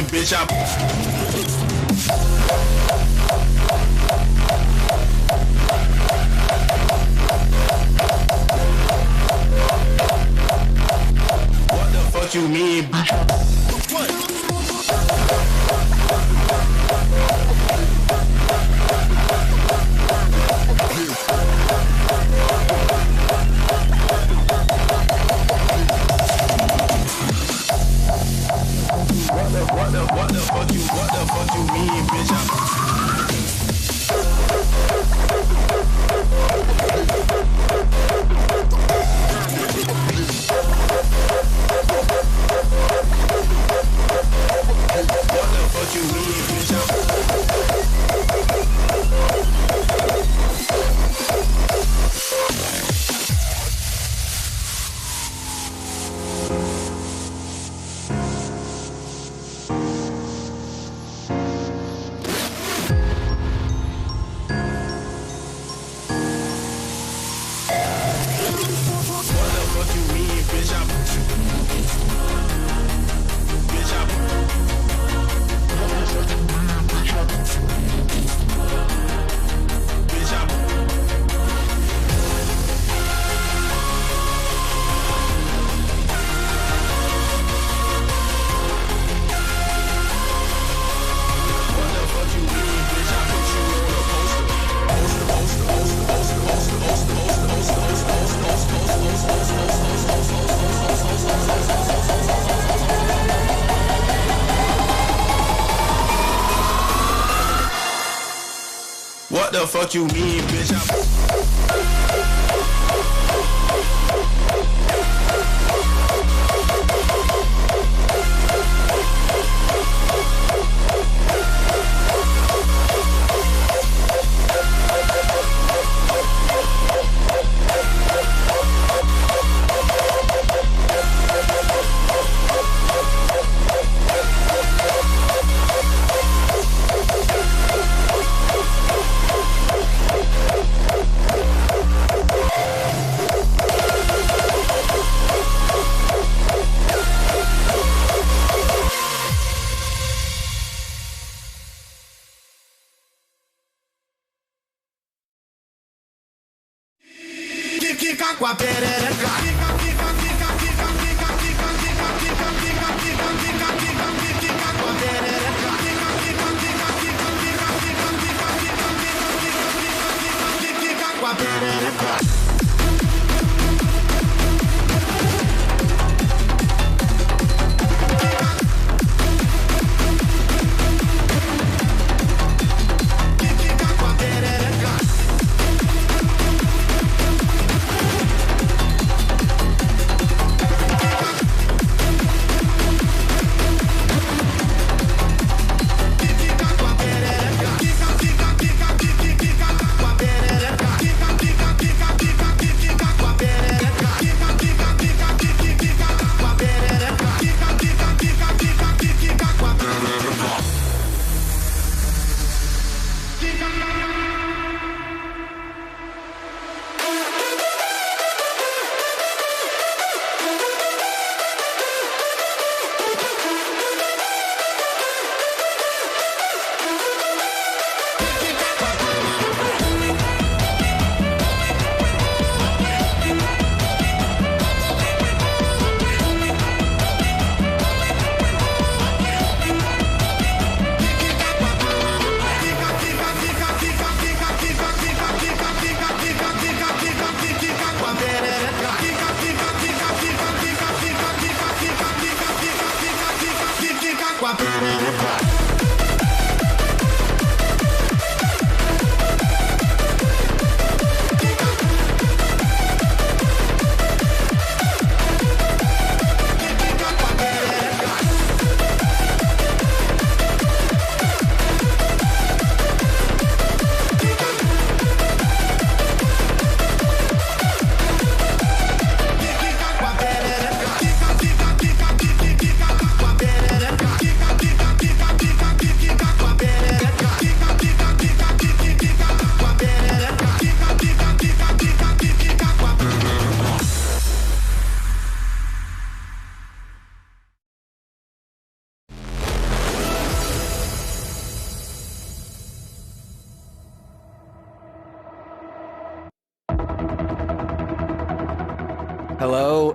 Bitch, I what the fuck you mean, bitch? What? What the fuck you mean, bitch? What the fuck you mean, bitch? Fica com a perereca.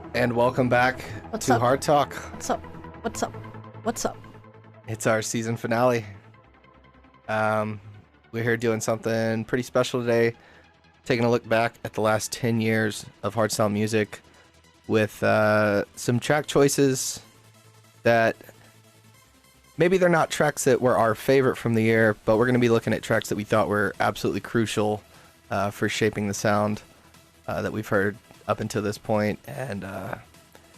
Hello, and welcome back What's to up? Hard Talk. What's up? What's up? What's up? It's our season finale. We're here doing something pretty special today, taking a look back at the last 10 years of hardstyle music with some track choices that maybe they're not tracks that were our favorite from the year, but we're going to be looking at tracks that we thought were absolutely crucial for shaping the sound that we've heard up until this point. And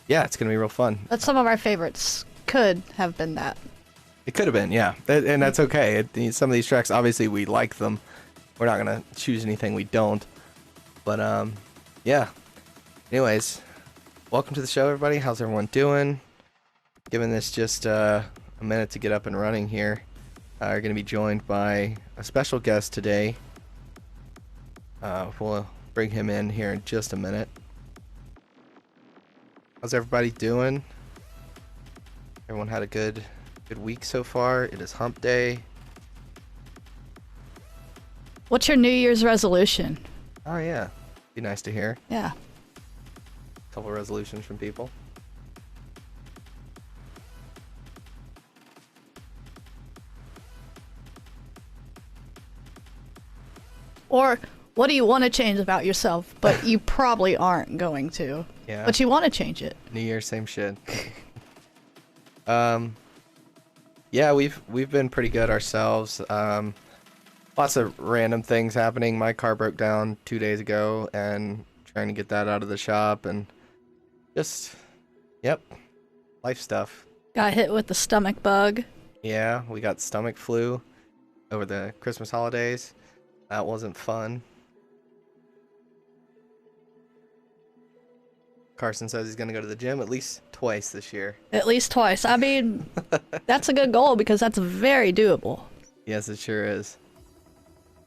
yeah, it's going to be real fun. But some of our favorites could have been that. It could have been, yeah. And that's okay. Some of these tracks, obviously, we like them. We're not going to choose anything we don't. But, yeah. Anyways, welcome to the show, everybody. How's everyone doing? Giving this just a minute to get up and running here. We're going to be joined by a special guest today. We'll bring him in here in just a minute. How's everybody doing? Everyone had a good week so far. It is hump day. What's your New Year's resolution? Oh yeah, be nice to hear. Yeah. A couple resolutions from people. Or what do you want to change about yourself, but you probably aren't going to. Yeah. But you want to change it. New Year, same shit. Yeah, we've been pretty good ourselves. Lots of random things happening. My car broke down 2 days ago, and trying to get that out of the shop, and just, yep, life stuff. Got hit with the stomach bug. Yeah, we got stomach flu over the Christmas holidays. That wasn't fun. Carson says he's gonna go to the gym at least twice this year. At least twice. I mean, that's a good goal because that's very doable. Yes, it sure is.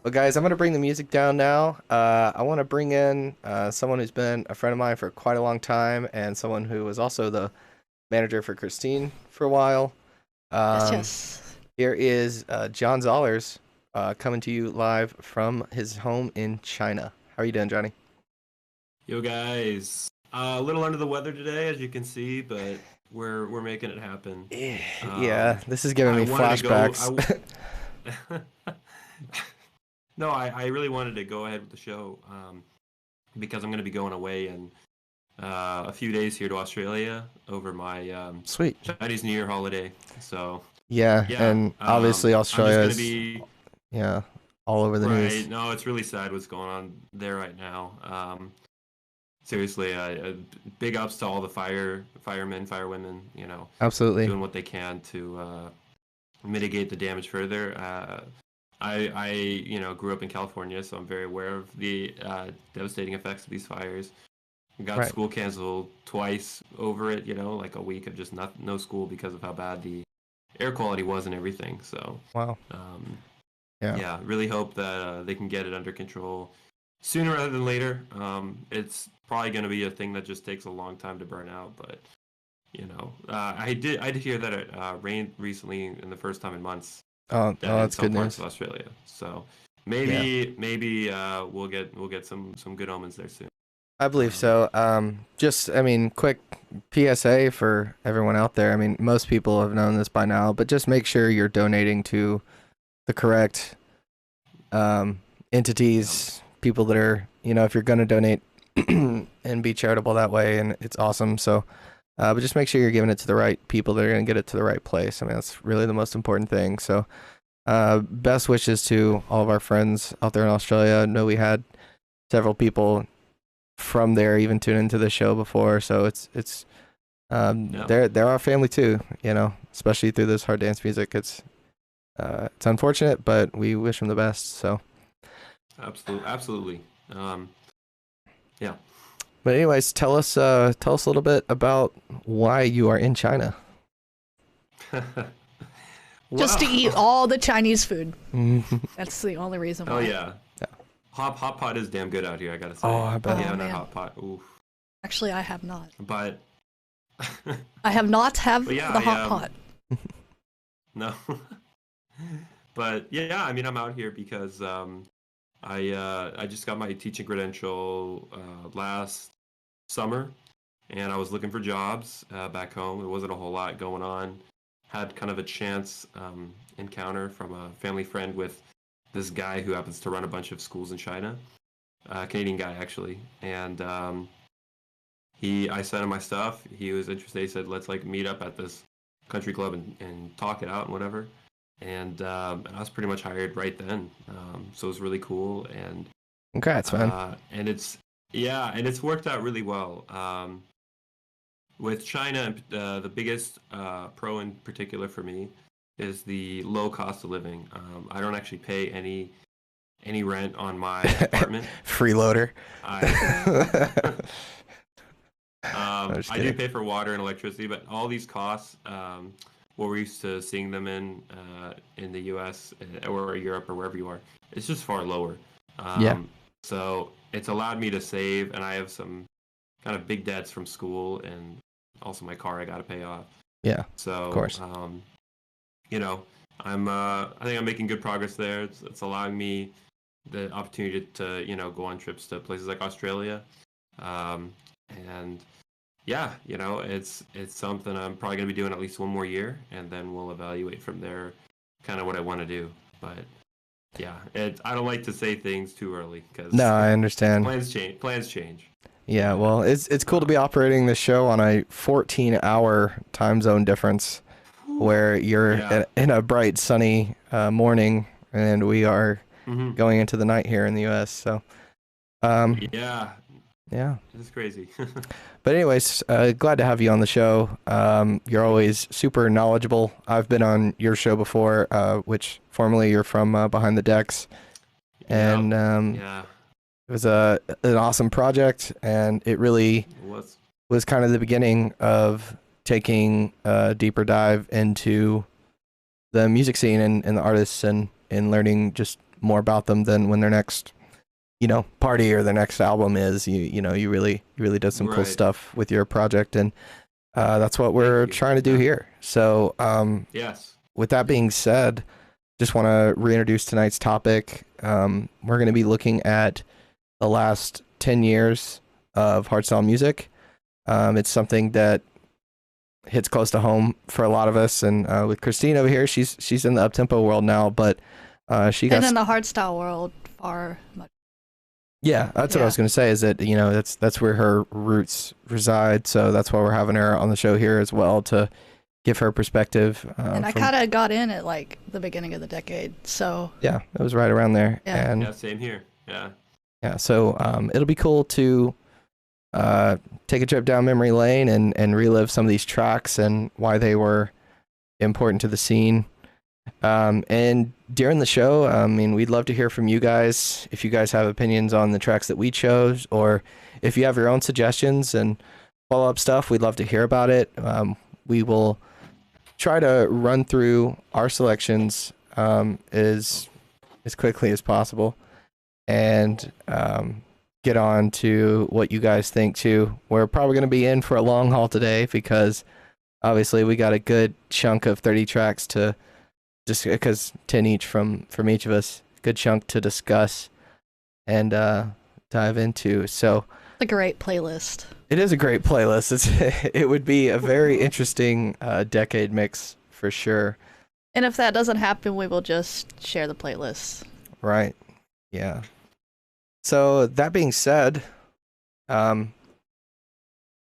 Well, guys, I'm going to bring the music down now. I want to bring in someone who's been a friend of mine for quite a long time, and someone who was also the manager for Christine for a while. Yes. Here is John Zollers coming to you live from his home in China. How are you doing, Johnny? Yo, guys. A little under the weather today, as you can see, but we're making it happen. Yeah, this is giving me flashbacks. No, I really wanted to go ahead with the show because I'm going to be going away in a few days here to Australia over my Sweet Chinese New Year holiday. So yeah, and obviously Australia is be all over the news. Right. No, it's really sad what's going on there right now. Seriously, big ups to all the firemen, firewomen, Absolutely doing what they can to mitigate the damage further. I grew up in California, so I'm very aware of the devastating effects of these fires. We got school canceled twice over it, like a week of just no school because of how bad the air quality was and everything. So wow. Yeah, really hope that they can get it under control sooner rather than later. It's probably going to be a thing that just takes a long time to burn out, but I did hear that it rained recently in the first time in months. Oh, that's good news. Of Australia, so maybe we'll get some good omens there soon. I believe so. Quick PSA for everyone out there. I mean, most people have known this by now, but just make sure you're donating to the correct entities, people that are, if you're going to donate and be charitable that way, and it's awesome. So, but just make sure you're giving it to the right people that are going to get it to the right place. I mean, that's really the most important thing. So, best wishes to all of our friends out there in Australia. I know we had several people from there even tune into the show before, so they're our family too. Especially through this hard dance music. It's unfortunate, but we wish them the best. So, absolutely. Yeah. But anyways, tell us a little bit about why you are in China. Just to eat all the Chinese food. That's the only reason why. Oh yeah. Hot pot is damn good out here, I gotta say. Oh, I bet. Yeah, man. hot pot. Oof. Actually, I have not. But I have not have yeah, the hot pot. No. But yeah, I mean, I'm out here because I just got my teaching credential last summer, and I was looking for jobs back home. There wasn't a whole lot going on. Had kind of a chance encounter from a family friend with this guy who happens to run a bunch of schools in China, Canadian guy actually, and I sent him my stuff. He was interested. He said, "Let's like meet up at this country club and talk it out and whatever." And I was pretty much hired right then. So it was really cool, and Congrats, man. and it's worked out really well. With China, the biggest pro in particular for me is the low cost of living. I don't actually pay any rent on my apartment. Freeloader. I do pay for water and electricity, but all these costs, what we're used to seeing them in the U.S. or Europe or wherever you are, it's just far lower. Yeah. So it's allowed me to save, and I have some kind of big debts from school and also my car I got to pay off. Yeah. So of course. You know, I think I'm making good progress there. It's allowing me the opportunity to go on trips to places like Australia, and yeah, it's something I'm probably gonna be doing at least one more year, and then we'll evaluate from there, kind of what I want to do. But yeah, I don't like to say things too early because No, I understand. Plans change. Yeah, well, it's cool to be operating this show on a 14-hour time zone difference, where you're in a bright, sunny morning, and we are going into the night here in the U.S. So, yeah, it's crazy. But anyways, glad to have you on the show. You're always super knowledgeable. I've been on your show before, which formerly you're from Behind the Decks, and it was an awesome project, and it really was kind of the beginning of taking a deeper dive into the music scene and the artists and learning just more about them than when their next party or their next album is. You really did some cool stuff with your project, and that's what we're trying to do here. So yes, with that being said, just want to reintroduce tonight's topic. We're going to be looking at the last 10 years of hardstyle music. It's something that hits close to home for a lot of us, and with Christine over here, she's in the uptempo world now, but she got in the hardstyle world far much. Yeah, that's what I was going to say, is that that's where her roots reside, so that's why we're having her on the show here as well, to give her perspective. And I kind of got in at like the beginning of the decade, so yeah, it was right around there. Yeah. And same here. Yeah, so it'll be cool to take a trip down memory lane and relive some of these tracks and why they were important to the scene. And during the show, I mean, we'd love to hear from you guys. If you guys have opinions on the tracks that we chose, or if you have your own suggestions and follow-up stuff, we'd love to hear about it. We will try to run through our selections as quickly as possible, and get on to what you guys think too. We're probably going to be in for a long haul today, because obviously we got a good chunk of 30 tracks to, just because 10 each from each of us, good chunk to discuss and dive into. So it's a great playlist. It is a great playlist. It would be a very interesting decade mix for sure. And if that doesn't happen, we will just share the playlist. Right. Yeah. So that being said,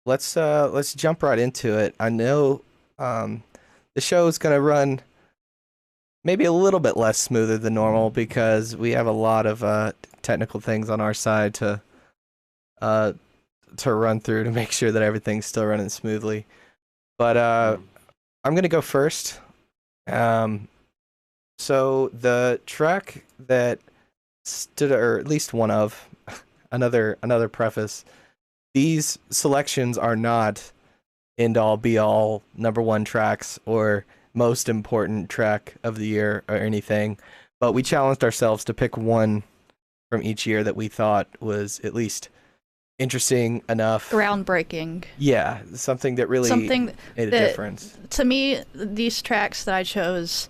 let's jump right into it. I know the show is gonna run maybe a little bit less smoother than normal, because we have a lot of technical things on our side to run through to make sure that everything's still running smoothly. But I'm gonna go first. So the track that stood, or at least one of, another preface, these selections are not end all be all number one tracks or most important track of the year or anything, but we challenged ourselves to pick one from each year that we thought was at least interesting enough, groundbreaking. Yeah, something that really made a difference. To me, these tracks that I chose,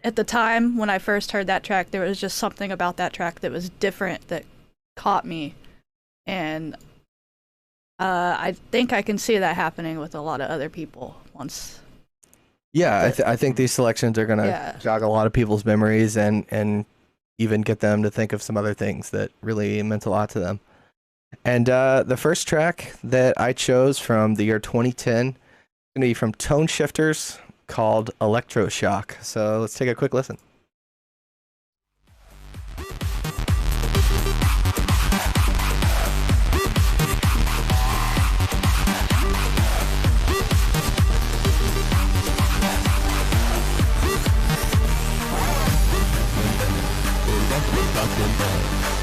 at the time when I first heard that track, there was just something about that track that was different that caught me, and I think I can see that happening with a lot of other people once. Yeah, I think these selections are gonna Yeah. jog a lot of people's memories and even get them to think of some other things that really meant a lot to them. And the first track that I chose from the year 2010 is gonna be from Tone Shifters, called Electroshock. So let's take a quick listen.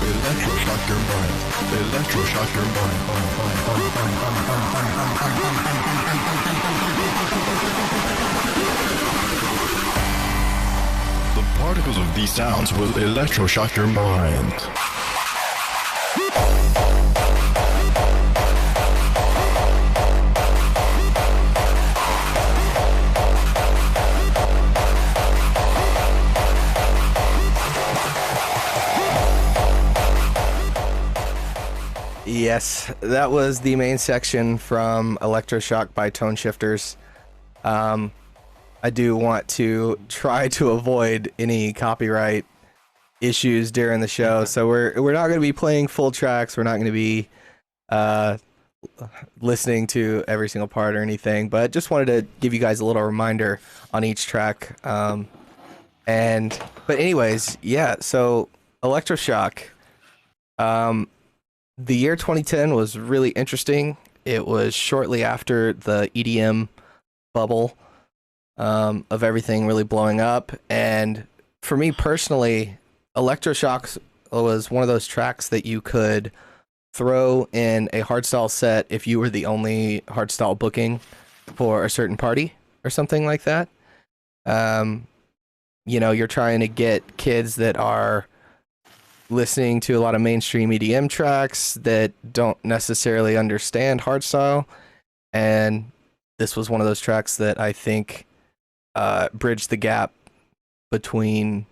Electroshock your mind. Electroshock your mind. The particles of these sounds will electroshock your mind. Yes, that was the main section from Electroshock by Tone Shifters. I do want to try to avoid any copyright issues during the show, so we're not going to be playing full tracks. We're not going to be listening to every single part or anything, but just wanted to give you guys a little reminder on each track. But anyways, yeah. So Electroshock. The year 2010 was really interesting. It was shortly after the EDM bubble of everything really blowing up. And for me personally, Electroshock was one of those tracks that you could throw in a hardstyle set if you were the only hardstyle booking for a certain party or something like that. You know, you're trying to get kids that are listening to a lot of mainstream EDM tracks that don't necessarily understand hardstyle, and this was one of those tracks that I think bridged the gap between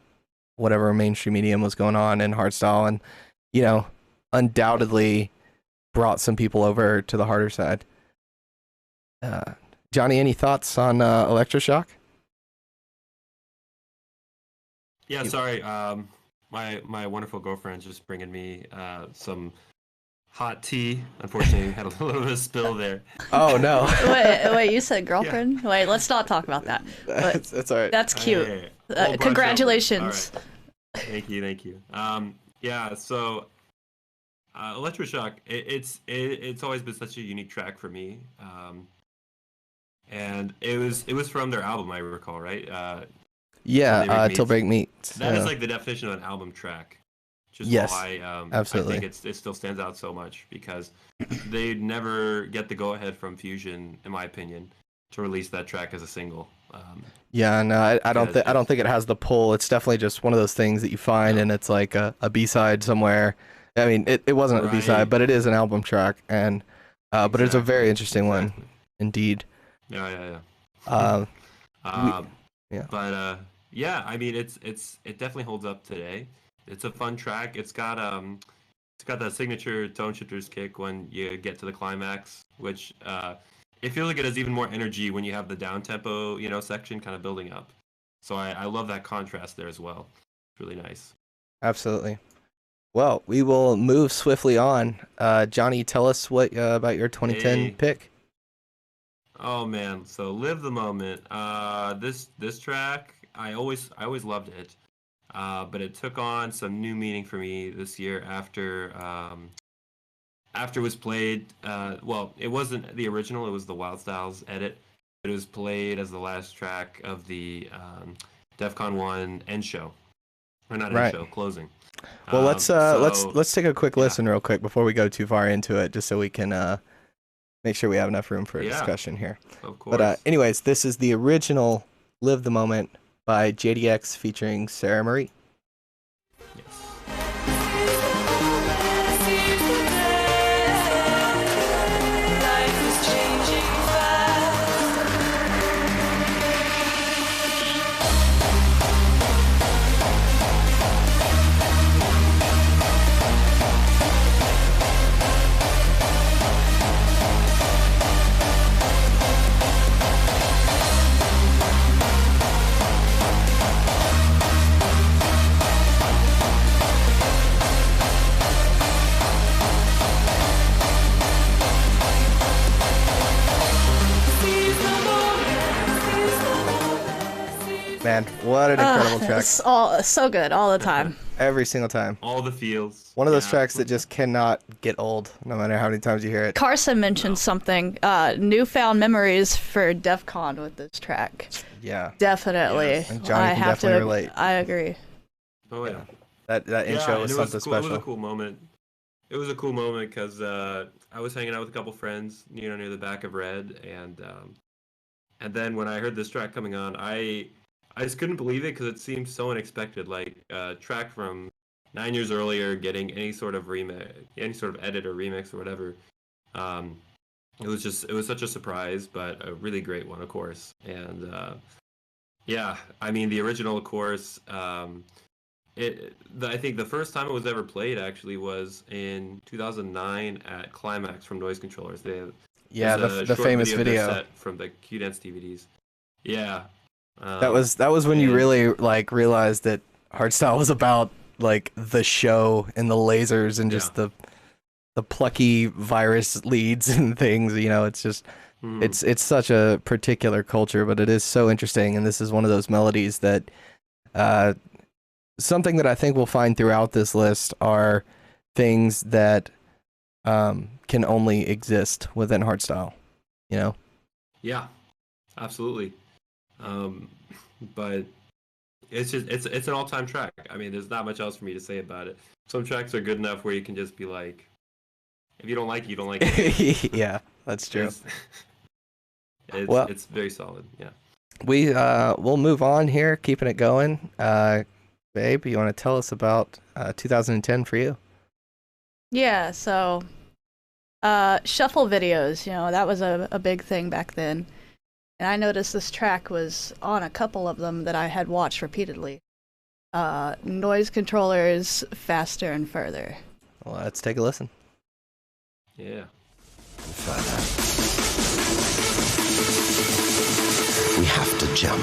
whatever mainstream EDM was going on and hardstyle, and you know, undoubtedly brought some people over to the harder side. Johnny, any thoughts on Electroshock? Yeah, sorry. My wonderful girlfriend's just bringing me some hot tea. Unfortunately, had a little bit of spill there. Oh no! Wait, you said girlfriend? Yeah. Wait, let's not talk about that. That's all right. That's cute. Hey. Congratulations. Right. Thank you. Yeah. So, Electroshock. It's always been such a unique track for me. And it was from their album, I recall, right? Yeah, Till Break Meets. That is like the definition of an album track. Just yes, why absolutely. I think it still stands out so much because they never get the go-ahead from Fusion, in my opinion, to release that track as a single. Yeah, no, I don't think it has the pull. It's definitely just one of those things that you find and it's like a B-side somewhere. I mean, it wasn't a B-side, but it is an album track, and but it's a very interesting one, indeed. Yeah. Yeah. But yeah, I mean, it definitely holds up today. It's a fun track. It's got that signature Tone Shifters kick when you get to the climax, which it feels like it has even more energy when you have the down tempo, section kind of building up. So I love that contrast there as well. It's really nice. Absolutely. Well, we will move swiftly on. Johnny, tell us what about your 2010 pick. Oh man, so Live the Moment. This track, I always loved it, but it took on some new meaning for me this year after it was played. Well, it wasn't the original; it was the Wild Styles edit. It was played as the last track of the DEF CON 1 end show, or not end show, closing. Well, let's take a quick listen real quick before we go too far into it, just so we can make sure we have enough room for a discussion here. Of course. But anyways, this is the original Live the Moment by JDX featuring Sarah Marie. Man, what an incredible track. It's all so good all the time. Every single time. All the feels. One of those tracks that just cannot get old, no matter how many times you hear it. Carson mentioned something, newfound memories for DEF CON with this track. Yeah. Definitely. Yes. And Johnny can definitely relate. I agree. Oh yeah. That intro was something cool. It special. was a cool moment. It was a cool moment because I was hanging out with a couple friends, near the back of Red, and then when I heard this track coming on, I just couldn't believe it because it seemed so unexpected. Like a track from 9 years earlier, getting any sort of remix, any sort of edit or remix or whatever. It was such a surprise, but a really great one, of course. And yeah, I mean the original, of course. I think the first time it was ever played actually was in 2009 at Climax from Noise Controllers. The famous video set from the Q-Dance DVDs. Yeah, that was when you really like realized that hardstyle was about like the show and the lasers and just the plucky virus leads and things. You know, it's just it's such a particular culture, but it is so interesting. And this is one of those melodies that something that I think we'll find throughout this list are things that can only exist within hardstyle, you know? Yeah, absolutely. But it's just it's an all-time track. I mean, there's not much else for me to say about it. Some tracks are good enough where you can just be like, if you don't like it, you don't like it. Yeah, that's true. It's very solid. Yeah. We'll move on here, keeping it going. Babe, you want to tell us about 2010 for you? Yeah, so shuffle videos, you know, that was a big thing back then. And I noticed this track was on a couple of them that I had watched repeatedly. Noise Controllers, Faster and Further. Well, let's take a listen. Yeah. We have to jump.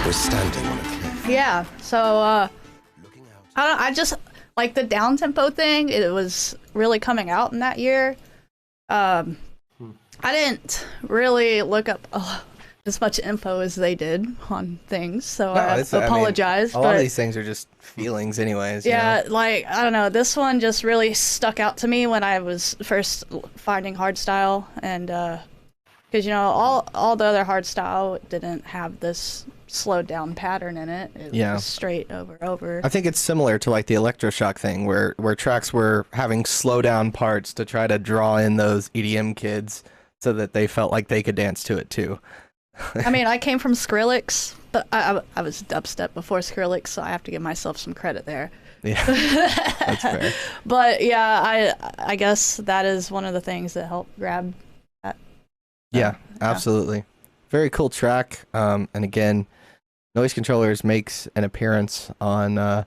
We're standing on a cliff. Yeah, so I just like the down tempo thing. It was really coming out in that year. I didn't really look up as much info as they did on things, so I apologize. A lot of these things are just feelings, anyways. Yeah, you know? like I don't know. This one just really stuck out to me when I was first finding hardstyle, and because you know all the other hardstyle didn't have this slowed down pattern in it. It was straight over. I think it's similar to like the electroshock thing where tracks were having slow down parts to try to draw in those EDM kids so that they felt like they could dance to it too. I mean, I came from Skrillex, but I was dubstep before Skrillex, so I have to give myself some credit there. Yeah, that's fair. But yeah, I guess that is one of the things that helped grab that. Yeah, absolutely. Very cool track. And again, Noise Controllers makes an appearance at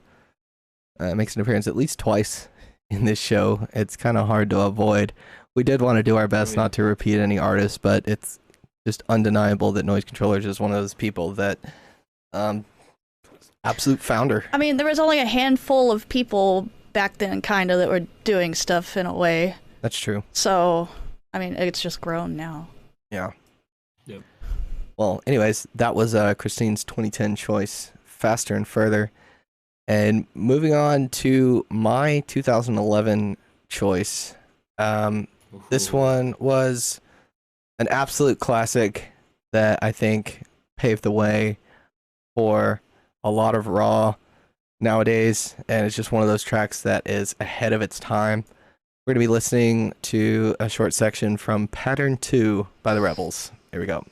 least twice in this show. It's kind of hard to avoid. We did want to do our best not to repeat any artists, but it's just undeniable that Noise Controllers is one of those people that absolute founder. I mean, there was only a handful of people back then kind of that were doing stuff in a way. That's true. So, I mean, it's just grown now. Yeah. Yep. Well, anyways, that was Christine's 2010 choice, Faster and Further. And moving on to my 2011 choice. This one was an absolute classic that I think paved the way for a lot of raw nowadays, and it's just one of those tracks that is ahead of its time. We're going to be listening to a short section from Pattern 2 by the Rebels. Here we go.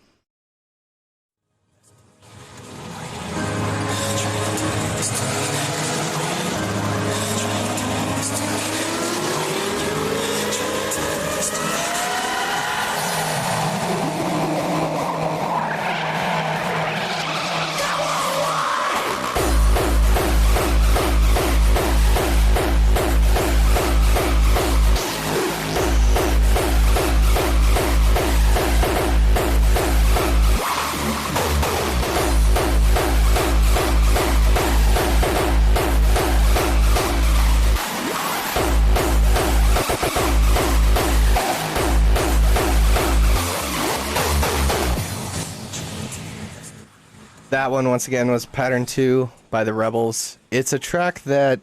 That one, once again, was Pattern 2 by the Rebels. It's a track that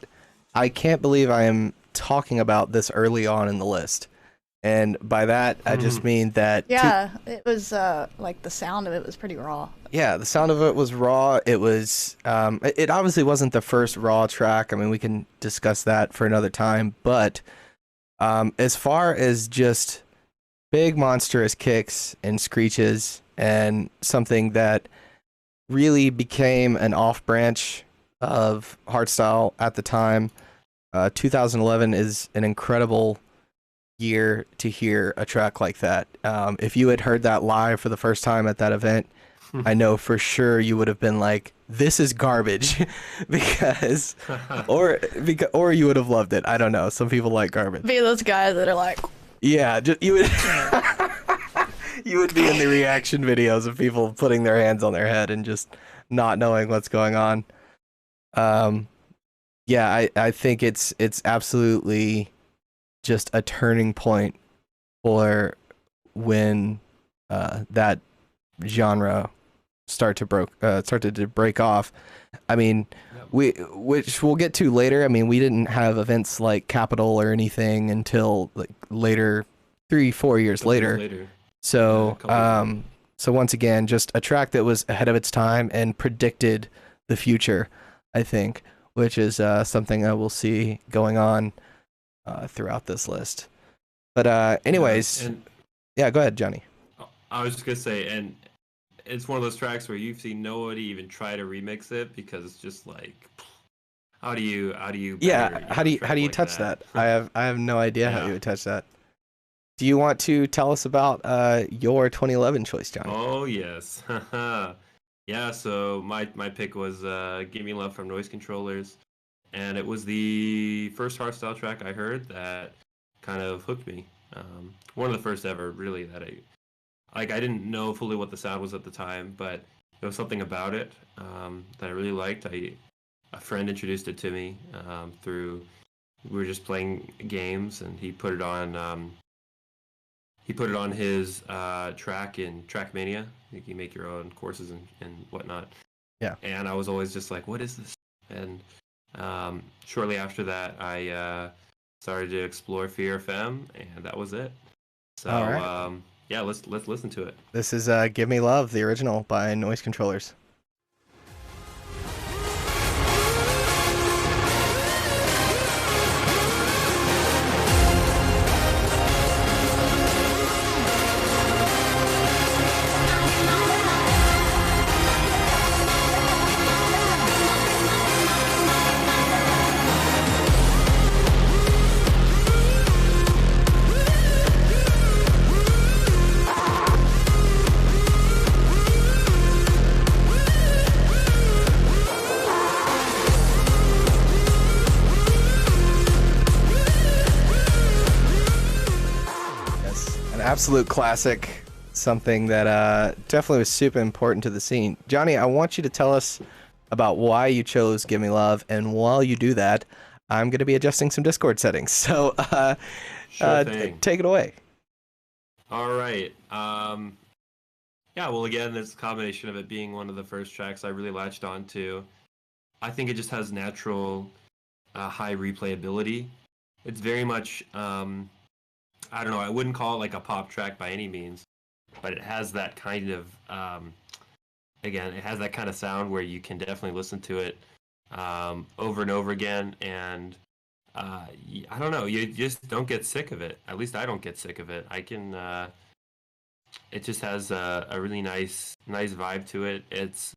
I can't believe I am talking about this early on in the list. And by that, I just mean that... Yeah, it was, like, the sound of it was pretty raw. Yeah, the sound of it was raw. It was... it obviously wasn't the first raw track. I mean, we can discuss that for another time. But as far as just big monstrous kicks and screeches and something that really became an off-branch of hardstyle at the time, 2011 is an incredible year to hear a track like that. If you had heard that live for the first time at that event, I know for sure you would have been like, this is garbage. because or you would have loved it. I don't know, some people like garbage. Be those guys that are like, yeah, you would you would be in the reaction videos of people putting their hands on their head and just not knowing what's going on. Yeah, I think it's absolutely just a turning point for when that genre started to break off. I mean, which we'll get to later. I mean, we didn't have events like Capitol or anything until like later, 3-4 years later. So so once again, just a track that was ahead of its time and predicted the future, I think, which is something that we'll see going on throughout this list. But anyways, yeah, go ahead, Johnny. I was just gonna say, and it's one of those tracks where you've seen nobody even try to remix it because it's just like, how do you yeah, how do you touch that? I have no idea how you would touch that. Do you want to tell us about your 2011 choice, Johnny? Oh yes. Yeah, so my pick was Give Me Love from Noise Controllers, and it was the first hardstyle track I heard that kind of hooked me. One of the first ever, really, that I didn't know fully what the sound was at the time, but there was something about it that I really liked. A friend introduced it to me through, we were just playing games, and he put it on his track in Trackmania. You can make your own courses and whatnot. Yeah. And I was always just like, what is this? And shortly after that, I started to explore Fear FM, and that was it. So, all right. Yeah, let's listen to it. This is Give Me Love, the original by Noise Controllers. Absolute classic, something that definitely was super important to the scene. Johnny, I want you to tell us about why you chose Give Me Love, and while you do that, I'm going to be adjusting some Discord settings. So take it away. All right. Yeah, well, again, it's a combination of it being one of the first tracks I really latched onto. I think it just has natural high replayability. It's very much... I don't know, I wouldn't call it like a pop track by any means, but it has that kind of, again, it has that kind of sound where you can definitely listen to it over and over again, and I don't know, you just don't get sick of it. At least I don't get sick of it. I can, it just has a really nice vibe to it. It's,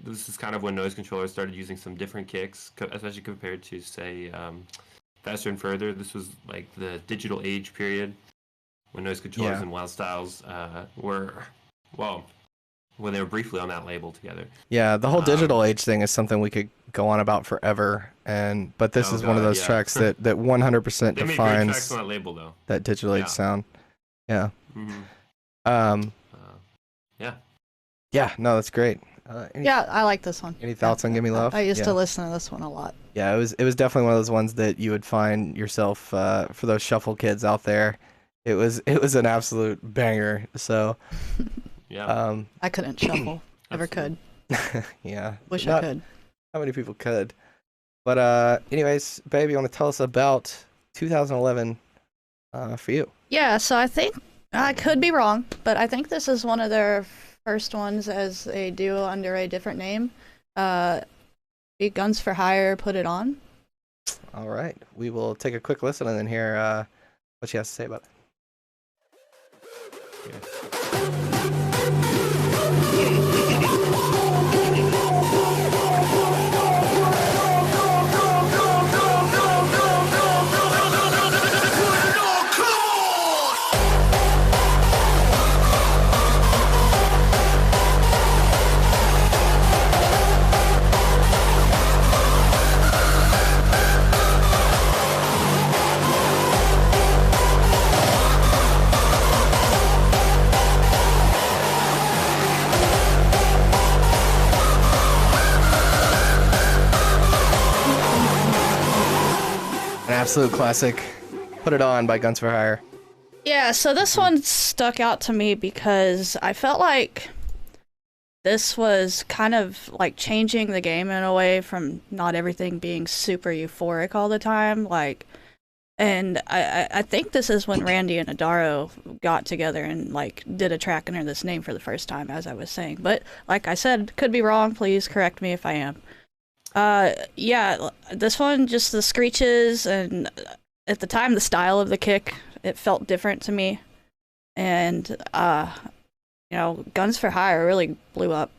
this is kind of when Noise Controllers started using some different kicks, especially compared to, say, Faster and Further. This was like the digital age period when Noise Controllers and Wild Styles were, well, when they were briefly on that label together. Yeah, the whole digital age thing is something we could go on about forever. But this is one of those tracks that 100% they made great defines tracks on that label, though. That digital age sound. Yeah. Mm-hmm. Yeah, no, that's great. Yeah, I like this one. Any thoughts on Give Me Love? I used to listen to this one a lot. Yeah, it was definitely one of those ones that you would find yourself for those shuffle kids out there. It was an absolute banger. So yeah, I couldn't shuffle. Never could. Yeah. Wish I could. Not many people could. But anyways, babe, you want to tell us about 2011 for you? Yeah, so I think I could be wrong, but I think this is one of their first ones as a duo under a different name. Guns for Hire, Put It On. All right, we will take a quick listen and then hear what she has to say about it. An absolute classic. Put It On by Guns for Hire. Yeah, so this one stuck out to me because I felt like this was kind of like changing the game in a way from not everything being super euphoric all the time. And I think this is when Randy and Adaro got together and like did a track under this name for the first time, as I was saying. But like I said, could be wrong. Please correct me if I am. Yeah, this one, just the screeches, and at the time, the style of the kick, it felt different to me. And, you know, Guns for Hire really blew up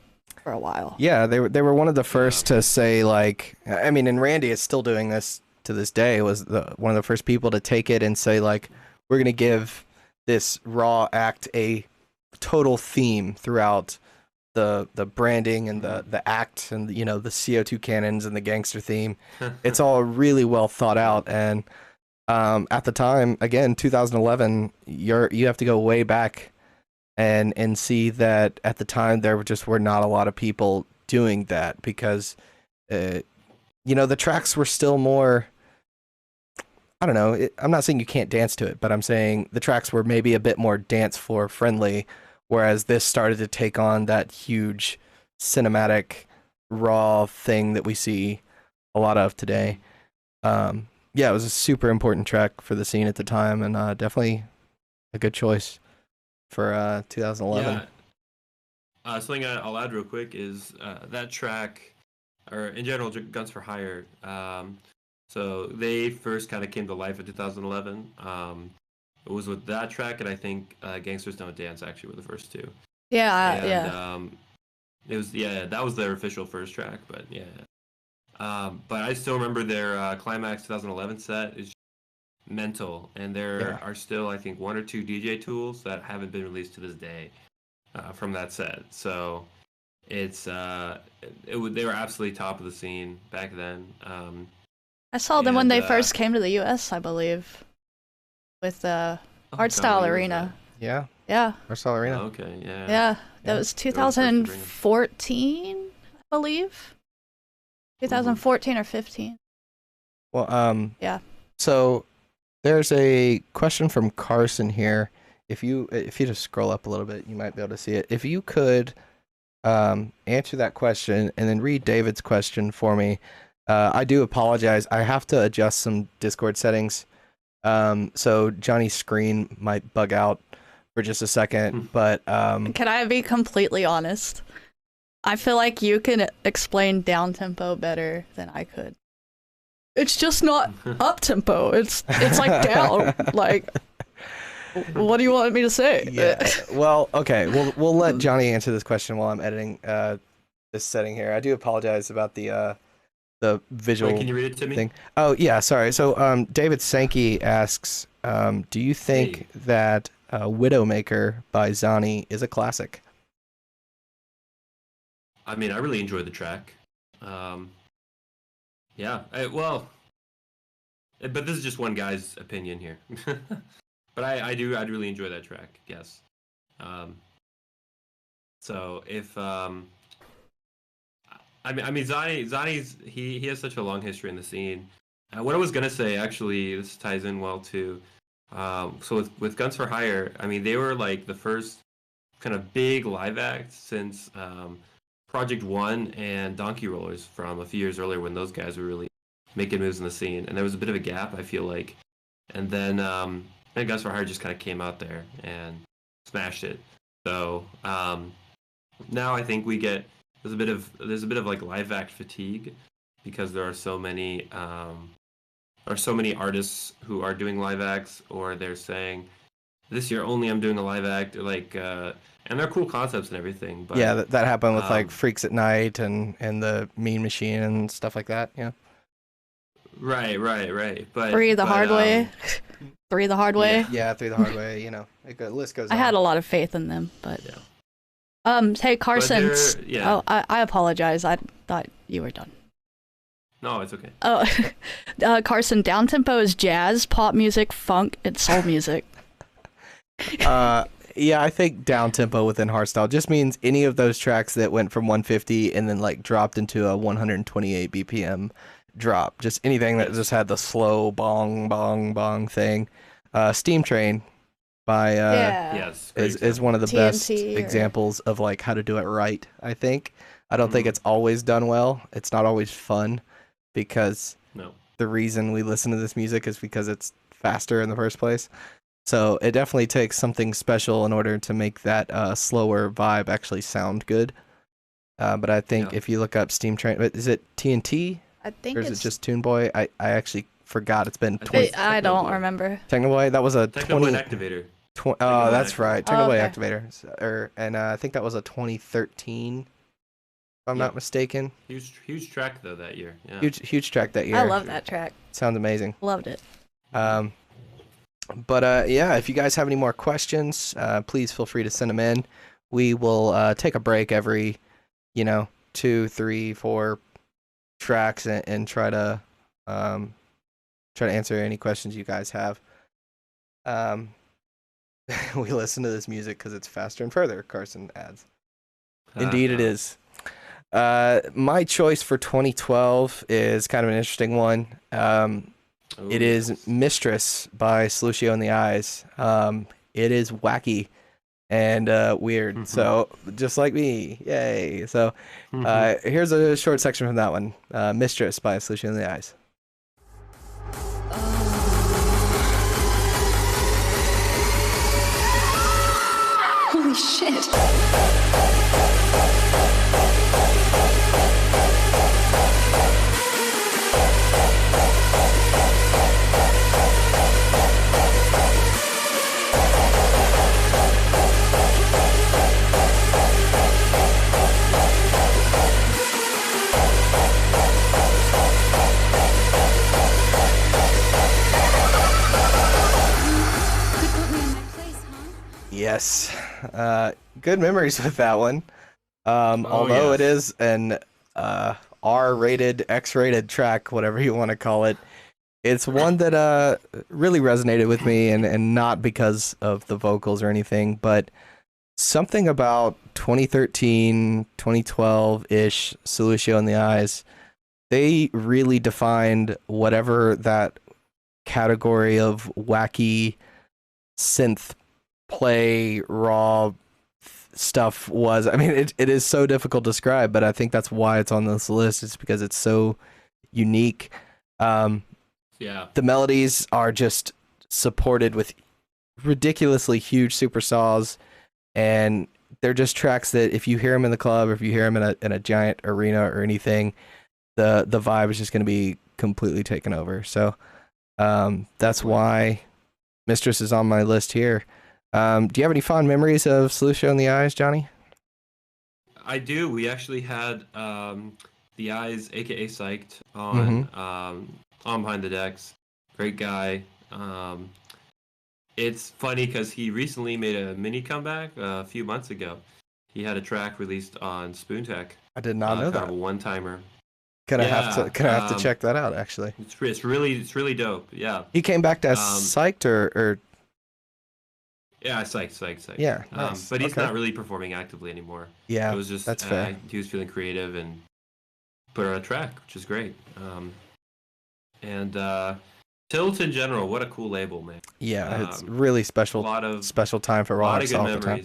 for a while. Yeah, they were one of the first to say, like, I mean, and Randy is still doing this to this day, was one of the first people to take it and say, like, we're going to give this Raw act a total theme throughout the branding and the act, and you know, the CO2 cannons and the gangster theme. It's all really well thought out. And at the time, again, 2011, you have to go way back and see that at the time there were not a lot of people doing that, because you know, the tracks were still more, I don't know, I'm not saying you can't dance to it, but I'm saying the tracks were maybe a bit more dance floor friendly. Whereas this started to take on that huge cinematic raw thing that we see a lot of today. Yeah, it was a super important track for the scene at the time, and definitely a good choice for 2011. Yeah. Something I'll add real quick is that track, or in general, Guns for Hire. So they first kind of came to life in 2011. It was with that track, and I think Gangsters Don't Dance actually were the first two. Yeah, and, yeah. It was, yeah, that was their official first track, but yeah. But I still remember their Climax 2011 set is mental, and there are still, I think, one or two DJ tools that haven't been released to this day from that set. So it's they were absolutely top of the scene back then. I saw them when they first came to the U.S., I believe, with Hardstyle Arena. Yeah. Yeah. Hardstyle Arena. Oh, okay. Yeah. Yeah, that was 2014, I believe. 2014 or 15. Well, yeah. So there's a question from Carson here. If you just scroll up a little bit, you might be able to see it. If you could answer that question and then read David's question for me. I do apologize. I have to adjust some Discord settings. So Johnny's screen might bug out for just a second, but can I be completely honest? I feel like you can explain down tempo better than I could. It's just not up tempo. It's like down. Like, what do you want me to say? Yeah. Well, okay. We'll let Johnny answer this question while I'm editing this setting here. I do apologize about the visual. Wait, can you read it to me? Thing. Oh yeah, sorry. So David Sankey asks, do you think that Widowmaker by Zani is a classic? I mean, I really enjoyed the track. Yeah, but this is just one guy's opinion here. But I'd really enjoy that track. Yes. So if I mean Zani's he has such a long history in the scene. What I was gonna say, actually, this ties in well too. So with Guns for Hire, I mean, they were like the first kind of big live act since Project One and Donkey Rollers from a few years earlier when those guys were really making moves in the scene, and there was a bit of a gap, I feel like. And then Gus for Hire just kind of came out there and smashed it. So now I think there's a bit of like live act fatigue because there are so many artists who are doing live acts, or they're saying this year only I'm doing a live act, like and they're cool concepts and everything. But yeah, that happened with like Freaks at Night and the Mean Machine and stuff like that. Yeah. Right. But Three the hard way. Three the hard way. Yeah, Three the Hard Way. You know, the list goes on. I had a lot of faith in them, but hey Carson. Oh, I apologize. I thought you were done. No, it's okay. Oh, Carson, down tempo is jazz, pop music, funk, and soul music. Yeah, I think down tempo within hardstyle just means any of those tracks that went from 150 and then like dropped into a 128 BPM drop. Just anything that just had the slow bong bong bong thing. Steam Train by is one of the best examples of like how to do it right, I think. I don't think it's always done well. It's not always fun because the reason we listen to this music is because it's faster in the first place. So it definitely takes something special in order to make that slower vibe actually sound good. But I think if you look up Steam Train, is it TNT? I think or is it just Toon Boy? I actually forgot. It's been 20. I don't remember. Technoboy, that was a Technoboy Activator. Oh, that's right. Technoboy Activator. And I think that was a 2013, if I'm not mistaken. Huge track though that year. Yeah. Huge track that year. I love that track. Sounds amazing. Loved it. But yeah, if you guys have any more questions, please feel free to send them in. We will take a break every, 2, 3, 4 tracks and try to answer any questions you guys have. We listen to this music because it's faster and further, Carson adds. Indeed it is. My choice for 2012 is kind of an interesting one. It is Mistress by Solucio and the Eyes. It is wacky and weird. So just like me, yay. So here's a short section from that one. Mistress by Solucio and the Eyes. Holy shit. Yes. Good memories with that one. Although it is an R-rated, X-rated track, whatever you want to call it, it's one that really resonated with me, and not because of the vocals or anything, but something about 2013, 2012-ish Solucio and the Eyes, they really defined whatever that category of wacky synth play raw stuff was. I mean, it is so difficult to describe, but I think that's why it's on this list. It's because it's so unique. The melodies are just supported with ridiculously huge super saws, and they're just tracks that if you hear them in the club or if you hear them in a giant arena or anything, the vibe is just going to be completely taken over. So that's why Mistress is on my list here. Do you have any fond memories of Solucio and the Eyes, Johnny? I do. We actually had the Eyes, aka Psyched, on Behind the Decks. Great guy. It's funny because he recently made a mini comeback a few months ago. He had a track released on Spoontech. I did not know that. Kind of a one-timer. Gonna have to check that out, actually. It's really dope. Yeah. He came back to Psyched or Yeah, psyched. Yeah, nice. But he's not really performing actively anymore. Yeah, it was just that's fair. He was feeling creative and put out a track, which is great. And Tilt in general, what a cool label, man. Yeah, it's really special. Special time for raw hardstyle.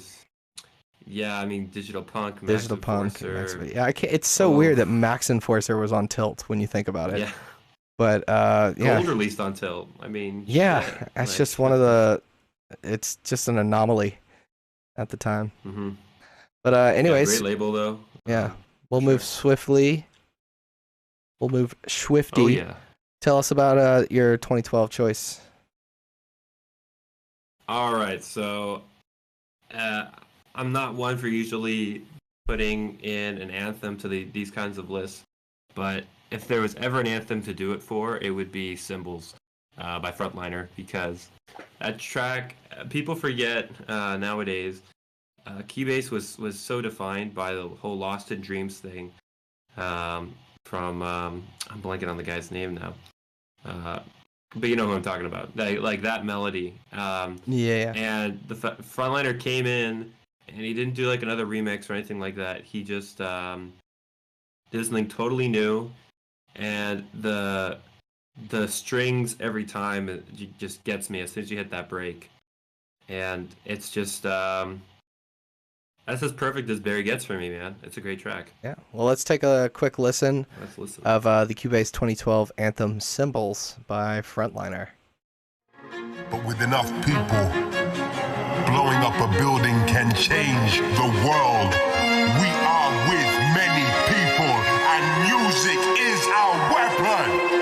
Yeah, I mean, Digital Punk, Max Digital Punk. Enforcer. Yeah, I can't, it's so weird that Max Enforcer was on Tilt when you think about it. Yeah. But yeah. Gold released on Tilt. I mean, yeah, shit. that's Like, just one of the. It's just an anomaly at the time. Mm-hmm. But anyways, great label though. yeah, we'll move swiftly. We'll move swifty. Oh yeah. Tell us about your 2012 choice. All right, so I'm not one for usually putting in an anthem to these kinds of lists, but if there was ever an anthem to do it for, it would be Symbols by Frontliner, because that track, people forget nowadays, Keybase was so defined by the whole Lost in Dreams thing from, I'm blanking on the guy's name now. But you know who I'm talking about. Like that melody. Yeah. And the Frontliner came in, and he didn't do like another remix or anything like that. He just did something totally new, and the strings every time it just gets me as soon as you hit that break, and it's just that's as perfect as Barry gets for me, man. It's a great track. Yeah. Well, let's take a quick listen. Let's listen. Of the Cubase 2012 anthem Symbols by Frontliner. But with enough people, blowing up a building can change the world. We are with many people, and music is our weapon.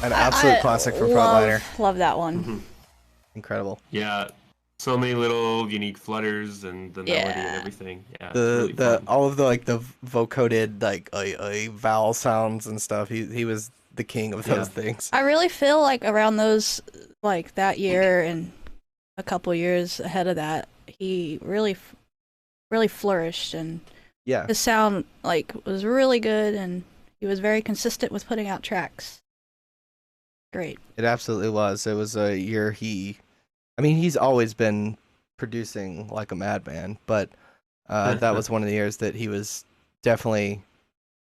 An absolute classic from Frontliner. Love that one. Mm-hmm. Incredible. Yeah, so many little unique flutters and the melody and everything. Yeah, really fun. All of the like the vocoded like vowel sounds and stuff. He was the king of those things. I really feel like around those, like that year and a couple years ahead of that, he really flourished, and his sound like was really good, and he was very consistent with putting out tracks. Great. It absolutely was. It was a year he's always been producing like a madman, but that was one of the years that he was definitely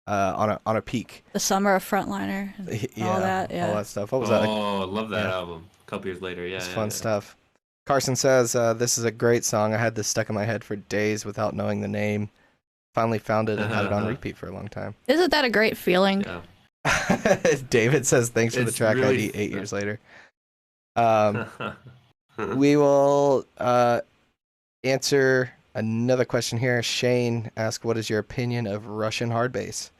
on a peak. The summer of Frontliner and all that. Yeah. All that stuff. What was that? Oh, I love that album. A couple years later, yeah. It's fun stuff. Carson says, this is a great song. I had this stuck in my head for days without knowing the name. Finally found it and had it on repeat for a long time. Isn't that a great feeling? Yeah. David says, thanks for the track really ID 8 years later. We will answer another question here. Shane asked, what is your opinion of Russian hard bass?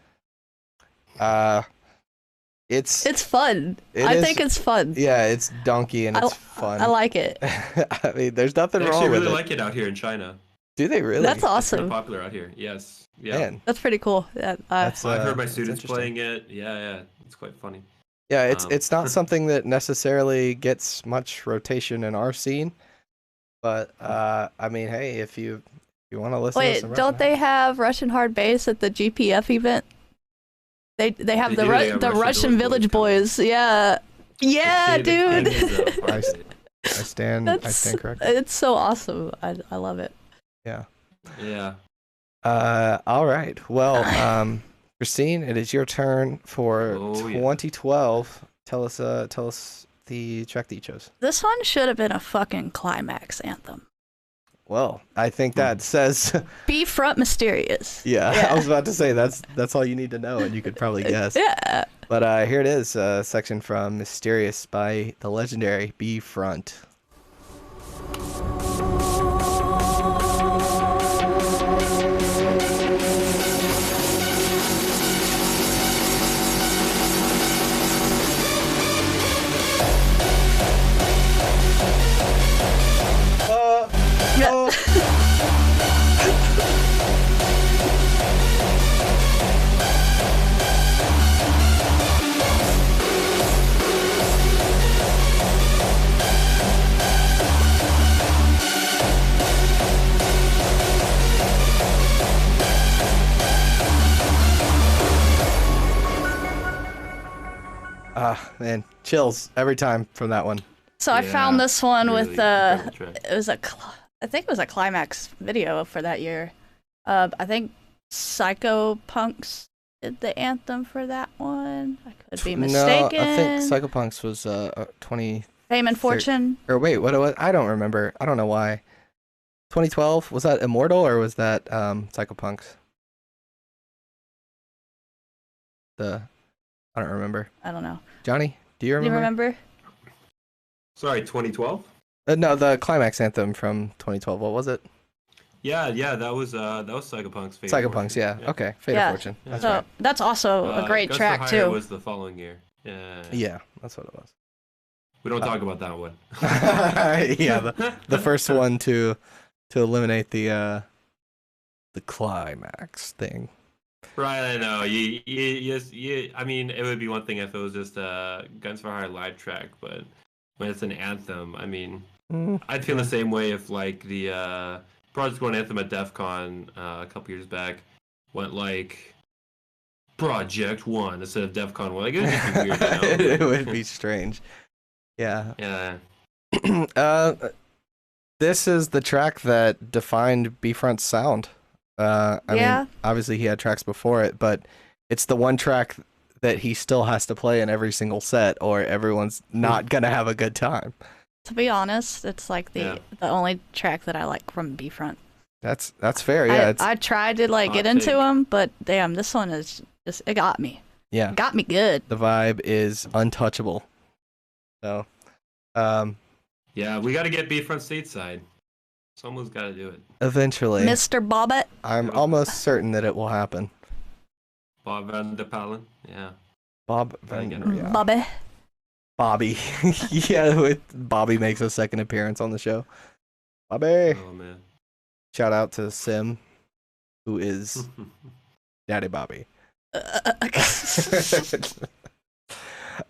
It's fun. I think it's fun. Yeah, it's donkey and it's fun. I like it. I mean, there's nothing They wrong actually with really it. like it out here in China. Do they really? That's It's awesome. pretty popular out here. Yes. Yeah. Man. That's pretty cool. I've heard my that's students interesting. playing it. Yeah. It's quite funny. Yeah, it's not something that necessarily gets much rotation in our scene, but I mean, hey, if you want to listen. Wait, to some don't Russian they have Russian hard bass at the GPF event? They have They the do. Russian Village Boys. Yeah, dude. I stand corrected. It's so awesome. I love it. Yeah. Yeah. All right. Well, Christine, it is your turn for 2012. Tell us the track that you chose. This one should have been a fucking climax anthem. Well, I think that says B front mysterious. Yeah, I was about to say that's all you need to know, and you could probably guess. Yeah. But here it is, a section from Mysterious by the legendary B Front. Man, chills every time from that one. So I found this one really with incredible track. it was I think it was a climax video for that year. I think Psychopunks did the anthem for that one. I could be mistaken. No, I think Psychopunks was 20. Fame and Fortune. Or wait, what? I don't remember. I don't know why. 2012, was that Immortal or was that Psychopunks? I don't remember. I don't know. Johnny, do you Do remember? you remember? Sorry, 2012. No, the climax anthem from 2012. What was it? Yeah, that was Psychopunks. Fate of Psychopunks. Fortune. Yeah. Okay. Fate Yeah. of Fortune. That's So right. that's also a great Ghost track for Hire too. was the following year. Yeah. Yeah, that's what it was. We don't talk about that one. Yeah, the first one to eliminate the climax thing. Right, I know. I mean, it would be one thing if it was just a Guns for Hire live track, but when it's an anthem, I mean, I'd feel the same way if like the Project One anthem at DEF CON a couple years back went like Project One instead of DEF CON 1. Like, it would just be weird, you know? It would be strange. Yeah. Yeah. This is the track that defined B-Front's sound. I mean, obviously he had tracks before it, but it's the one track that he still has to play in every single set, or everyone's not gonna have a good time. To be honest, it's like the only track that I like from B-Front. That's fair. Yeah, I tried to like get into them, but damn, this one is just, it got me. Yeah, It got me good. the vibe is untouchable. So, Yeah, we got to get B-Front stateside. Someone's got to do it. eventually, Mr. Bobbett. I'm almost certain that it will happen. Bob Van der Palen. Yeah. Bob Gotta get Van, it. yeah. Bobby. Bobby. Yeah, Bobby makes a second appearance on the show. Bobby. Oh man. Shout out to Sim, who is Daddy Bobby.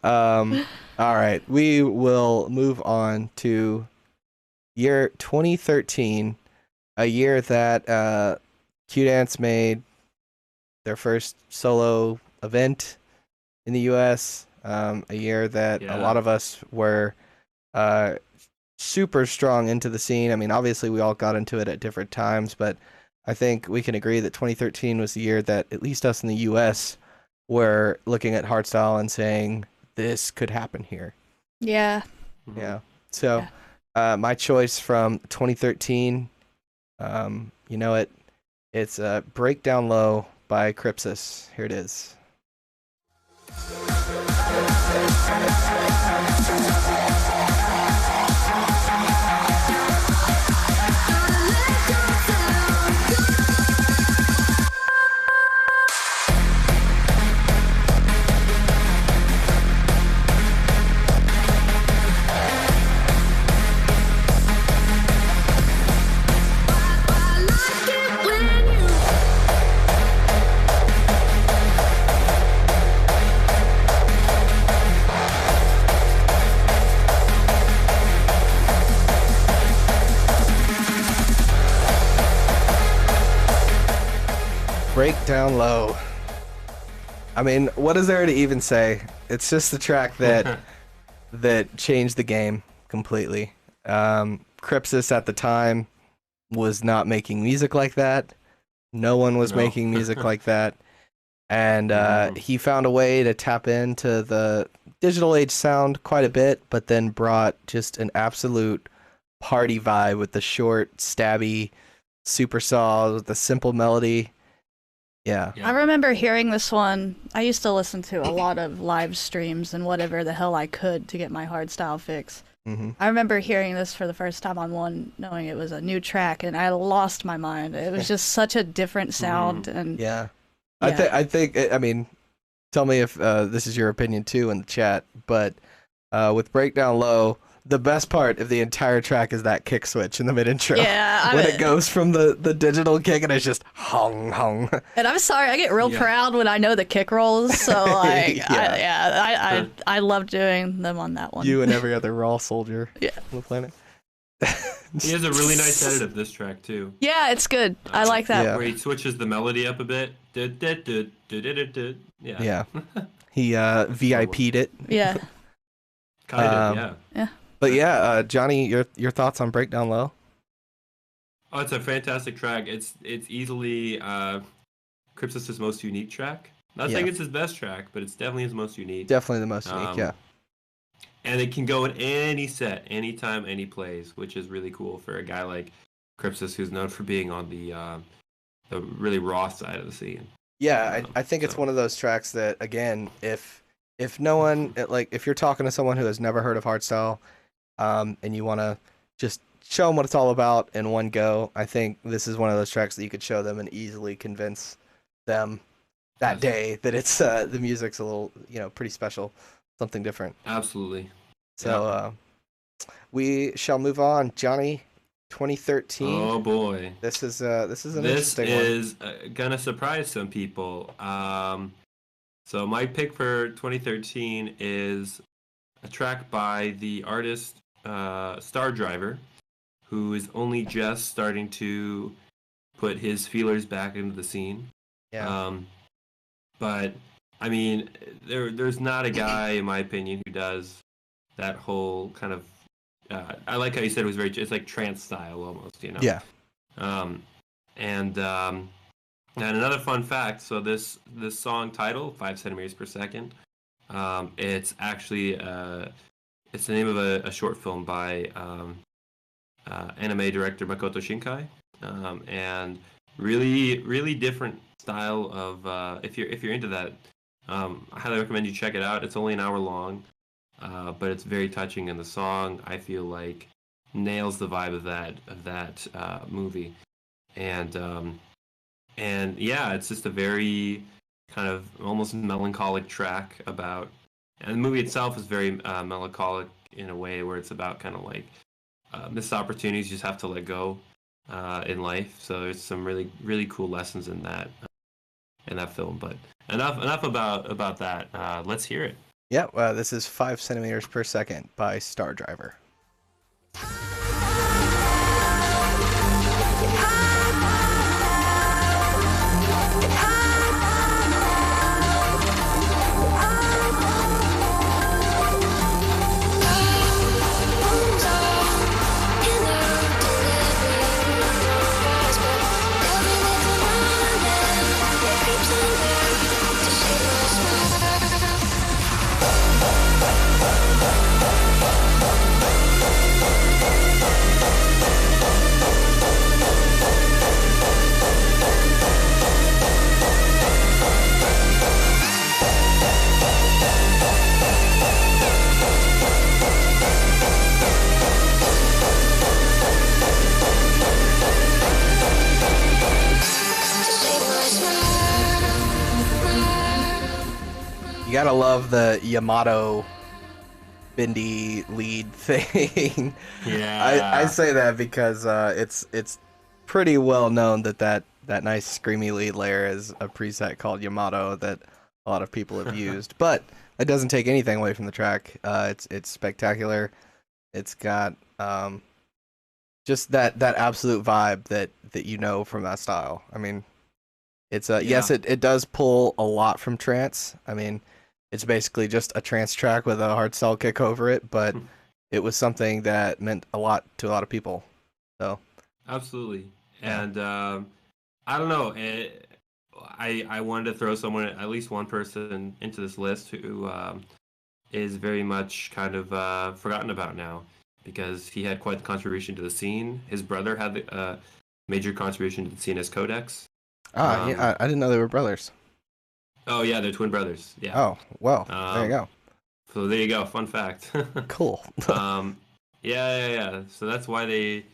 All right, we will move on to year 2013, a year that Q-Dance made their first solo event in the U.S. A year that a lot of us were super strong into the scene. I mean, obviously we all got into it at different times, but I think we can agree that 2013 was the year that at least us in the U.S. were looking at hardstyle and saying, this could happen here. Yeah. Yeah. So my choice from 2013, you know it, it's Break Down Low by Crypsis. Here it is. Break Down Low. I mean, what is there to even say? It's just the track that that changed the game completely. Crypsis at the time was not making music like that. No one was making music like that. And he found a way to tap into the digital age sound quite a bit, but then brought just an absolute party vibe with the short, stabby super saws, with the simple melody. Yeah. I remember hearing this one. I used to listen to a lot of live streams and whatever the hell I could to get my hardstyle fix. Mm-hmm. I remember hearing this for the first time on one, knowing it was a new track, and I lost my mind. It was just such a different sound. And yeah. I think, I mean, tell me if this is your opinion too in the chat, but with Breakdown Low, the best part of the entire track is that kick switch in the mid intro. Yeah, when it goes from the digital kick and it's just hung. And I'm sorry, I get real proud when I know the kick rolls. So like, I love doing them on that one. You and every other raw soldier on the planet. He has a really nice edit of this track too. Yeah, it's good. I like that. Yeah. Where he switches the melody up a bit. Yeah. Yeah. He VIP'd it. Yeah. Kind of, yeah. Yeah. But yeah, Johnny, your thoughts on Breakdown Low? Oh, it's a fantastic track. It's easily Cripsus's most unique track. Not saying it's his best track, but it's definitely his most unique. Definitely the most unique, yeah. And it can go in any set, anytime, any plays, which is really cool for a guy like Cripsus, who's known for being on the really raw side of the scene. Yeah, I think it's one of those tracks that, again, if no one, like, if you're talking to someone who has never heard of hardstyle, and you want to just show them what it's all about in one go, I think this is one of those tracks that you could show them and easily convince them that day that it's the music's a little, pretty special, something different. Absolutely. So we shall move on, Johnny. 2013. Oh boy, this is an interesting one. This is gonna surprise some people. So my pick for 2013 is a track by the artist Star Driver, who is only just starting to put his feelers back into the scene. Yeah. But I mean, there's not a guy, in my opinion, who does that whole kind of. I like how you said it was it's like trance style almost, Yeah. And another fun fact. So this song title, 5 centimeters per second. It's actually it's the name of a short film by anime director Makoto Shinkai, and really different style of if you're into that, I highly recommend you check it out. It's only an hour long, but it's very touching, and the song, I feel like, nails the vibe of that movie, and yeah, it's just a very kind of almost melancholic track about, and the movie itself is very melancholic in a way where it's about kind of like missed opportunities you just have to let go in life. So there's some really cool lessons in that film. But enough about that. Let's hear it. Yeah, this is 5 centimeters per second by Star Driver. You gotta love the Yamato bendy lead thing. Yeah, I say that because it's pretty well known that nice screamy lead layer is a preset called Yamato that a lot of people have used, but it doesn't take anything away from the track. It's spectacular. It's got just that absolute vibe that from that style. I mean, it's yes, it does pull a lot from trance. I mean, it's basically just a trance track with a hardstyle kick over it, but it was something that meant a lot to a lot of people. So absolutely, and I don't know. I wanted to throw someone, at least one person, into this list who is very much kind of forgotten about now, because he had quite the contribution to the scene. His brother had the major contribution to the scene as Codex. Yeah, I didn't know they were brothers. Oh yeah, they're twin brothers. Yeah. Oh well, there you go. So there you go. Fun fact. Cool. Yeah. So that's why they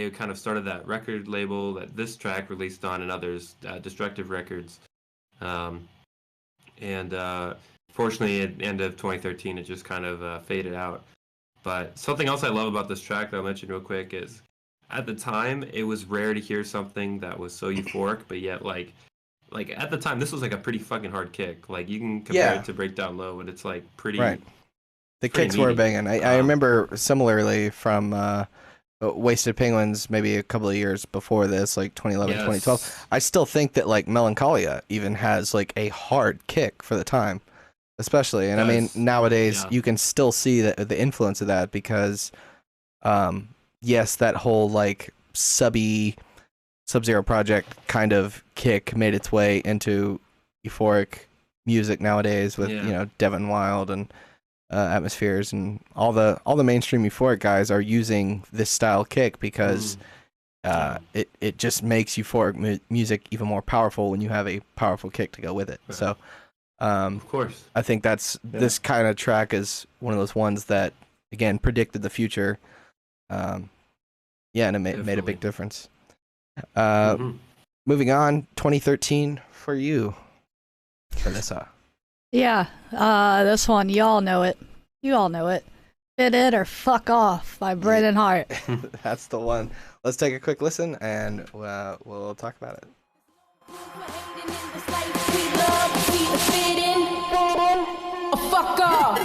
kind of started that record label that this track released on, and others, Destructive Records. And fortunately, at the end of 2013, it just kind of faded out. But something else I love about this track that I'll mention real quick is, at the time, it was rare to hear something that was so euphoric, but yet like at the time, this was like a pretty fucking hard kick. Like, you can compare it to Breakdown Low, and it's like pretty. Right. The pretty kicks meaty. were banging. I remember similarly from Wasted Penguins, maybe a couple of years before this, like 2011, 2012. I still think that like Melancholia even has like a hard kick for the time. especially. And I mean, nowadays yeah. you can still see the influence of that because, yes, that whole like Sub-Zero project kind of kick made its way into euphoric music nowadays with Devin Wild and Atmospheres and all the mainstream euphoric guys are using this style kick because it just makes euphoric music even more powerful when you have a powerful kick to go with it. Right. So of course, I think this kind of track is one of those ones that again predicted the future. And it made a big difference. Moving on, 2013 for you, Vanessa. Yeah, this one, y'all know it. You all know it. Fit It or Fuck Off by Brennan Hart. That's the one. Let's take a quick listen and we'll talk about it. Fuck off!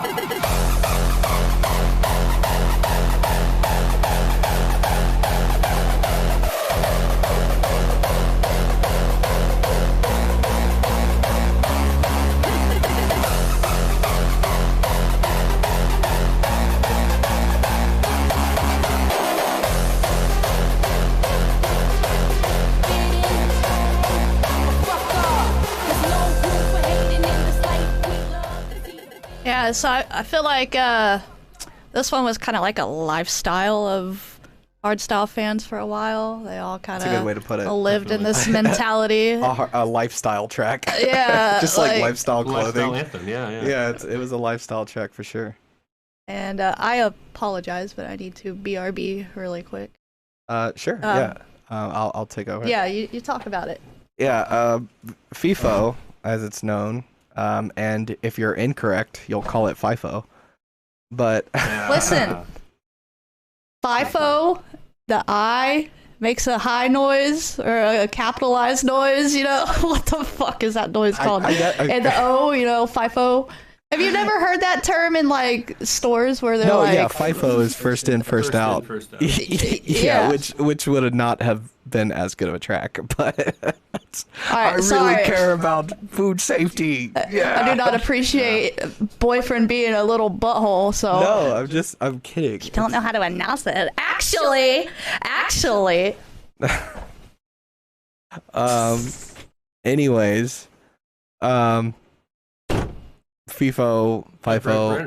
Yeah, so I feel like this one was kind of like a lifestyle of hardstyle fans for a while. They all kind That's a good way to put it. lived in this mentality. A lifestyle track. Yeah, just like lifestyle clothing. Lifestyle anthem. Yeah. Yeah, it was a lifestyle track for sure. And I apologize, but I need to BRB really quick. Sure. Yeah. I'll take over. Yeah, you talk about it. Yeah. FIFO, as it's known. And if you're incorrect, you'll call it FIFO. But listen, FIFO, the I makes a high noise or a capitalized noise. You know what the fuck is that noise called? And the O, FIFO. Have you never heard that term in like stores where they're FIFO is first in, first out. Yeah, which would not have been as good of a track, but I really care about food safety. I do not appreciate boyfriend being a little butthole. So no, I'm kidding. You don't know how to announce it. Actually. Anyways, FIFO.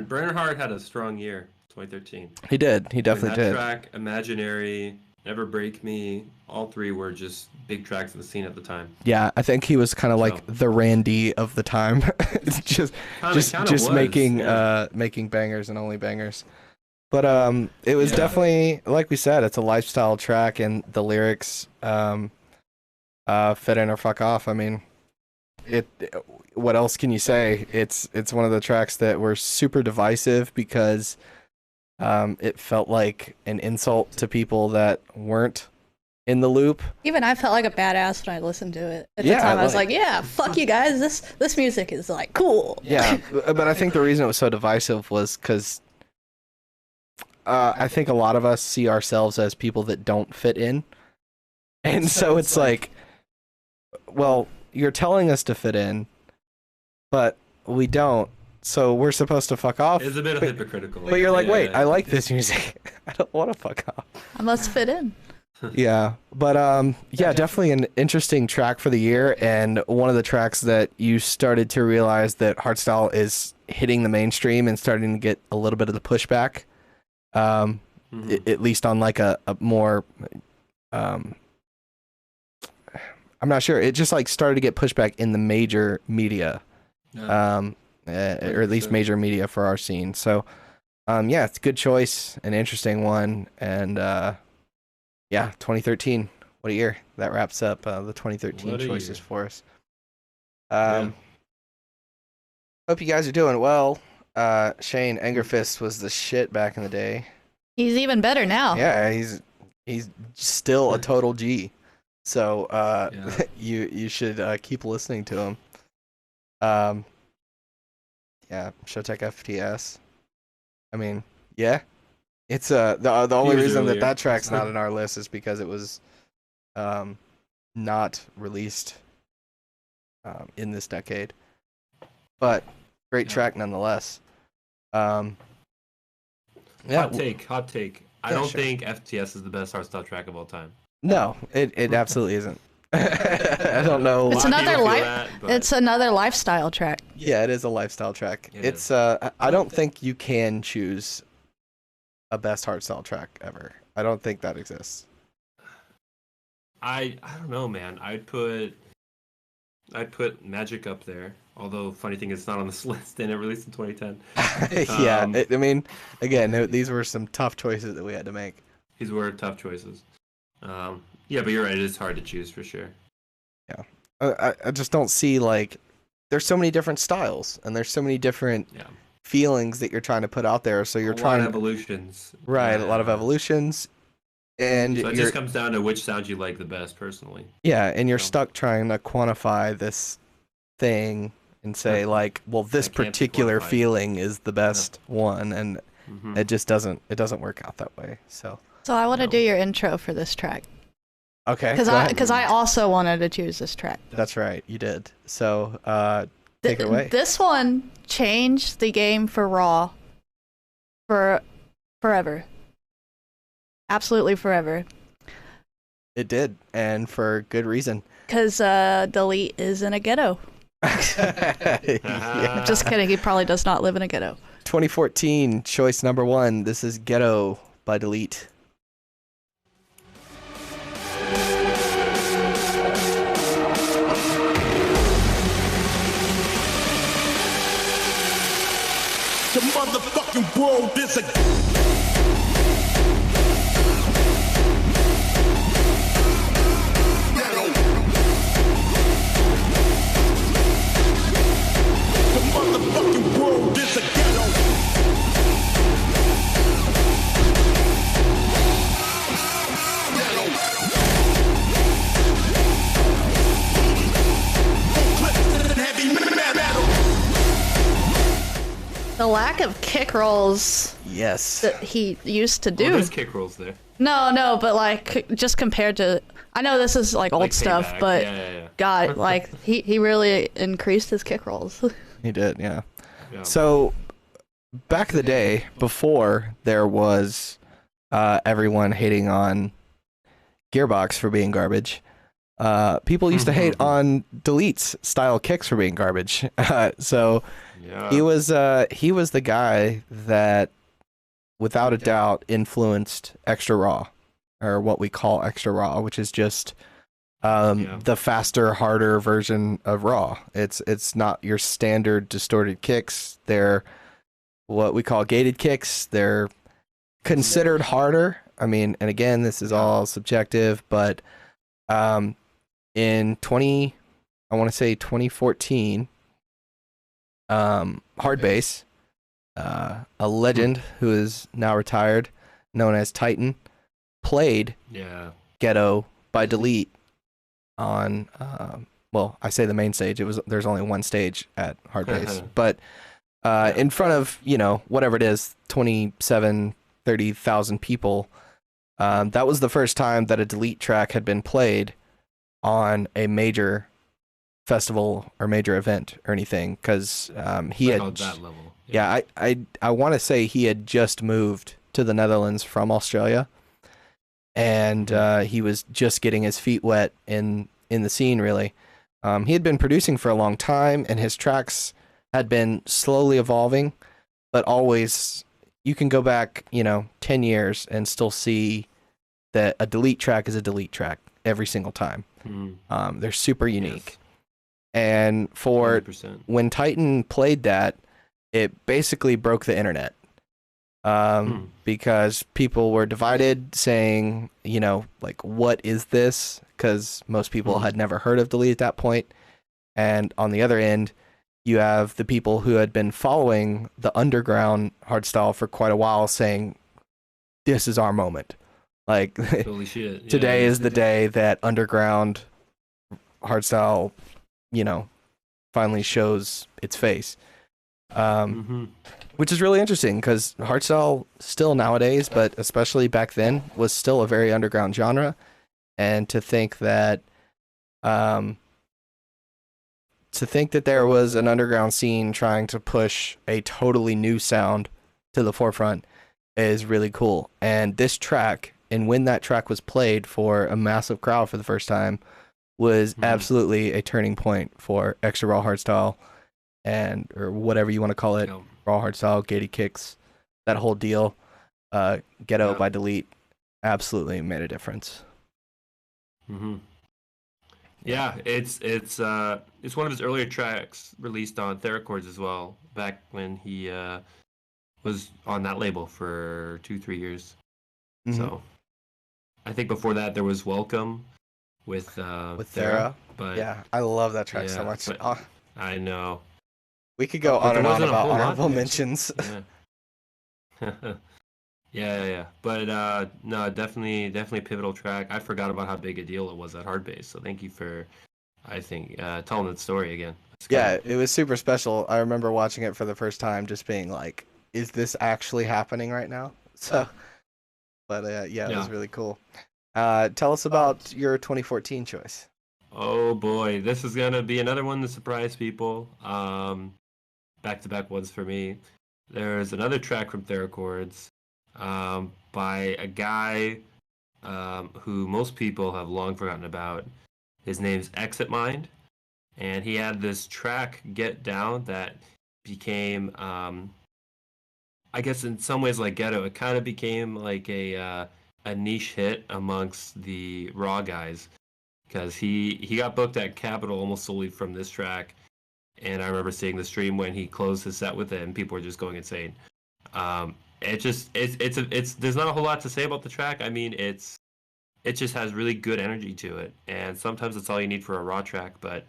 Brennan Hart had a strong year, 2013. He did. He definitely did. That track, Imaginary, Never Break Me, all three were just big tracks in the scene at the time. Yeah, I think he was kind of like the Randy of the time, just making bangers and only bangers. But it was definitely, like we said, it's a lifestyle track, and the lyrics fit in or fuck off. I mean, what else can you say? It's one of the tracks that were super divisive because it felt like an insult to people that weren't in the loop. Even I felt like a badass when I listened to it. At the time, I was like, yeah, fuck you guys. This music is like cool. Yeah, but I think the reason it was so divisive was because I think a lot of us see ourselves as people that don't fit in. And so it's like, well, you're telling us to fit in, but we don't. So we're supposed to fuck off. It's a bit hypocritical. But you're like, wait, I like this music. I don't want to fuck off. I must fit in. Yeah, but definitely an interesting track for the year, and one of the tracks that you started to realize that hardstyle is hitting the mainstream and starting to get a little bit of the pushback. At least on like a more, I'm not sure. It just like started to get pushback in the major media, or at least major media for our scene. So, it's a good choice, an interesting one, and 2013, what a year. That wraps up the 2013 choices for us. Hope you guys are doing well. Shane Angerfist was the shit back in the day. He's even better now. Yeah, he's still a total G. So you should keep listening to him. Showtech FTS. I mean, yeah. It's the only reason that track's not in our list is because it was not released in this decade. But Great track nonetheless. Yeah. Hot take. I don't think FTS is the best hardstyle track of all time. No, it absolutely isn't. I don't know. It's another lifestyle track. Yeah, it is a lifestyle track. I don't think you can choose a best hardstyle track ever. I don't think that exists. I don't know, man. I'd put Magic up there. Although, funny thing is, it's not on this list, and it released in 2010. Yeah, I mean, again, these were some tough choices that we had to make. These were tough choices. Yeah, but you're right. It is hard to choose for sure. Yeah, I just don't see like there's so many different styles and there's so many different feelings that you're trying to put out there. So you're trying a lot of evolutions, right? A lot of evolutions, and so it just comes down to which sound you like the best, personally. Yeah, and you're stuck trying to quantify this thing and say like, well, this particular feeling is the best one, and it just doesn't work out that way. So I want to do your intro for this track. Okay. Because I also wanted to choose this track. That's right, you did. So take it away. This one changed the game for Raw for forever. Absolutely forever. It did, and for good reason. Because Delete is in a ghetto. Yeah. Just kidding. He probably does not live in a ghetto. 2014 choice number 1. This is Ghetto by Delete. The motherfucking world is a ghetto. The motherfucking world is a ghetto. The lack of kick rolls that he used to do. There's kick rolls there. No, but like just compared to, I know this is like old stuff, payback. but Yeah. God, like he really increased his kick rolls. He did, yeah. So back in the day, before there was everyone hating on Gearbox for being garbage, people used to hate on Delete's style kicks for being garbage. So he was the guy that, without a doubt, influenced Extra Raw, or what we call Extra Raw, which is just the faster, harder version of Raw. It's not your standard distorted kicks. They're what we call gated kicks. They're considered harder. I mean, and again, this is all subjective, but in 2014, Hard Bass, a legend who is now retired, known as Titan, played Ghetto by Delete on well, I say the main stage. There's only one stage at Hard Bass, but in front of, whatever it is, 30,000 people. That was the first time that a Delete track had been played on a major festival or major event or anything, because he had that level. I want to say he had just moved to the Netherlands from Australia, and he was just getting his feet wet in the scene, really. He had been producing for a long time, and his tracks had been slowly evolving, but always, you can go back 10 years and still see that a Delete track is a Delete track every single time. They're super unique. And for 100%. When Titan played that, it basically broke the internet. Because people were divided, saying, like, what is this? Because most people had never heard of Delete at that point. And on the other end, you have the people who had been following the underground hardstyle for quite a while, saying, this is our moment. Like, holy shit. Today is the day that underground hardstyle, finally shows its face. Which is really interesting, because hardstyle still nowadays, but especially back then, was still a very underground genre. And to think that to think that there was an underground scene trying to push a totally new sound to the forefront is really cool. And this track, and when that track was played for a massive crowd for the first time, was absolutely a turning point for Extra Raw Hardstyle, and or whatever you want to call it, Raw Hardstyle, Gaiety Kicks, that whole deal. Ghetto by Delete absolutely made a difference. Yeah, it's one of his earlier tracks released on Theracords as well, back when he was on that label for 2-3 years. So I think before that there was Welcome with Thera. But yeah, I love that track so much. I know. We could go on and on about honorable mentions. Yeah. But no, definitely pivotal track. I forgot about how big a deal it was at Hardbase. So thank you for, I think, telling that story again. Yeah, it was super special. I remember watching it for the first time, just being like, "Is this actually happening right now?" So, but yeah, it was really cool. Tell us about your 2014 choice. Oh boy, this is gonna be another one to surprise people. Back-to-back ones for me. There's another track from Theracords by a guy who most people have long forgotten about. His name's Exit Mind, and he had this track, Get Down, that became, I guess in some ways like Ghetto. It kind of became like a niche hit amongst the Raw guys, because he got booked at Capitol almost solely from this track. And I remember seeing the stream when he closed his set with it, and people were just going insane. It's there's not a whole lot to say about the track. I mean, it just has really good energy to it, and sometimes that's all you need for a Raw track. But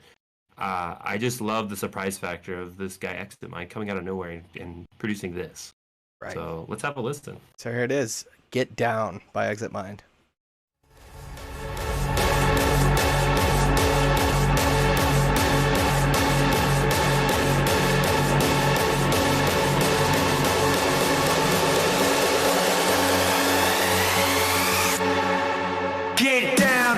I just love the surprise factor of this guy Exit Mind coming out of nowhere and producing this. Right. So let's have a listen. So here it is, Get Down by Exit Mind. Get down.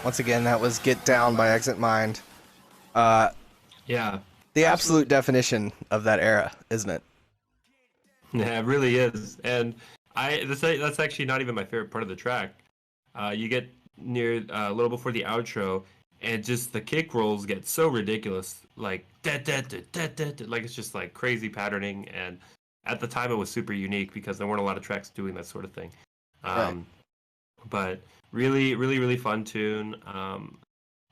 Once again, that was Get Down by Exit Mind. Yeah. The absolute definition of that era, isn't it? Yeah, it really is. And that's actually not even my favorite part of the track. You get near a little before the outro, and just the kick rolls get so ridiculous, like like it's just like crazy patterning. And at the time, it was super unique because there weren't a lot of tracks doing that sort of thing. But really, really, really fun tune.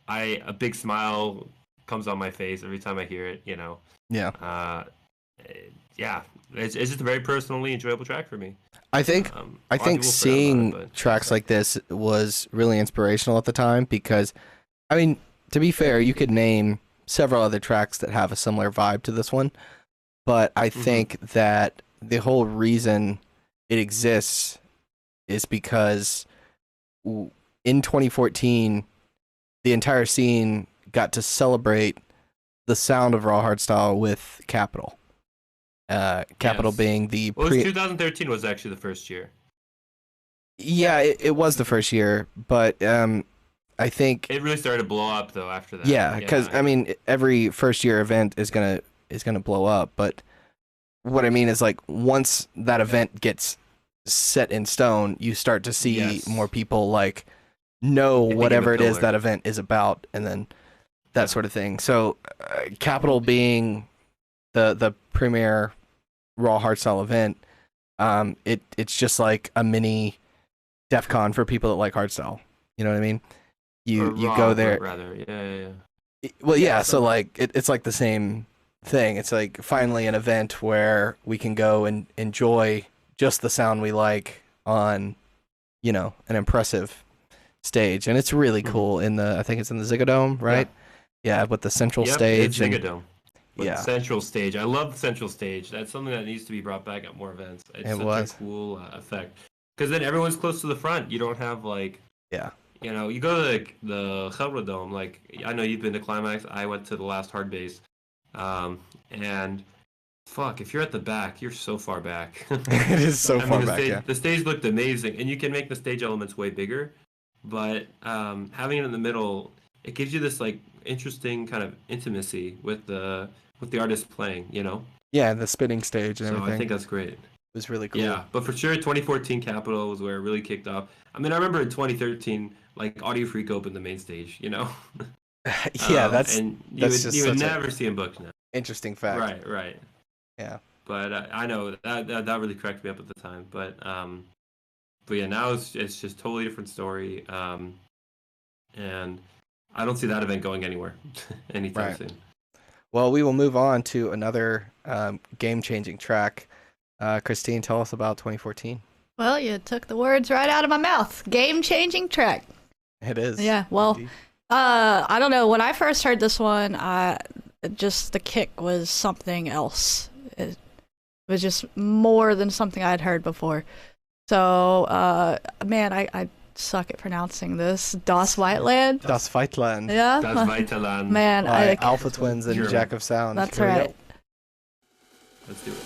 A big smile comes on my face every time I hear it. You know. Yeah. Yeah. It's just a very personally enjoyable track for me. I think seeing tracks like this was really inspirational at the time, because, I mean, to be fair, you could name several other tracks that have a similar vibe to this one, but I think that the whole reason it exists is because in 2014, the entire scene got to celebrate the sound of Raw Hardstyle with Capitol. Capitol being the... 2013 was actually the first year. Yeah, it was the first year, but I think... It really started to blow up, though, after that. Yeah, because, I mean, every first-year event is gonna blow up, but what I mean is, like, once that event gets set in stone, you start to see more people, like, know whatever it is that event is about, and then that sort of thing. So, Capitol being the premier Raw Hardstyle event, it's just like a mini DEF CON for people that like hardstyle. You know what I mean? You go there. Rather, yeah. Well, yeah. So like it's like the same thing. It's like finally an event where we can go and enjoy just the sound we like on, you know, an impressive stage, and it's really cool. I think it's in the Ziggo Dome, right? Yeah, with the central Yep, stage. it's Zigadome. But Yeah. Central stage. I love the central stage. That's something that needs to be brought back at more events. It's such a cool effect. Because then everyone's close to the front. You don't have like, Yeah. you know, you go to the Gebra Dome. Like, I know you've been to Climax. I went to the last hard base. And fuck, if you're at the back, you're so far back. It is so far back, yeah. The stage looked amazing. And you can make the stage elements way bigger. But having it in the middle, it gives you this like interesting kind of intimacy with the artist playing, you know? Yeah, the spinning stage and So everything. I think that's great. It was really cool. Yeah, but for sure, 2014 Capitol was where it really kicked off. I mean, I remember in 2013, like Audio Freak opened the main stage, you know? Yeah, and you would never see him booked now. Interesting fact. Right. Yeah. But I know that really cracked me up at the time. But yeah, now it's just totally different story. And I don't see that event going anywhere anytime soon. Well, we will move on to another game-changing track. Christine, tell us about 2014. Well, you took the words right out of my mouth. Game-changing track. It is. Yeah, well, I don't know. When I first heard this one, just the kick was something else. It was just more than something I'd heard before. So, man, I suck at pronouncing this. Das Weitland? Das Weitland. Yeah? Das Weitland. Man, Alpha Twins and Jack of Sound. That's right. Let's do it.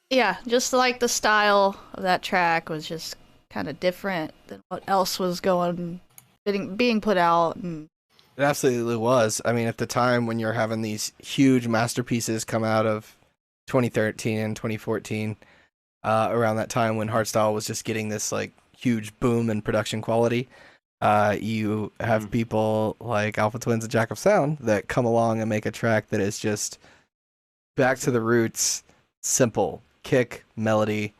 Yeah, just like the style of that track was just kind of different than what else was being put out. And it absolutely was. I mean, at the time when you're having these huge masterpieces come out of 2013 and 2014, around that time when hardstyle was just getting this like huge boom in production quality, you have people like Alpha Twins and Jack of Sound that come along and make a track that is just back to the roots, simple. Kick, melody,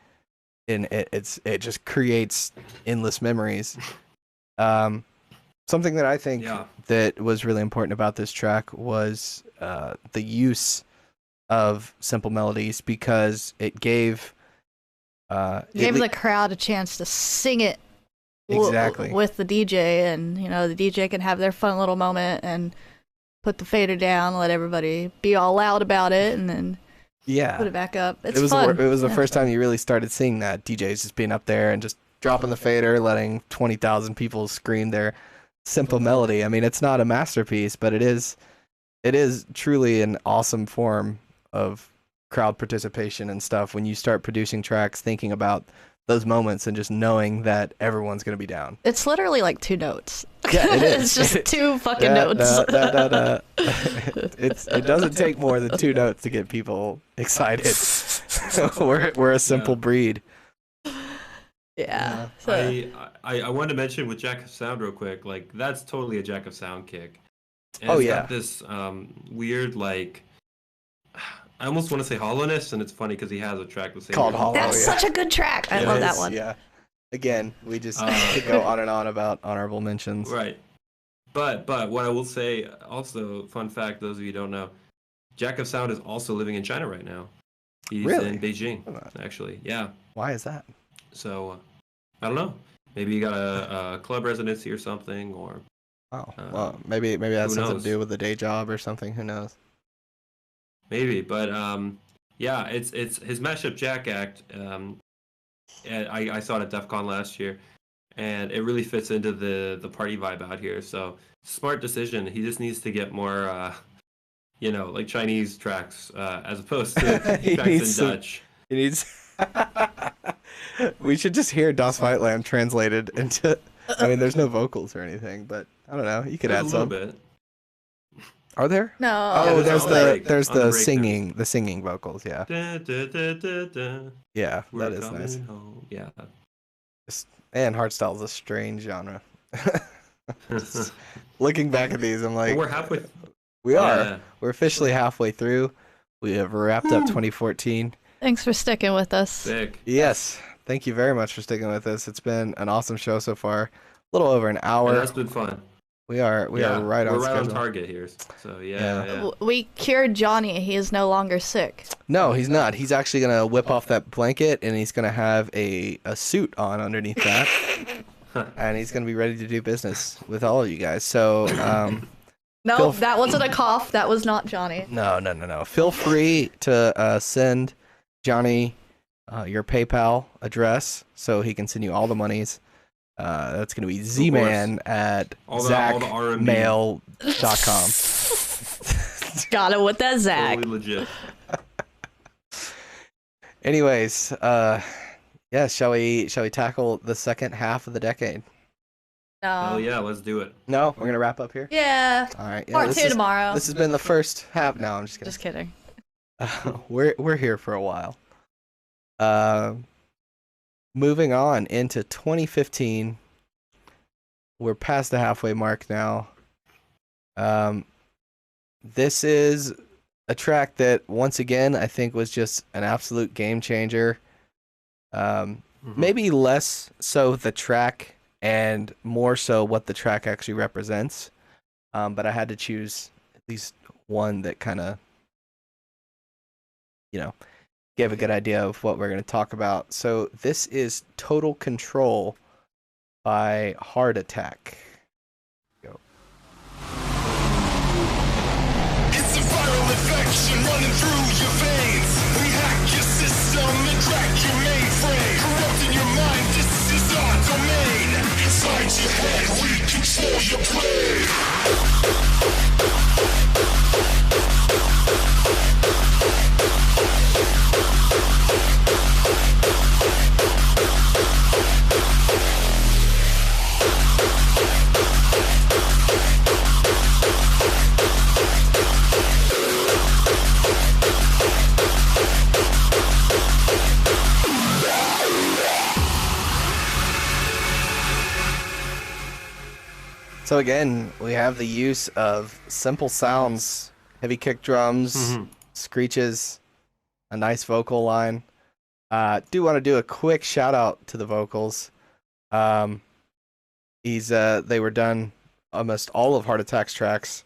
and it just creates endless memories. Something that I think that was really important about this track was the use of simple melodies, because it gave the crowd a chance to sing it exactly with the DJ, and you know the DJ can have their fun little moment and put the fader down, let everybody be all loud about it, and then put it back up. It was fun. It was the first time you really started seeing that, DJs just being up there and just dropping the fader, letting 20,000 people scream their simple melody. I mean, it's not a masterpiece, but it is truly an awesome form of crowd participation and stuff when you start producing tracks thinking about those moments and just knowing that everyone's going to be down. It's literally like 2 notes. Yeah, it is. It's just 2 fucking notes. It doesn't take more than 2 notes to get people excited. We're a simple breed. Yeah. So. I wanted to mention with Jack of Sound real quick, like that's totally a Jack of Sound kick. And it's got this weird like, I almost want to say hollowness, and it's funny because he has a track called Hollow. That's such a good track. I love that one. Yeah. Again, we just could go on and on about honorable mentions. Right. But what I will say, also, fun fact, those of you who don't know, Jack of Sound is also living in China right now. He's in Beijing, actually. Yeah. Why is that? So, I don't know. Maybe he got a club residency or something, or... well, maybe it has something to do with the day job or something. Who knows? Maybe, but yeah, it's his Mashup Jack act. I saw it at DEF CON last year, and it really fits into the party vibe out here. So smart decision. He just needs to get more, like Chinese tracks as opposed to tracks in Dutch. He needs. We should just hear Das Weitland translated into. I mean, there's no vocals or anything, but I don't know. You could add some. A little bit. Are there? No. Oh, there's there's on the the break, singing vocals. Yeah. Da, da, da, da, da. Yeah, We're that is nice. coming home. Yeah. And hardstyle is a strange genre. Looking back at these, I'm like, Well, we're halfway. we are. Yeah. We're officially halfway through. We have wrapped up 2014. Thanks for sticking with us. Sick. Yes, thank you very much for sticking with us. It's been an awesome show so far. A little over an hour. And that's been fun. We are right on We're right schedule. on target here. So Yeah. yeah. We cured Johnny. He is no longer sick. No, he's not. He's actually gonna whip off that blanket and he's gonna have a suit on underneath that, and he's gonna be ready to do business with all of you guys. So, No, that wasn't a cough. That was not Johnny. no. Feel free to send Johnny your PayPal address so he can send you all the monies. That's gonna be zman at zachmail.com. Got it with that Zach. Totally legit. Anyways, yeah, shall we tackle the second half of the decade? No. Oh yeah, let's do it. No, we're gonna wrap up here. Yeah. All right. Yeah, Part 2 tomorrow. This has been the first half. No, I'm just kidding. Just kidding. We're here for a while. Moving on into 2015. We're past the halfway mark now. This is a track that once again I think was just an absolute game changer. Maybe less so the track and more so what the track actually represents. But I had to choose at least one that kind of, gave a good idea of what we're going to talk about. So this is Total Control by Heart Attack. Go. It's a viral infection running through your veins. We hack your system and crack your mainframe. Corrupting your mind, this is our domain. Inside your head, we control your brain. So again, we have the use of simple sounds, heavy kick drums, screeches, a nice vocal line. Do want to do a quick shout out to the vocals. They were done almost all of Heart Attack's tracks.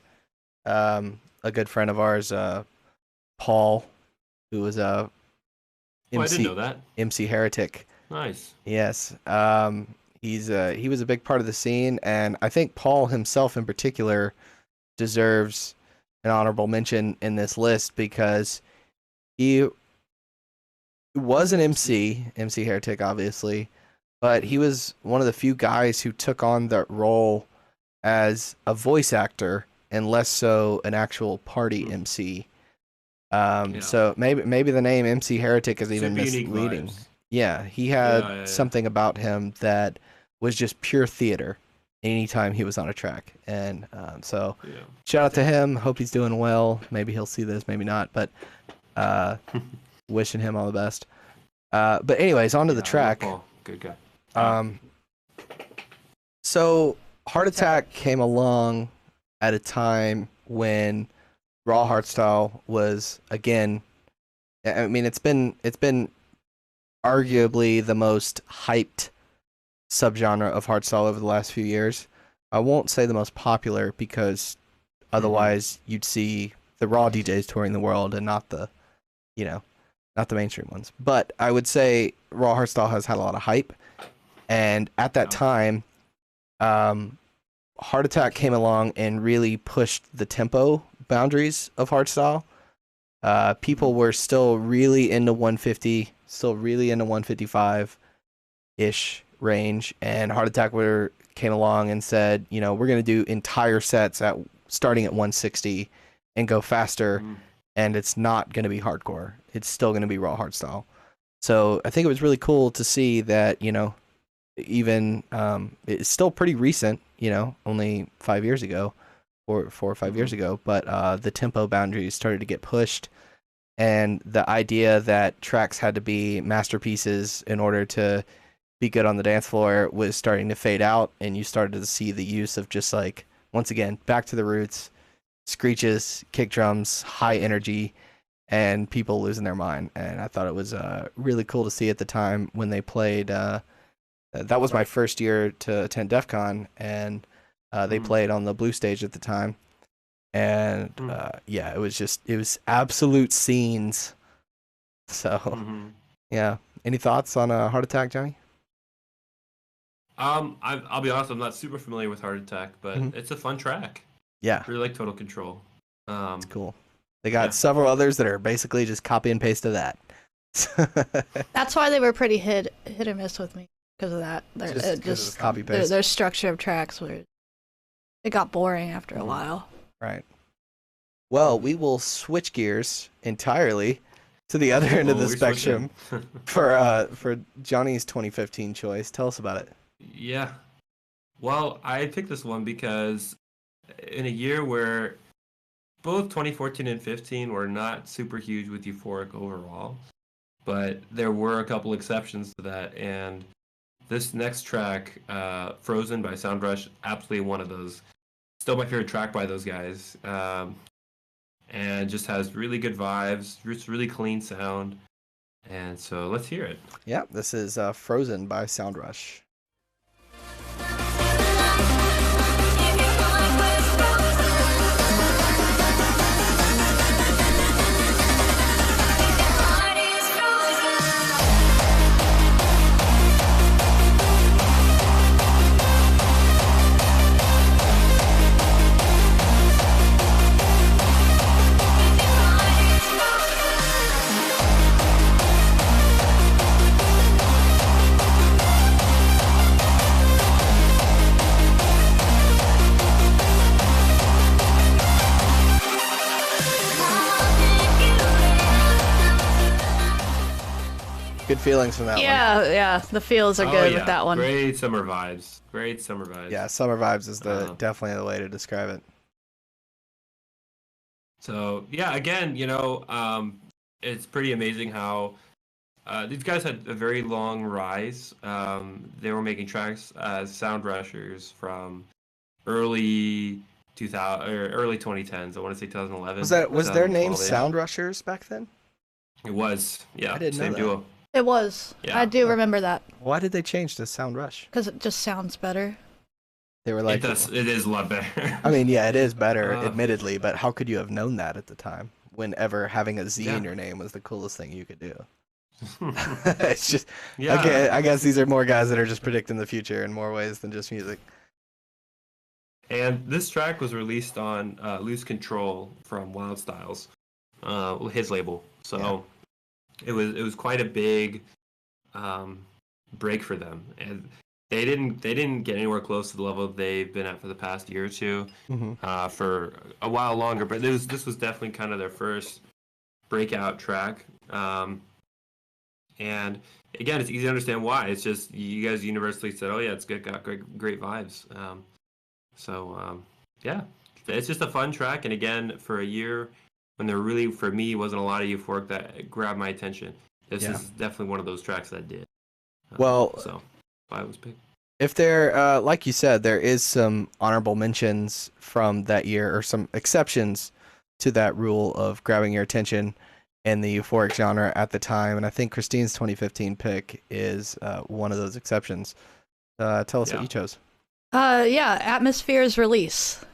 A good friend of ours, Paul, who was a I didn't know that. MC Heretic. Nice. Yes. He was a big part of the scene, and I think Paul himself in particular deserves an honorable mention in this list because he was an MC Heretic, obviously, but he was one of the few guys who took on that role as a voice actor and less so an actual party MC. So maybe the name MC Heretic is even misleading. Yeah, he had something about him that was just pure theater anytime he was on a track. And so shout out to him. Hope he's doing well. Maybe he'll see this, maybe not, but wishing him all the best. But anyways, on to the track. Paul. Good guy. So Heart Attack came along at a time when raw hardstyle was, again, I mean, it's been arguably the most hyped subgenre of hardstyle over the last few years. I won't say the most popular because otherwise you'd see the raw DJs touring the world and not the mainstream ones. But I would say raw hardstyle has had a lot of hype, and at that time, Heart Attack came along and really pushed the tempo boundaries of hardstyle. People were still really into 150, still really into 155-ish range, and Heart Attack came along and said, we're going to do entire sets starting at 160 and go faster, and it's not going to be hardcore. It's still going to be raw hardstyle. So I think it was really cool to see that, even it's still pretty recent, only 5 years ago, 4 or 5 years ago, but the tempo boundaries started to get pushed, and the idea that tracks had to be masterpieces in order to be good on the dance floor was starting to fade out, and you started to see the use of just like, once again, back to the roots, screeches, kick drums, high energy, and people losing their mind. And I thought it was really cool to see at the time when they played. That was my first year to attend DEF CON, and they played on the blue stage at the time. And yeah, it was absolute scenes. So yeah. Any thoughts on Heart Attack, Johnny? I'll be honest, I'm not super familiar with Heart Attack, but it's a fun track. Yeah. I really like Total Control. It's cool. They got several others that are basically just copy and paste of that. That's why they were pretty hit or miss with me, because of that. Just copy paste. Their structure of tracks were, it got boring after a while. Right. Well, we will switch gears entirely to the other end of the spectrum for Johnny's 2015 choice. Tell us about it. Yeah. Well, I picked this one because in a year where both 2014 and 15 were not super huge with Euphoric overall, but there were a couple exceptions to that, and this next track, Frozen by Soundrush, absolutely one of those. Still my favorite track by those guys. And just has really good vibes, just really clean sound. And so let's hear it. Yeah, this is Frozen by Soundrush. Good feelings from that one. Yeah, the feels are good with that one. Great summer vibes. Yeah, summer vibes is definitely the way to describe it. So yeah, again, it's pretty amazing how these guys had a very long rise. They were making tracks as Sound Rushers from early 2000 or early 2010s. I want to say 2011. Was their name Sound Rushers back then? It was. Yeah, I didn't know same that. duo. It was. Yeah. I do remember that. Why did they change to Sound Rush? Because it just sounds better. They were like, it is a lot better. I mean, yeah, it is better, admittedly, but how could you have known that at the time? Whenever having a Z in your name was the coolest thing you could do. It's just, okay, I guess these are more guys that are just predicting the future in more ways than just music. And this track was released on Lose Control from Wild Styles, his label. So it was quite a big break for them, and they didn't get anywhere close to the level they've been at for the past year or two, for a while longer. But this was definitely kind of their first breakout track. And again, it's easy to understand why. It's just you guys universally said, "Oh yeah, it's good, got great vibes." Yeah, it's just a fun track. And again, for a year when there really, for me, wasn't a lot of Euphoric that grabbed my attention, this is definitely one of those tracks that did. So I was picked. If there, like you said, there is some honorable mentions from that year, or some exceptions to that rule of grabbing your attention in the Euphoric genre at the time, and I think Christine's 2015 pick is one of those exceptions. Tell us what you chose. Atmosphere's Release.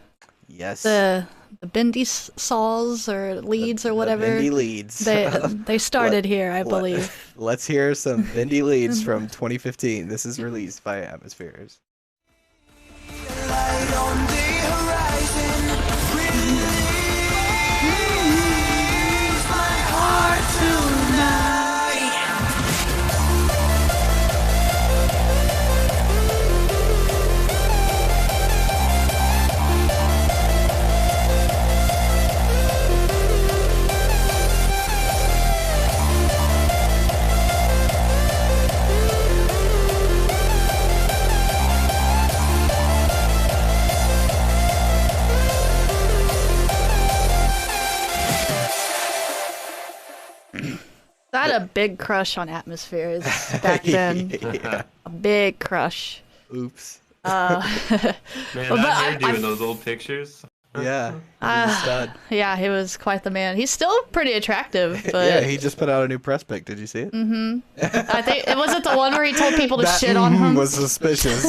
Yes. The Bendy Saws or Leads or whatever. The Bendy Leads. They started here, I believe. Let's hear some Bendy Leads from 2015. This is released by Atmospheres. Light on the horizon, release my heart tonight. I had a big crush on Atmospheres back then. A big crush. Oops. Man, But that hairdo in those old pictures. Yeah. He's a stud. Yeah, he was quite the man. He's still pretty attractive, but Yeah, he just put out a new press pic. Did you see it? I think it wasn't the one where he told people to shit on him. Was suspicious.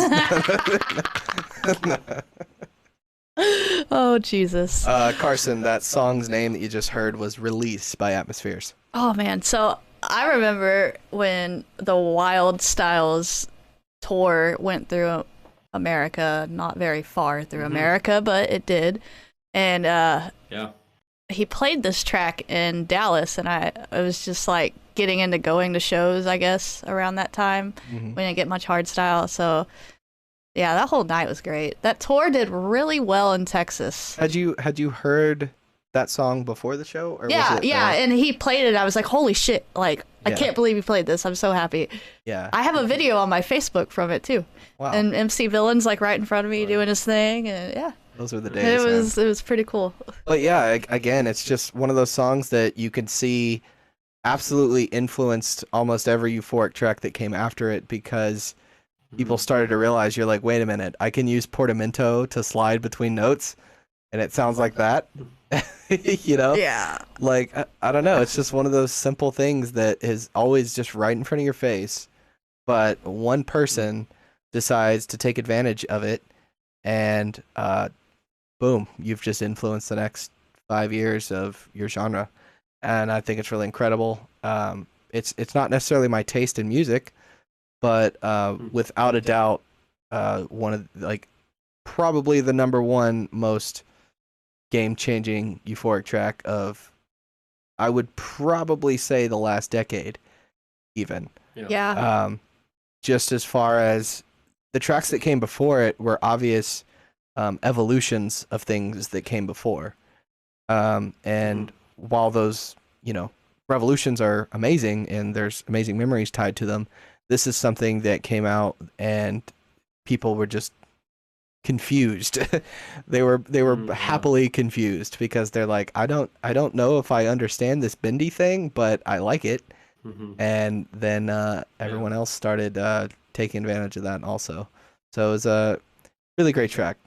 Oh Jesus. Carson, that song's name that you just heard was Release by Atmospheres. Oh man, so I remember when the Wild Styles tour went through America, not very far through America, but it did. And Yeah. he played this track in Dallas, and I was just like getting into going to shows, I guess, around that time. We didn't get much hardstyle, so yeah, that whole night was great. That tour did really well in Texas. Had you heard that song before the show? Or Yeah, was it, yeah, and he played it. I was like, holy shit, like, I Yeah. can't believe he played this. I'm so happy. Yeah. I have a video on my Facebook from it, too. Wow. And MC Villain's, like, right in front of me doing his thing, and yeah. Those were the days. It was pretty cool. But yeah, again, it's just one of those songs that you can see absolutely influenced almost every euphoric track that came after it, because people started to realize, you're like, wait a minute, I can use portamento to slide between notes, and it sounds like that. You know? Yeah. Like, I don't know, it's just one of those simple things that is always just right in front of your face, but one person decides to take advantage of it, and boom, you've just influenced the next 5 years of your genre. And I think it's really incredible. It's not necessarily my taste in music, but without a doubt, one of, like, probably the number one most game-changing euphoric track of, I would probably say, the last decade, even. Yeah. Just as far as the tracks that came before it were obvious evolutions of things that came before. And while those, revolutions are amazing and there's amazing memories tied to them, this is something that came out and people were just confused. they were happily confused, because they're like, I don't know if I understand this bendy thing, but I like it. And then everyone else started taking advantage of that also. So it was a really great track.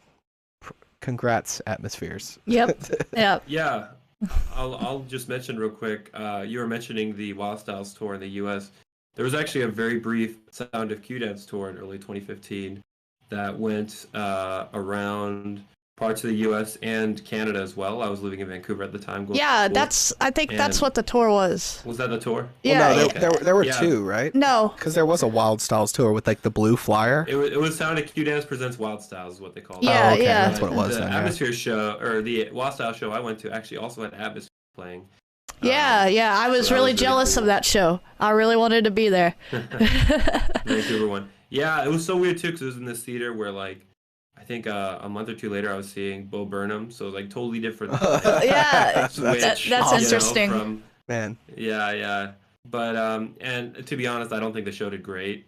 Congrats, Atmospheres. Yep. Yep. Yeah. I'll just mention real quick. You were mentioning the Wild Styles tour in the U.S. There was actually a very brief Sound of Q-Dance tour in early 2015 that went around parts of the U.S. and Canada as well. I was living in Vancouver at the time. Yeah, I think that's what the tour was. Was that the tour? Yeah. Well, no, there were Yeah. two, right? No. Because there was a Wild Styles tour with, like, the blue flyer. It was Sound of Q-Dance presents Wild Styles is what they called it. Yeah, okay, yeah. that's what it was. The then, yeah. Atmosphere show, or the Wild Style show I went to, actually also had Atmosphere playing. Yeah, I was so that really was really jealous cool. of that show. I really wanted to be there. Vancouver one. Yeah, it was so weird too, because it was in this theater where, like, I think a month or two later I was seeing Bo Burnham, so like totally different. Yeah, switch, that's you know, interesting. from- Man. yeah. But and to be honest, I don't think the show did great.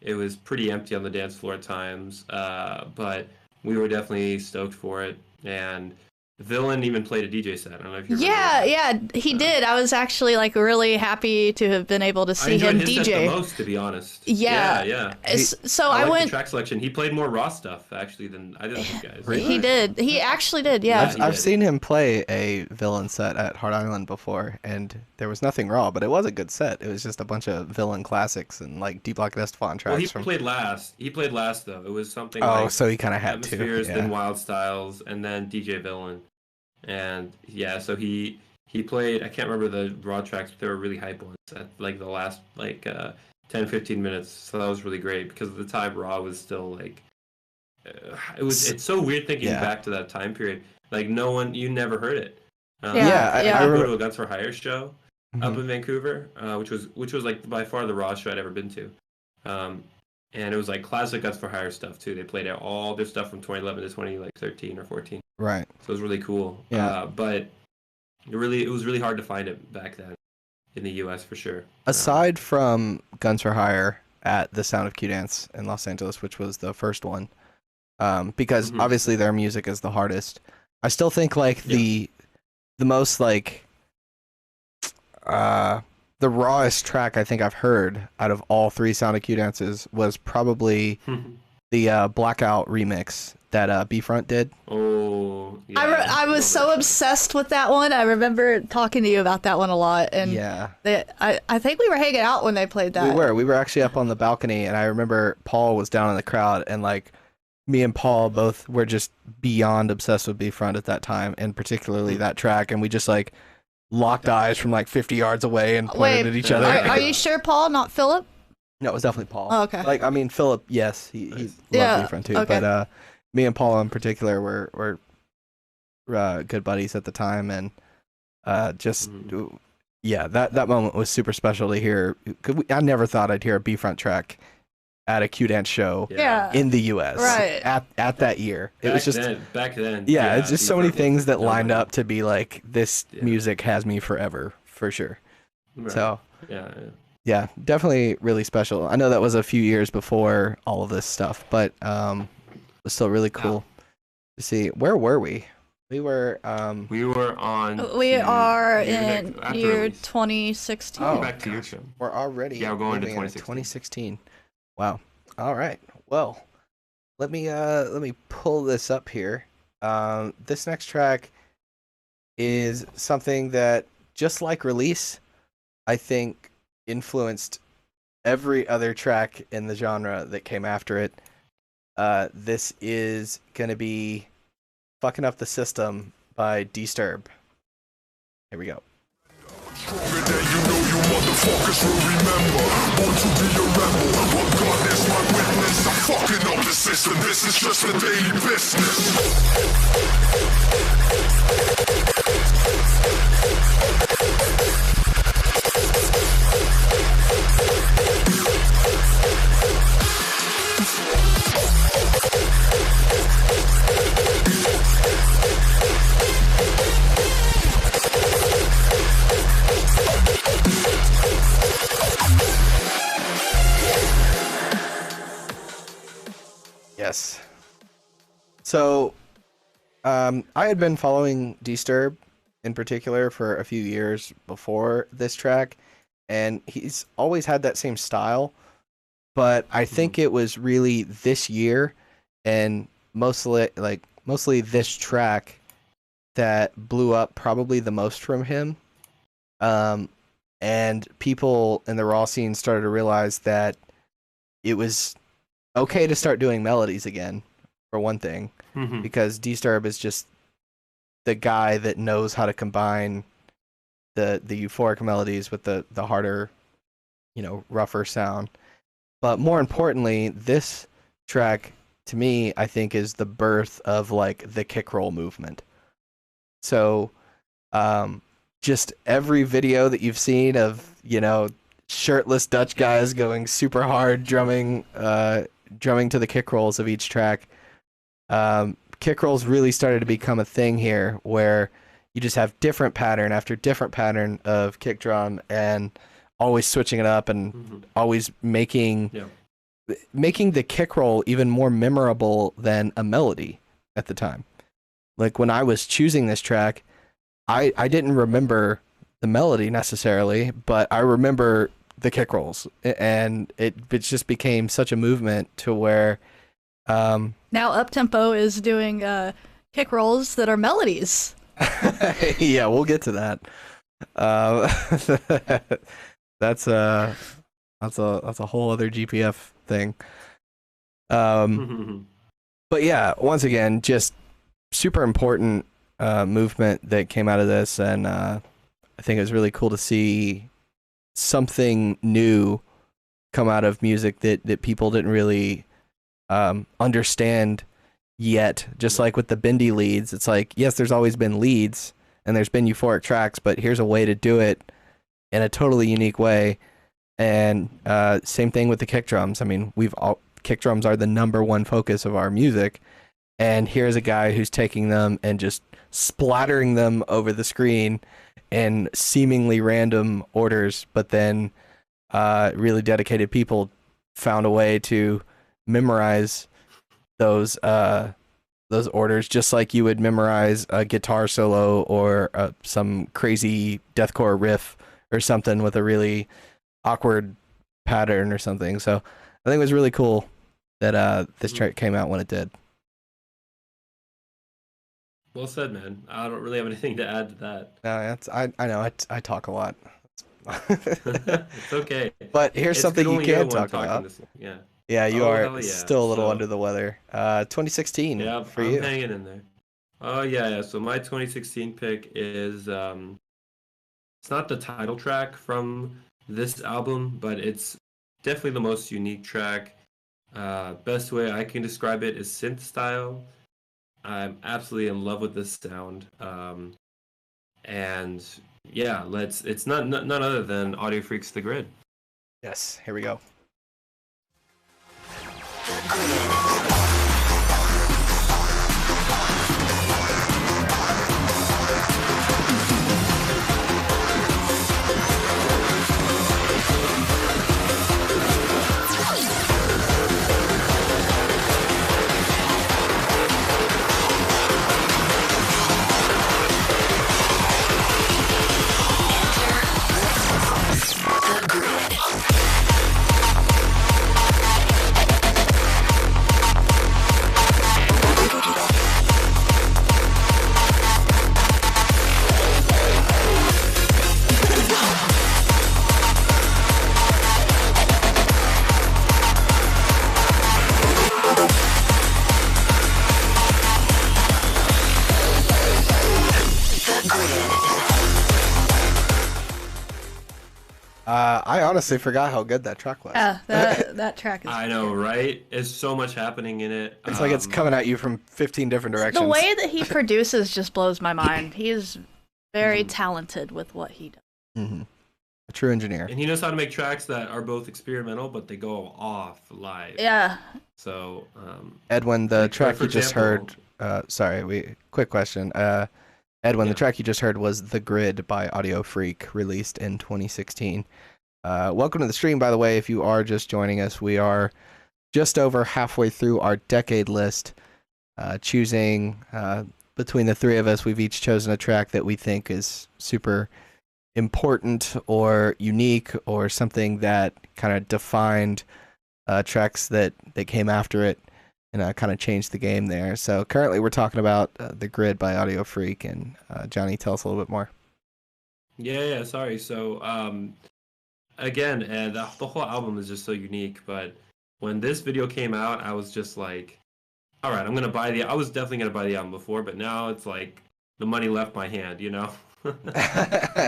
It was pretty empty on the dance floor at times, but we were definitely stoked for it. And Villain even played a DJ set. I don't know if you remember. Yeah, he did. I was actually like really happy to have been able to I see enjoyed him his set the DJ. most, to be honest. Yeah. Yeah. So I I liked went. the track selection. He played more raw stuff actually than I did with you guys. He did. He actually did. Yeah. I've seen him play a Villain set at Hard Island before, and there was nothing raw, but it was a good set. It was just a bunch of Villain classics and, like, D Block and Estefan tracks. Well, he played last. He played last though. It was something. Oh, like so he kind of had to. Atmospheres, Yeah. then Wild Styles, and then DJ Villain. And yeah, so he played. I can't remember the raw tracks, but they were really hype ones at like the last 10-15 minutes. So that was really great, because at the time raw was still like it's so weird thinking back to that time period. Like you never heard it. I I remember. go to a Guns for Hire show up in Vancouver, which was like by far the rawest show I'd ever been to. And it was like classic Guns for Hire stuff too. They played out all their stuff from 2011 to 2013 or 14. Right. So it was really cool. Yeah. But it was really hard to find it back then in the U.S. for sure. Aside from Guns for Hire at the Sound of Q-Dance in Los Angeles, which was the first one, because obviously their music is the hardest, I still think like the most like the the rawest track I think I've heard out of all 3 Sonic Q dances was probably the Blackout remix that B-Front did. Oh, yeah. I was so obsessed with that one. I remember talking to you about that one a lot. And Yeah. I think we were hanging out when they played that. We were actually up on the balcony, and I remember Paul was down in the crowd, and like me and Paul both were just beyond obsessed with B-Front at that time, and particularly that track, and we just like locked eyes from like 50 yards away and pointed at each other. Are you sure, Paul, not Philip? No, it was definitely Paul. Oh, okay. Like, I mean, Philip, yes, he loved B-Front too, okay. but me and Paul in particular were good buddies at the time, and yeah, that moment was super special to hear. I never thought I'd hear a B-Front track at a Q-Dance show in the U.S. Right. at that year. It was just back then. Yeah, it's just so many things that lined nobody. up to be like, this music has me forever, for sure. Right. So yeah, definitely really special. I know that was a few years before all of this stuff, but it was still really cool to see. Where were we? We were on. We are in after year release. 2016. Oh, Back to your show. We're already Yeah, we're going to moving into 2016. 2016. Wow. All right. Well, let me pull this up here. This next track is something that, just like Release, I think influenced every other track in the genre that came after it. This is gonna be "Fucking Up the System" by Disturb. Here we go. Stronger than you know you motherfuckers will remember. Born to be a rebel, but God is my witness. I'm fucking up the system, this is just a daily business. Yes. So, I had been following Disturb in particular for a few years before this track, and he's always had that same style, but I think it was really this year and mostly this track that blew up probably the most from him. And people in the raw scene started to realize that it was okay to start doing melodies again, for one thing, because Disturb is just the guy that knows how to combine the euphoric melodies with the harder, rougher sound. But more importantly, this track to me, I think, is the birth of like the kick roll movement. So, just every video that you've seen of, shirtless Dutch guys going super hard drumming to the kick rolls of each track. Kick rolls really started to become a thing here, where you just have different pattern after different pattern of kick drum, and always switching it up, and always making the kick roll even more memorable than a melody at the time. Like when I was choosing this track, I didn't remember the melody necessarily, but I remember the kick rolls, and it just became such a movement to where Now Uptempo is doing kick rolls that are melodies. yeah, we'll get to that. That's a whole other GPF thing. But yeah, once again, just super important movement that came out of this, and I think it was really cool to see something new come out of music that people didn't really understand yet. Just like with the bendy leads, it's like, yes, there's always been leads and there's been euphoric tracks, but here's a way to do it in a totally unique way. And same thing with the kick drums. I mean, kick drums are the number one focus of our music, and here's a guy who's taking them and just splattering them over the screen in seemingly random orders, but then really dedicated people found a way to memorize those orders, just like you would memorize a guitar solo or some crazy deathcore riff or something with a really awkward pattern or something. So I think it was really cool that this track came out when it did. Well said, man. I don't really have anything to add to that. No, I know I talk a lot. It's okay. But here's It's something good you when you're can the one talk talking about. this- Yeah. Yeah, you Oh, are hell yeah. still a little So- under the weather. 2016 Yeah, for I'm you. hanging in there. Oh yeah. So my 2016 pick is it's not the title track from this album, but it's definitely the most unique track. Best way I can describe it is synth style. I'm absolutely in love with this sound. And yeah, it's none other than Audio Freaks The Grid. Yes, here we go. I honestly forgot how good that track was. Yeah, that track is. I know, right? There's so much happening in it. It's like it's coming at you from 15 different directions. The way that he produces just blows my mind. He is very talented with what he does. Mm-hmm. A true engineer. And he knows how to make tracks that are both experimental, but they go off live. Yeah. So, Edwin, the like, track for you just example- heard. Quick question. Edwin, Yeah. the track you just heard was "The Grid" by Audio Freak, released in 2016. Welcome to the stream, by the way. If you are just joining us, we are just over halfway through our decade list. Choosing between the three of us, we've each chosen a track that we think is super important or unique or something that kind of defined tracks that came after it and kind of changed the game there. So currently we're talking about The Grid by Audio Freak, and Johnny, tell us a little bit more. Yeah, sorry. So, again, the whole album is just so unique, but when this video came out, I was just like, all right, I'm going to buy I was definitely going to buy the album before, but now it's like the money left my hand, you know?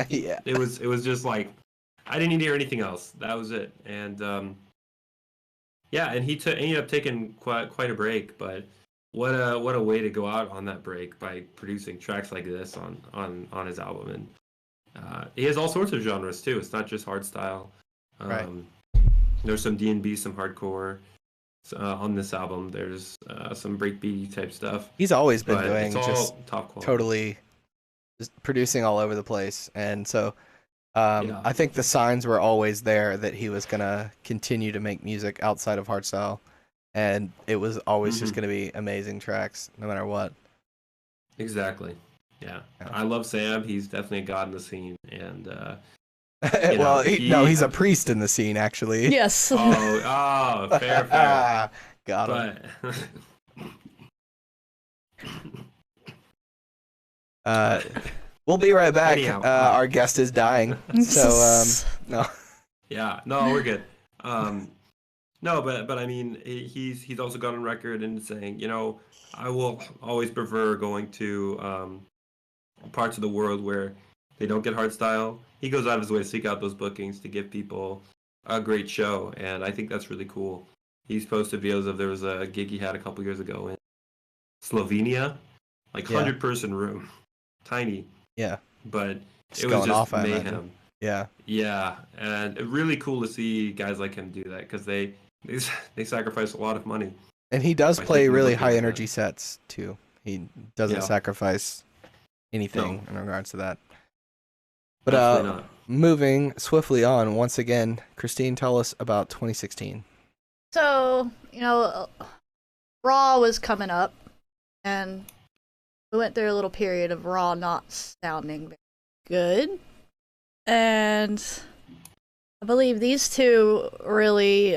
Yeah. It was just like, I didn't need to hear anything else. That was it. And, yeah, and he ended up taking quite a break, but what a way to go out on that break by producing tracks like this on his album. And he has all sorts of genres too. It's not just hardstyle. Right. There's some D&B, some hardcore on this album. There's some breakbeat type stuff. He's always been But doing it's all just top quality. totally just producing all over the place. And so Yeah. I think the signs were always there that he was going to continue to make music outside of hardstyle. And it was always just going to be amazing tracks, no matter what. Exactly. Yeah. I love Sam. He's definitely a god in the scene. And Well, he's a priest in the scene, actually. Yes. fair. Got him. But We'll be right back. Anyhow, our guest is dying. So, no. yeah, no, we're good. No, but I mean, he's also gone on record and saying, you know, I will always prefer going to parts of the world where they don't get hardstyle. He goes out of his way to seek out those bookings to give people a great show, and I think that's really cool. He's posted videos of there was a gig he had a couple years ago in Slovenia, like 100-person room, tiny. Yeah. But Just it was going just off, I mayhem. imagine. Yeah. Yeah, and really cool to see guys like him do that because they sacrifice a lot of money. And he does by play taking really bookings high like energy that. sets too. He doesn't sacrifice anything in regards to that. But Absolutely not. moving swiftly on, once again, Christine, tell us about 2016. So, Raw was coming up, and we went through a little period of Raw not sounding very good. and I believe these two really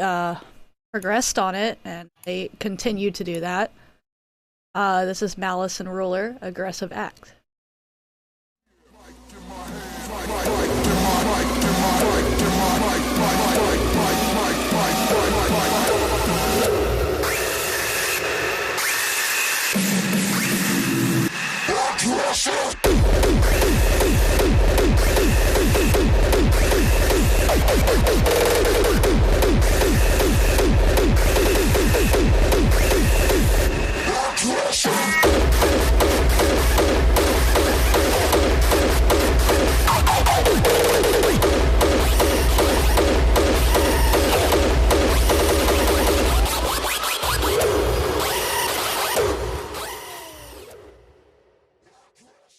progressed on it, and they continue to do that. This is Malice and Ruler, Aggressive Act.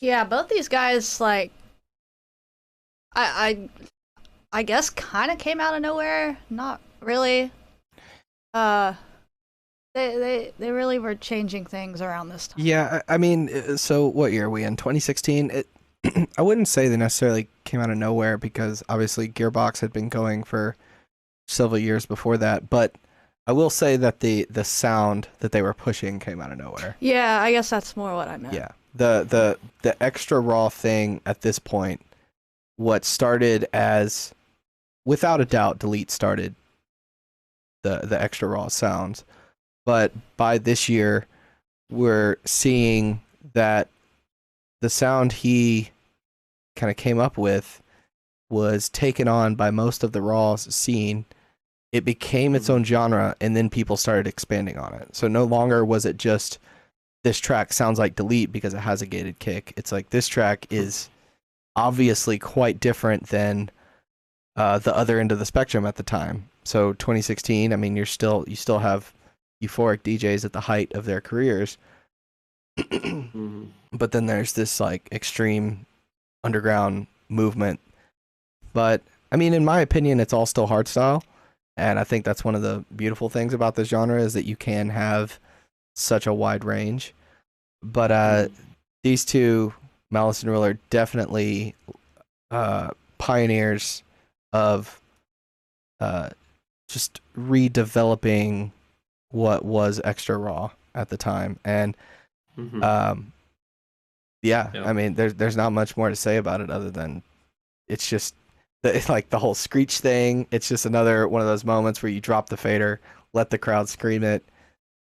Yeah, both these guys, like, I guess kind of came out of nowhere. Not really. They really were changing things around this time. Yeah, I mean, so what year are we in? 2016? I wouldn't say they necessarily came out of nowhere because obviously Gearbox had been going for several years before that, but I will say that the sound that they were pushing came out of nowhere. Yeah, I guess that's more what I meant. Yeah. The extra raw thing at this point, what started as, without a doubt, Delete started the extra raw sounds. But by this year, we're seeing that the sound he kind of came up with was taken on by most of the raw scene. It became its own genre, and then people started expanding on it. So no longer was it just, this track sounds like Delete because it has a gated kick. It's like, this track is obviously quite different than the other end of the spectrum at the time. So 2016, I mean, you still have euphoric DJs at the height of their careers. But then there's this like extreme underground movement. But I mean, in my opinion, it's all still hardstyle. And I think that's one of the beautiful things about this genre, is that you can have such a wide range. But these two, Malice and Ruler, definitely pioneers of just redeveloping what was extra raw at the time. And yeah, I mean, there's not much more to say about it other than it's just it's like the whole screech thing. It's just another one of those moments where you drop the fader, let the crowd scream it,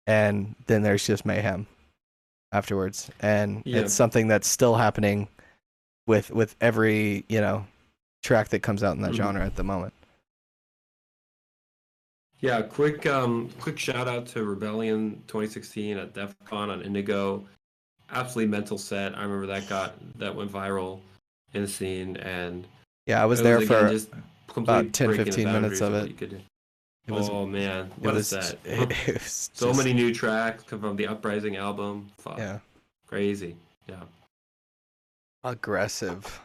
and then there's just mayhem afterwards. And it's something that's still happening with every, track that comes out in that genre at the moment. Yeah, quick shout out to Rebellion 2016 at DEF CON on Indigo. Absolutely mental set. I remember that went viral in the scene, and yeah, I was there for just about 10-15 minutes of it. Man, what a set. So many new tracks come from the Uprising album. Fuck. Yeah. Crazy. Yeah. Aggressive.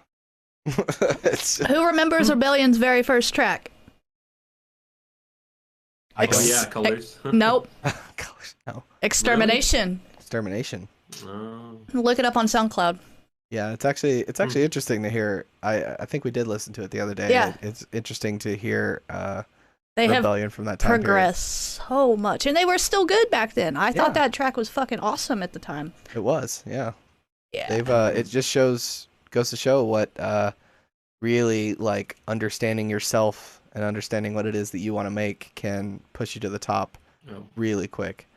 Who remembers Rebellion's very first track? Colors. Nope. Colors, no. Extermination. Really? Extermination. Look it up on SoundCloud. Yeah, it's actually interesting to hear. I think we did listen to it the other day. Yeah. It's interesting to hear they Rebellion from that time progressed so much, and they were still good back then. I thought that track was fucking awesome at the time. It was, yeah. Yeah. They've it just goes to show what really, like, understanding yourself and understanding what it is that you want to make can push you to the top really quick.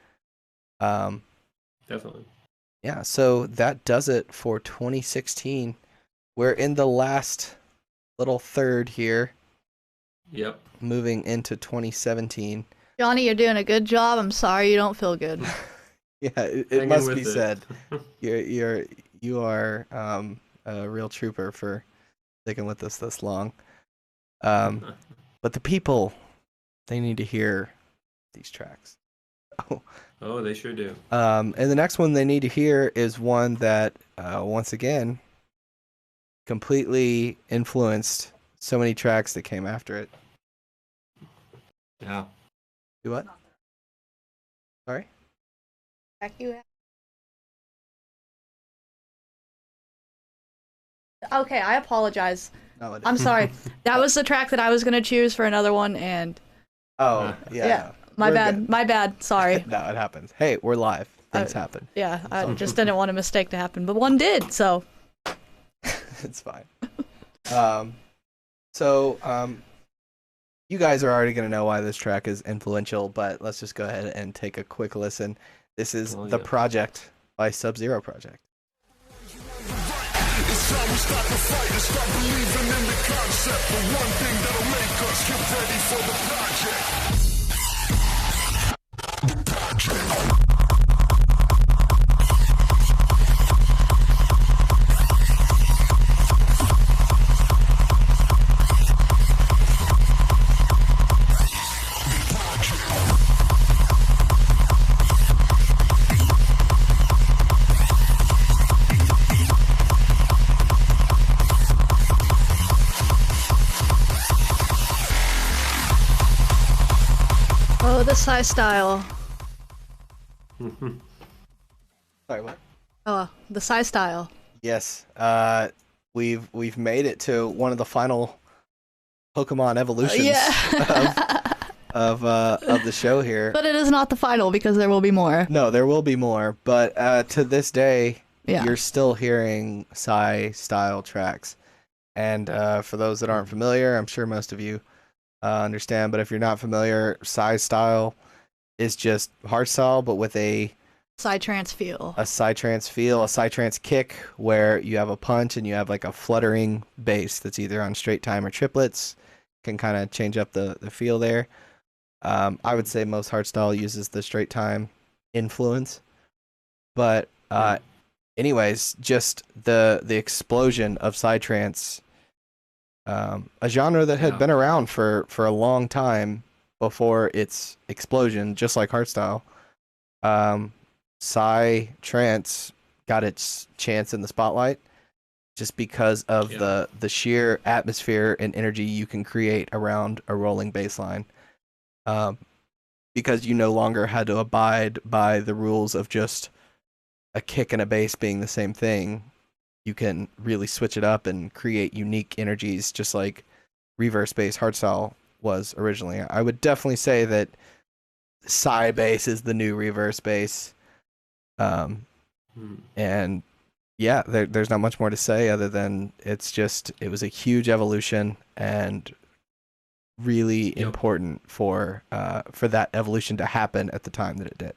Definitely. Yeah, so that does it for 2016. We're in the last little third here. Yep. Moving into 2017. Johnny, you're doing a good job. I'm sorry you don't feel good. Yeah, it must be said. You are a real trooper for sticking with us this long. But the people, they need to hear these tracks. Oh, they sure do. And the next one they need to hear is one that, once again, completely influenced so many tracks that came after it. Yeah. Do what? Sorry? Okay, I apologize. nowadays. I'm sorry. That was the track that I was gonna choose for another one, and Oh, yeah. my We're bad. good. My bad. Sorry. No, it happens. Hey, we're live. Things happen. Yeah, I just didn't want a mistake to happen, but one did. So It's fine. You guys are already going to know why this track is influential, but let's just go ahead and take a quick listen. This is The Project by Sub-Zero Project. It's time we start the fight and start believing in the concept. The one thing that'll make us get ready for the project. The project. oh, the Psy style. Sorry, what? Oh, the Psy style. Yes. We've made it to one of the final Pokemon evolutions of the show here. But it is not the final because there will be more. No, there will be more, but to this day, Yeah. you're still hearing Psy style tracks. And for those that aren't familiar, I'm sure most of you understand, but if you're not familiar, Psy style is just hardstyle, but with a Psytrance feel. a Psytrance feel, a Psytrance kick, where you have a punch and you have like a fluttering bass that's either on straight time or triplets. Can kind of change up the feel there. I would say most hardstyle uses the straight time influence, but anyways, just the explosion of Psytrance, a genre that had been around for a long time before its explosion, just like hardstyle. Psytrance got its chance in the spotlight just because of the sheer atmosphere and energy you can create around a rolling bass line. Because you no longer had to abide by the rules of just a kick and a bass being the same thing. You can really switch it up and create unique energies, just like reverse bass hardstyle was originally. I would definitely say that Psy bass is the new reverse bass. And yeah, there's not much more to say other than it was a huge evolution and really important for that evolution to happen at the time that it did.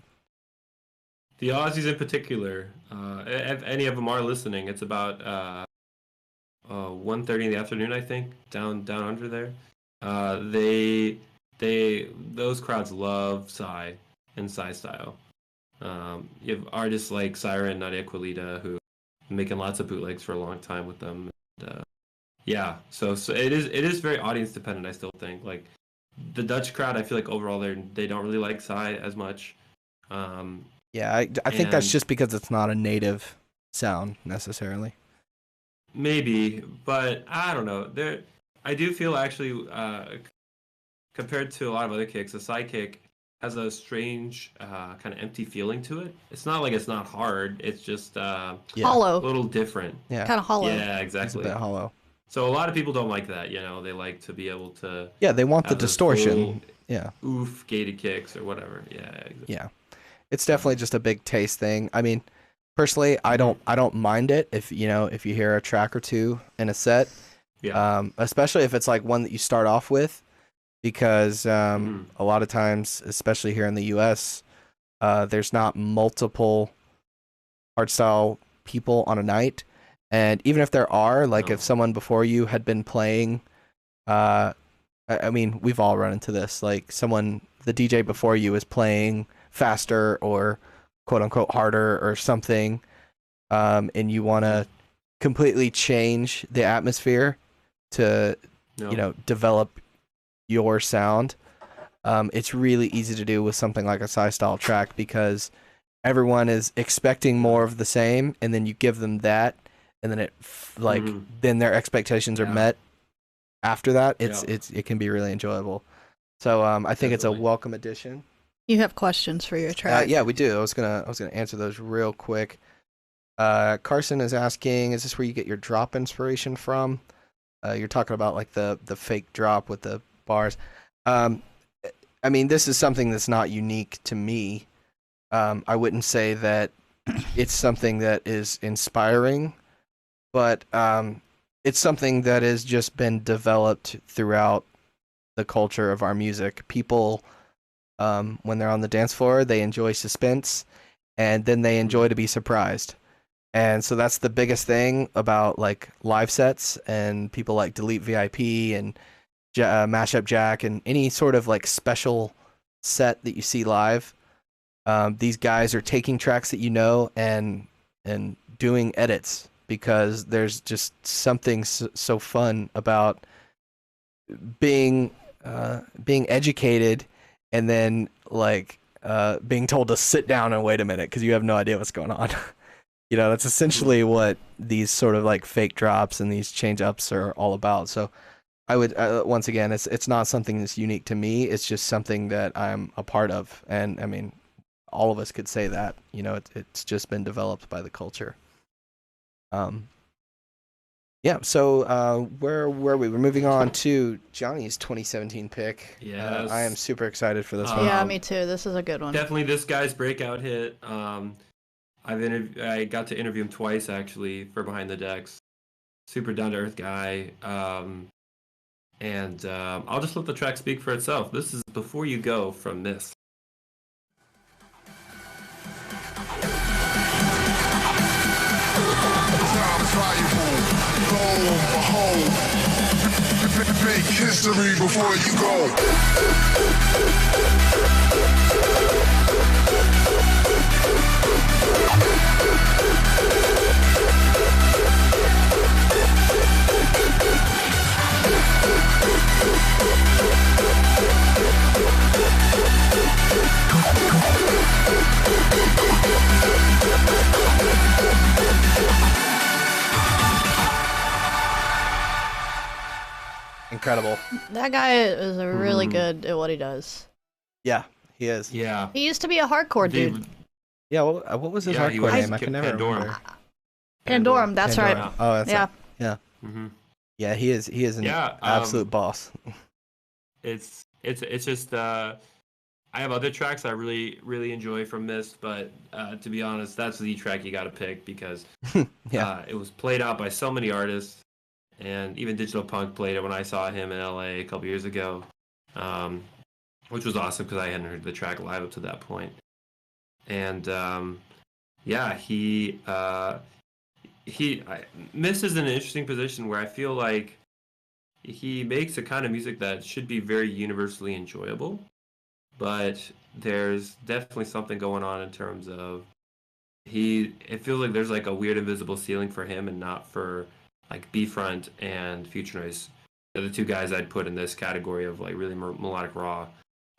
The Aussies in particular, if any of them are listening, it's about 1:30 in the afternoon, I think, down under there. Those crowds love Psy and Psy style. You have artists like Siren, Nadia Quilita, who are making lots of bootlegs for a long time with them. And, so it is very audience dependent. I still think like the Dutch crowd, I feel like overall they don't really like Psy as much. I think that's just because it's not a native sound necessarily. Maybe, but I don't know. I do feel actually compared to a lot of other kicks, a Psy kick has a strange kind of empty feeling to it. It's not like it's not hard. It's just hollow, a little different. Yeah, kind of hollow. Yeah, exactly. It's a bit hollow. So a lot of people don't like that. They like to be able to. Yeah, they want the distortion. Oof, gated kicks or whatever. Yeah. Exactly. Yeah, it's definitely just a big taste thing. I mean, personally, I don't mind it if you hear a track or two in a set. Yeah. Especially if it's like one that you start off with. Because a lot of times, especially here in the U.S., there's not multiple hardstyle people on a night, and even if there are, like if someone before you had been playing, I mean, we've all run into this. Like the DJ before you is playing faster or quote unquote harder or something, and you want to completely change the atmosphere to develop your sound. It's really easy to do with something like a Psy style track because everyone is expecting more of the same, and then you give them that, and then then their expectations are met after that. It can be really enjoyable. So I think it's a welcome addition. You have questions for your track? Yeah, we do. I was gonna answer those real quick. Carson is asking, is this where you get your drop inspiration from? you're talking about like the fake drop with the bars. I mean, this is something that's not unique to me. I wouldn't say that it's something that is inspiring, but it's something that has just been developed throughout the culture of our music. People, when they're on the dance floor, they enjoy suspense, and then they enjoy to be surprised. And so that's the biggest thing about like live sets and people like Delete VIP and Mashup Jack and any sort of like special set that you see live. These guys are taking tracks that you know and doing edits because there's just something so fun about being educated and then like being told to sit down and wait a minute because you have no idea what's going on. You know, that's essentially what these sort of like fake drops and these change ups are all about. So I would once again, it's not something that's unique to me. It's just something that I'm a part of, and I mean, all of us could say that. You know, it's just been developed by the culture. Yeah. So where were we? We're moving on to Johnny's 2017 pick. Yes. I am super excited for this one. Yeah, me too. This is a good one. Definitely this guy's breakout hit. I got to interview him twice actually for Behind the Decks. Super down to earth guy. And I'll just let the track speak for itself. This is Before You Go from Miss. Make history before you go. Incredible. That guy is really good at what he does. Yeah, he is. Yeah. He used to be a hardcore dude. Yeah, what was his hardcore name? I can never remember. Pandorum, that's right. Oh, that's yeah. right. Yeah. Mm-hmm. Yeah, he is an absolute boss. It's just I have other tracks I really enjoy from Mist, but to be honest, that's the track you got to pick because it was played out by so many artists, and even Digital Punk played it when I saw him in LA a couple years ago, which was awesome because I hadn't heard the track live up to that point. And Mist is in an interesting position where I feel like he makes a kind of music that should be very universally enjoyable, but there's definitely something going on in terms of it feels like there's like a weird invisible ceiling for him and not for like B-Front and Future Noise. They're the two guys I'd put in this category of like really melodic raw.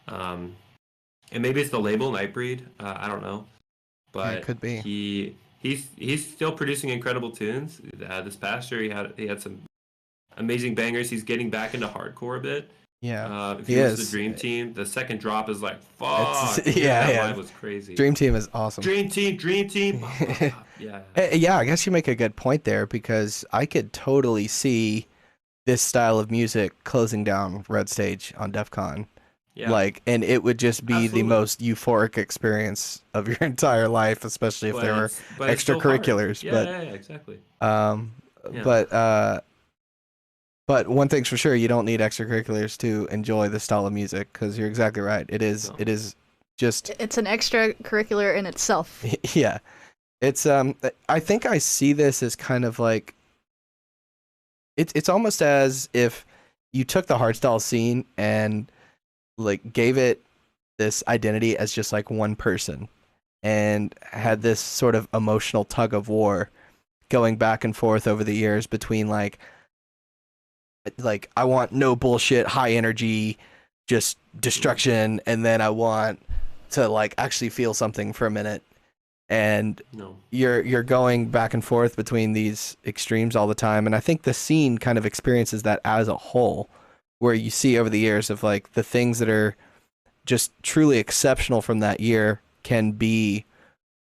And maybe it's the label Nightbreed. I don't know, but it could be. He's still producing incredible tunes. This past year he had some amazing bangers. He's getting back into hardcore a bit. Yeah, if he is. The Dream Team, the second drop is like fuck. That was crazy. Dream Team is awesome. Dream Team. Yeah. Yeah, I guess you make a good point there because I could totally see this style of music closing down Red Stage on DEF CON. Yeah. Like, and it would just be the most euphoric experience of your entire life, especially if there were extracurriculars. Yeah, exactly. But one thing's for sure, you don't need extracurriculars to enjoy this style of music because you're exactly right. It is just... It's an extracurricular in itself. Yeah. It's, I think I see this as kind of like... It's almost as if you took the hardstyle scene and like gave it this identity as just like one person and had this sort of emotional tug of war going back and forth over the years between like I want no bullshit, high energy, just destruction, and then I want to like actually feel something for a minute. And you're going back and forth between these extremes all the time, and I think the scene kind of experiences that as a whole, where you see over the years of like the things that are just truly exceptional from that year can be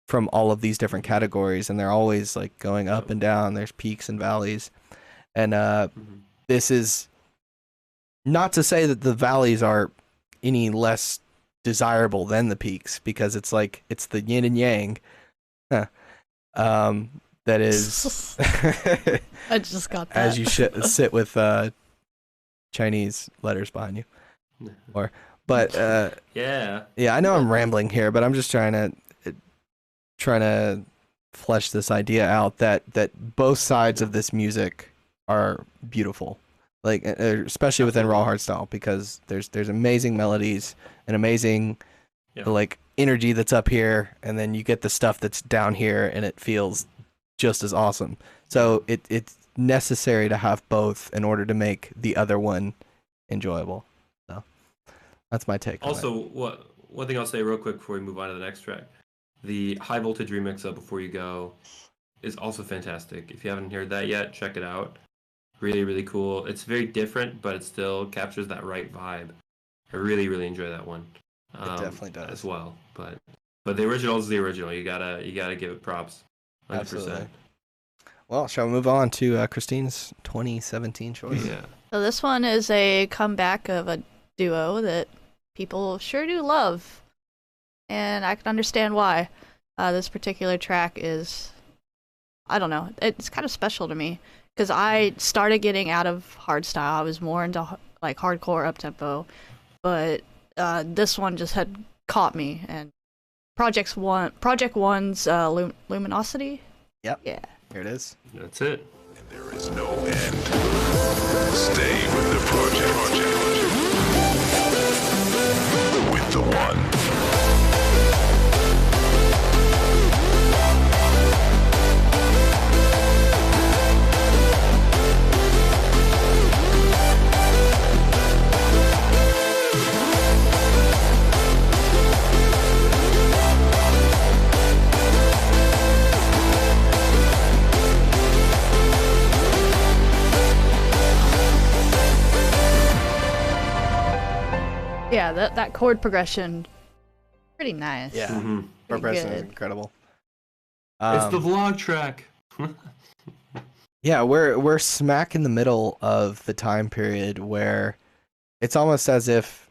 from all of these different categories, and they're always like going up and down. There's peaks and valleys, and this is not to say that the valleys are any less desirable than the peaks, because it's like it's the yin and yang. That is I just got that. as you sit with Chinese letters behind you, but yeah, I know I'm rambling here, but I'm just trying to flesh this idea out that both sides of this music are beautiful, like especially within raw hardstyle, because there's amazing melodies and amazing like energy that's up here, and then you get the stuff that's down here and it feels just as awesome. So it's necessary to have both in order to make the other one enjoyable. So that's my take. Also, one thing I'll say real quick before we move on to the next track, the High Voltage remix of Before You Go is also fantastic. If you haven't heard that yet, check it out. Really, really cool. It's very different, but it still captures that right vibe. I really, really enjoy that one. It definitely does as well. But the original is the original. You gotta give it props. 100%. Absolutely. Well, shall we move on to Christine's 2017 choice? Yeah. So this one is a comeback of a duo that people sure do love, and I can understand why. This particular track is, I don't know, it's kind of special to me, because I started getting out of hardstyle. I was more into like hardcore up-tempo, but this one just had caught me. And Project One's Luminosity. Yep. Yeah. Here it is. That's it. And there is no end. Stay with the project. With the one. Yeah, that chord progression, pretty nice. Yeah, chord progression is incredible. It's the vlog track. Yeah, we're smack in the middle of the time period where it's almost as if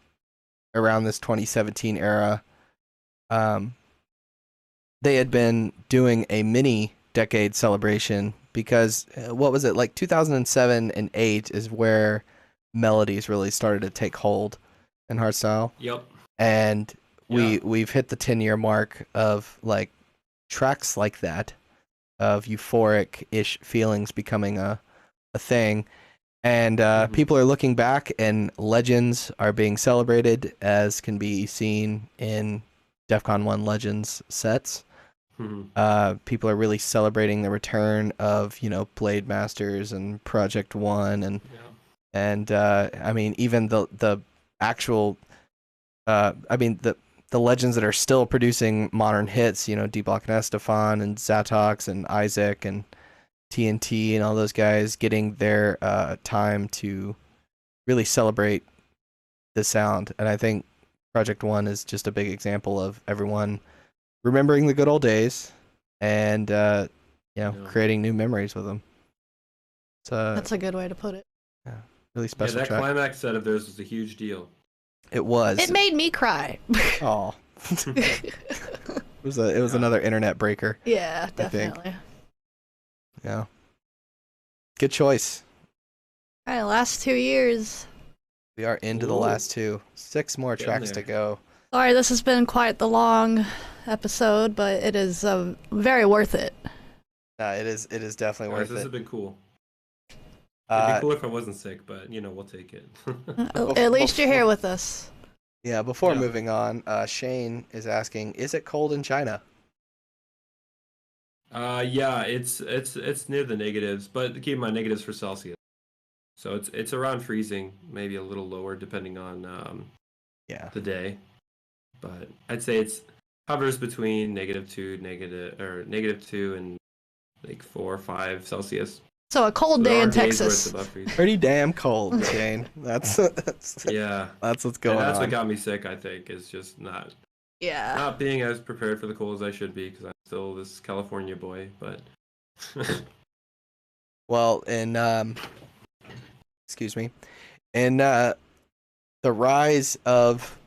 around this 2017 era, they had been doing a mini decade celebration, because what was it, like 2007 and 8 is where melodies really started to take hold in hardstyle. Yep. And we've hit the 10-year mark of like tracks like that, of euphoric-ish feelings becoming a thing. And people are looking back, and legends are being celebrated, as can be seen in DEF CON 1 Legends sets. People are really celebrating the return of, Blade Masters and Project One, and I mean, even the actual, the legends that are still producing modern hits, D Block and Estefan and Zatox and Isaac and TNT and all those guys getting their time to really celebrate the sound. And I think Project One is just a big example of everyone remembering the good old days and creating new memories with them. That's a good way to put it. Yeah, really special that track. climax set of theirs was a huge deal. It was. It made me cry. Oh. It was another internet breaker. Yeah, definitely. Yeah. Good choice. All right, last 2 years. We are into the last two. 6 more tracks to go. Sorry, this has been quite the long episode, but it is very worth it. It is definitely worth This it. has been cool. It'd be cool if I wasn't sick, but we'll take it. At least you're here with us. Yeah, before moving on, Shane is asking, is it cold in China? Yeah, it's near the negatives, but keep in mind negatives for Celsius. So it's around freezing, maybe a little lower depending on the day. But I'd say it's hovers between -2 and like 4 or 5 Celsius. So a cold day in Texas. Pretty damn cold, Shane. That's what's going and that's on. what got me sick, I think, is just not being as prepared for the cold as I should be, because I'm still this California boy. But well, in excuse me, and the rise of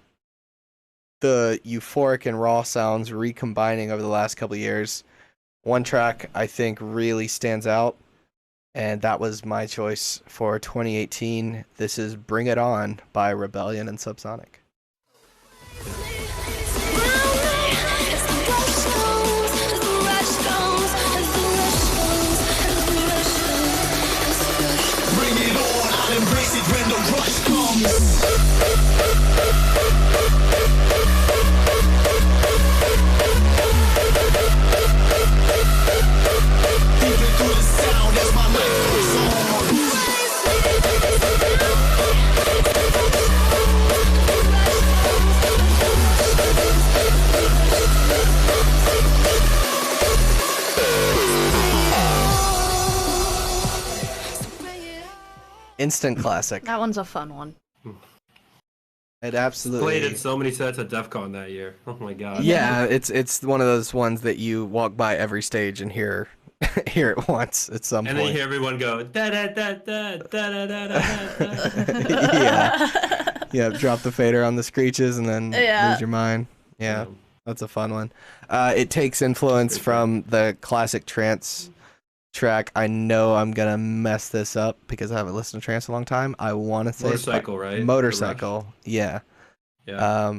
the euphoric and raw sounds recombining over the last couple of years. One track I think really stands out, and that was my choice for 2018. This is Bring It On by Rebellion and Subsonic. Bring it on, I'll embrace it when the rush comes. Even through the sound as my life goes on. Instant classic. That one's a fun one. It absolutely Played at so many sets at DEF CON that year. Oh my god. Yeah, it's one of those ones that you walk by every stage and hear hear it once at some And point. then you hear everyone go da da da da da da da da. Yeah. Yeah, drop the fader on the screeches and then Yeah. lose your mind. Yeah, that's a fun one. It takes influence from the classic trance track. I know I'm gonna mess this up because I haven't listened to trance in a long time. I want to say Motorcycle, right? Motorcycle, yeah. Yeah.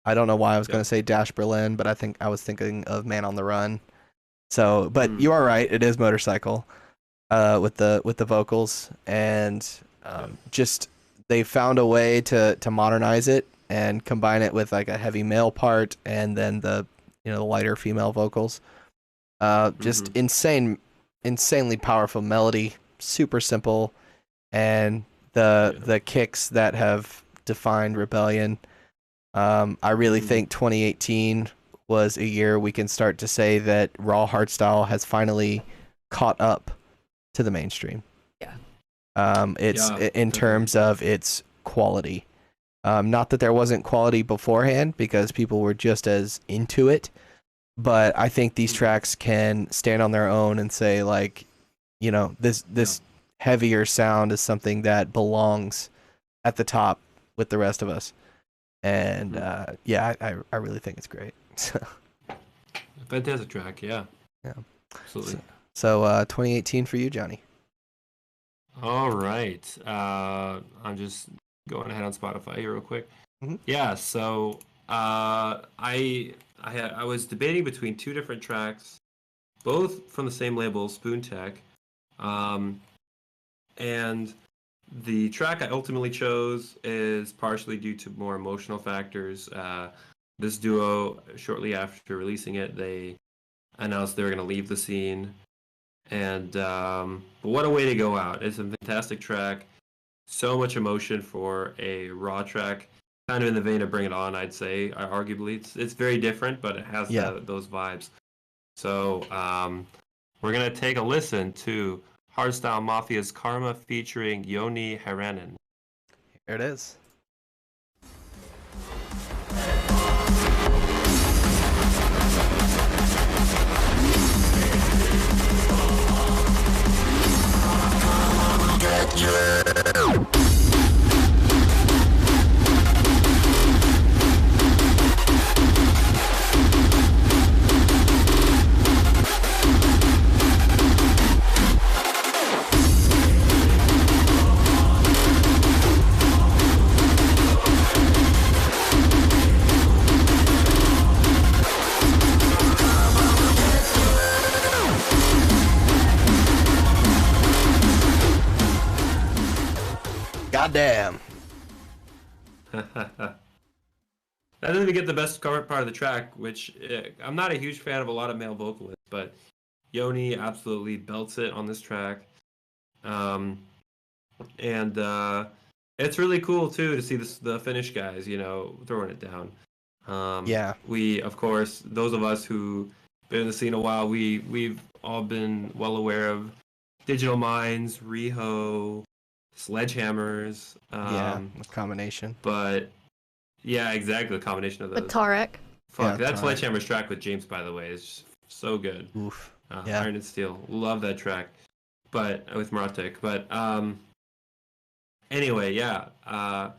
I don't know why I was gonna say Dash Berlin, but I think I was thinking of Man on the Run. So, but you are right. It is Motorcycle, with the vocals, and just they found a way to modernize it and combine it with like a heavy male part and then the the lighter female vocals. Just insanely powerful melody, super simple, and the kicks that have defined Rebellion. I really think 2018 was a year we can start to say that raw hardstyle has finally caught up to the mainstream. Yeah. It's in terms of its quality. Not that there wasn't quality beforehand, because people were just as into it, but I think these tracks can stand on their own and say, like, this heavier sound is something that belongs at the top with the rest of us. And I really think it's great. Fantastic track, yeah. Yeah. Absolutely. So 2018 for you, Johnny. All right. I'm just going ahead on Spotify here real quick. Yeah, so I was debating between two different tracks, both from the same label, Spoon Tech. And the track I ultimately chose is partially due to more emotional factors. This duo, shortly after releasing it, they announced they were going to leave the scene. And but what a way to go out. It's a fantastic track. So much emotion for a raw track. Kind of in the vein of Bring It On, I'd say. Arguably, it's very different, but it has those vibes. So we're going to take a listen to Hardstyle Mafia's Karma featuring Yoni Haranen. Here it is. Goddamn. That doesn't even get the best part of the track, which I'm not a huge fan of a lot of male vocalists, but Yoni absolutely belts it on this track. And it's really cool too to see the Finnish guys, throwing it down. We, of course, those of us who been in the scene a while, we've all been well aware of Digital Minds, Riho, Sledgehammers. A combination. But yeah, exactly, the combination of those. With Tarek. Fuck, Yeah, that Tarek. Sledgehammer's track with James, by the way, is just so good. Oof. Iron and Steel, love that track. But with Maratek, but Anyway, yeah. I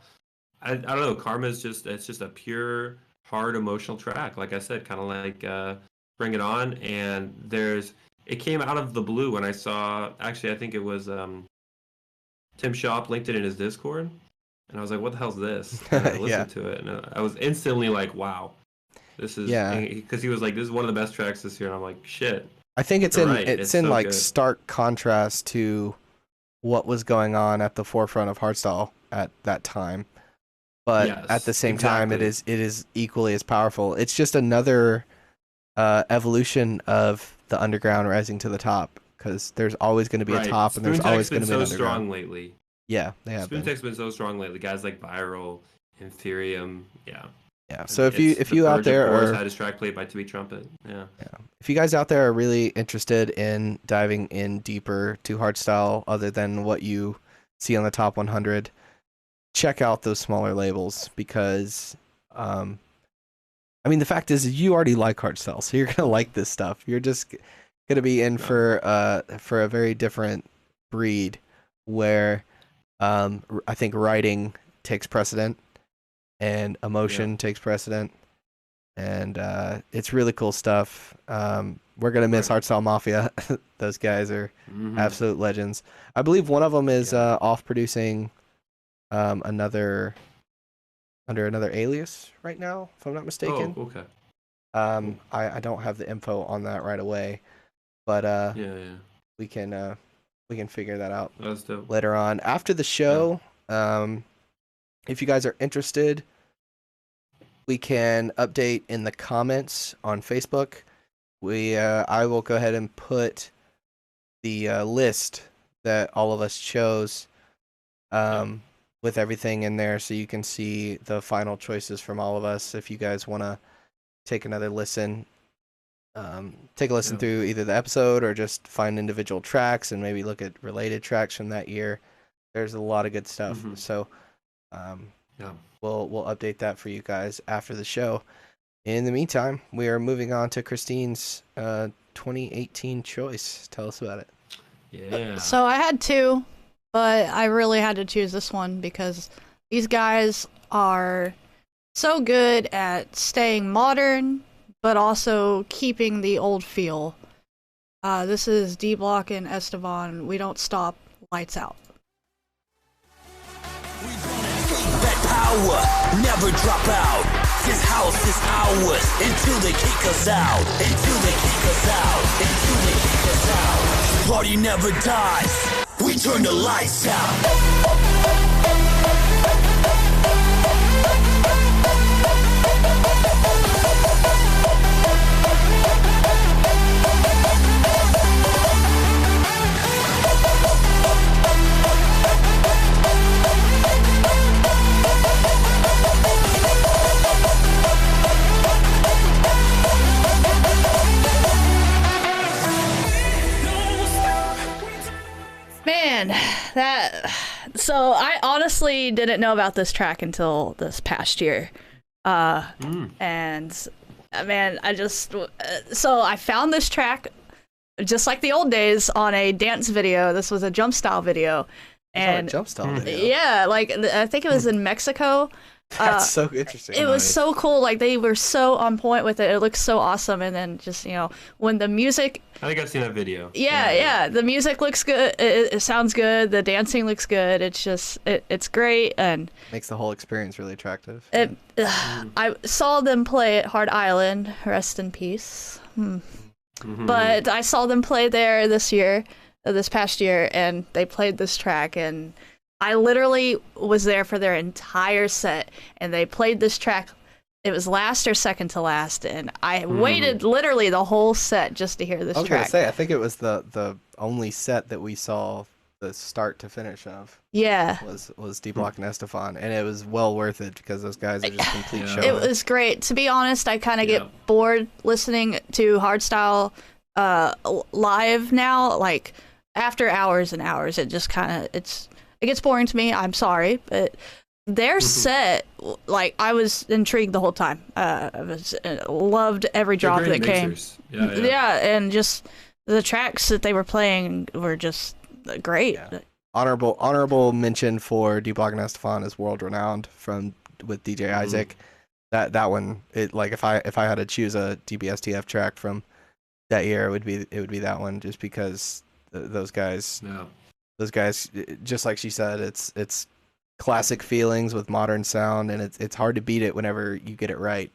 don't know. Karma is it's just a pure, hard, emotional track. Like I said, kind of like Bring It On. And it came out of the blue when I saw, actually, I think it was Tim Shop linked it in his Discord. And I was like, what the hell's this? And I listened to it, and I was instantly like, wow. This is, because he was like, this is one of the best tracks this year. And I'm like, shit. I think it's in so like good. stark contrast to what was going on at the forefront of hardstyle at that time. But Yes, at the same time, it exactly. is equally as powerful. It's just another evolution of the underground rising to the top, because there's always going to be a top, and there's always going to be an so underground. strong lately. Yeah, they have been. Spoontech's been so strong lately. Guys like Viral, Ethereum, yeah. Yeah. So if you out there are are had his track played by Tweet Trumpet, yeah. If you guys out there are really interested in diving in deeper to hardstyle, other than what you see on the top 100, check out those smaller labels, because I mean, the fact is you already like hardstyle, so you're gonna like this stuff. You're just gonna be in for a very different breed, where I think writing takes precedent and emotion takes precedent, and it's really cool stuff. We're gonna miss Hardstyle Mafia. Those guys are absolute legends. I believe one of them is off producing under another alias right now, if I'm not mistaken. Oh, okay. I don't have the info on that right away, but we can figure that out later on after the show. If you guys are interested, we can update in the comments on Facebook. I will go ahead and put the list that all of us chose with everything in there, so you can see the final choices from all of us. If you guys want to take another listen, take a listen through either the episode or just find individual tracks and maybe look at related tracks from that year. There's a lot of good stuff. So we'll update that for you guys after the show. In the meantime, we are moving on to Christine's 2018 choice. Tell us about it. Yeah. So I had two, but I really had to choose this one because these guys are so good at staying modern, but also keeping the old feel. This is D-Block and Esteban. We Don't Stop, Lights Out. Power, never drop out. This house is ours until they kick us out. Until they kick us out. Until they kick us out. Party never dies. We turn the lights out. Man, so I honestly didn't know about this track until this past year. And man, so I found this track just like the old days on a dance video. This was a jump style video. And jump style video. Yeah, like I think it was in Mexico. That's so interesting. It was so cool. Like they were so on point with it. It looked so awesome. And then just, when the music, I think I've seen that video. Yeah. The music looks good. It sounds good. The dancing looks good. It's just, it's great. And makes the whole experience really attractive. I saw them play at Hard Island. Rest in peace. But I saw them play there this past year, and they played this track, and I literally was there for their entire set, and they played this track. It was last or second to last, and I waited literally the whole set just to hear this track. I was gonna say, I think it was the only set that we saw the start to finish of. Yeah, was D-Block and Estefan, and it was well worth it because those guys are just complete show. It was great. To be honest, I kind of get bored listening to hardstyle live now. Like after hours and hours, it just it gets boring to me. I'm sorry, but their set, like, I was intrigued the whole time. I loved every drop that came. Yeah, and just the tracks that they were playing were just great. honorable mention for D Block and Estefan is World Renowned with DJ Isaac. That one, if I had to choose a DBSTF track from that year, it would be that one, just because those guys, just like she said, it's classic feelings with modern sound, and it's hard to beat it whenever you get it right.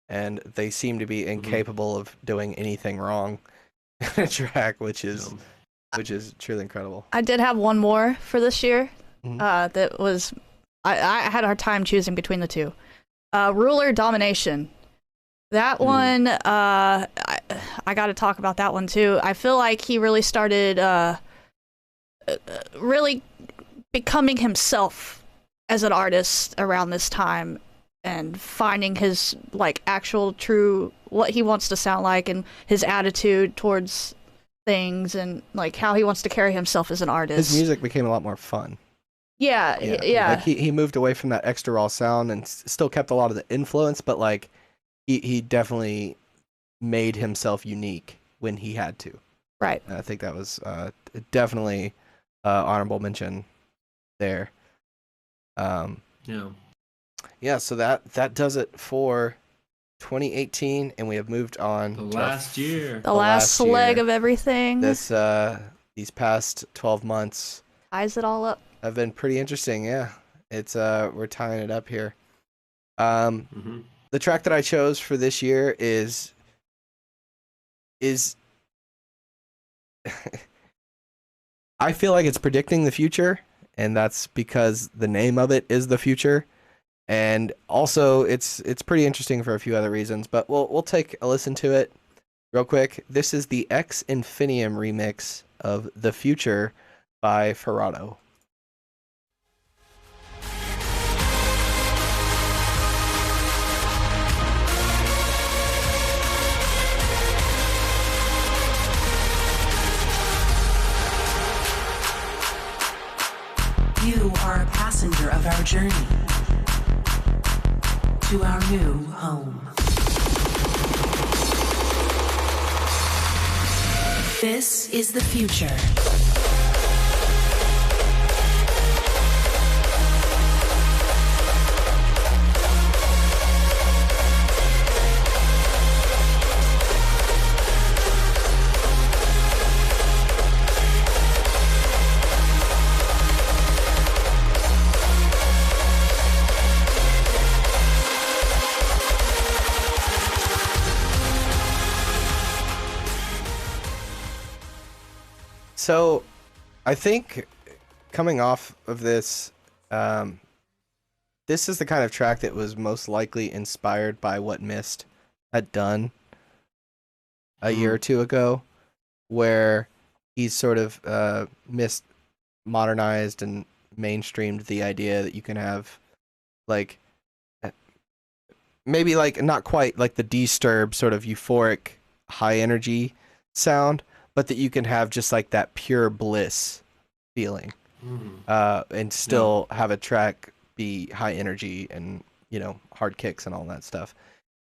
And they seem to be incapable of doing anything wrong in a track, which is truly incredible. I did have one more for this year. That was I had a hard time choosing between the two. Ruler Domination. That one, I got to talk about that one too. I feel like he really started really becoming himself as an artist around this time, and finding his actual true what he wants to sound like, and his attitude towards things, and how he wants to carry himself as an artist. His music became a lot more fun. Yeah. He moved away from that extra raw sound and still kept a lot of the influence, but he definitely made himself unique when he had to. Right. And I think that was definitely honorable mention there. Yeah, so that does it for 2018, and we have moved on the last year. The last leg of everything. These past 12 months ties it all up. Have been pretty interesting. Yeah, it's we're tying it up here. The track that I chose for this year is I feel like it's predicting the future, and that's because the name of it is The Future. And also it's pretty interesting for a few other reasons, but we'll take a listen to it real quick. This is the X Infinium remix of The Future by Ferrado. You are a passenger of our journey to our new home. This is the future. So, I think coming off of this, this is the kind of track that was most likely inspired by what Myst had done a year or two ago, where he's sort of Myst modernized and mainstreamed the idea that you can have maybe not quite like the Disturb sort of euphoric high energy sound, but that you can have just that pure bliss feeling, and still have a track be high energy and, hard kicks and all that stuff.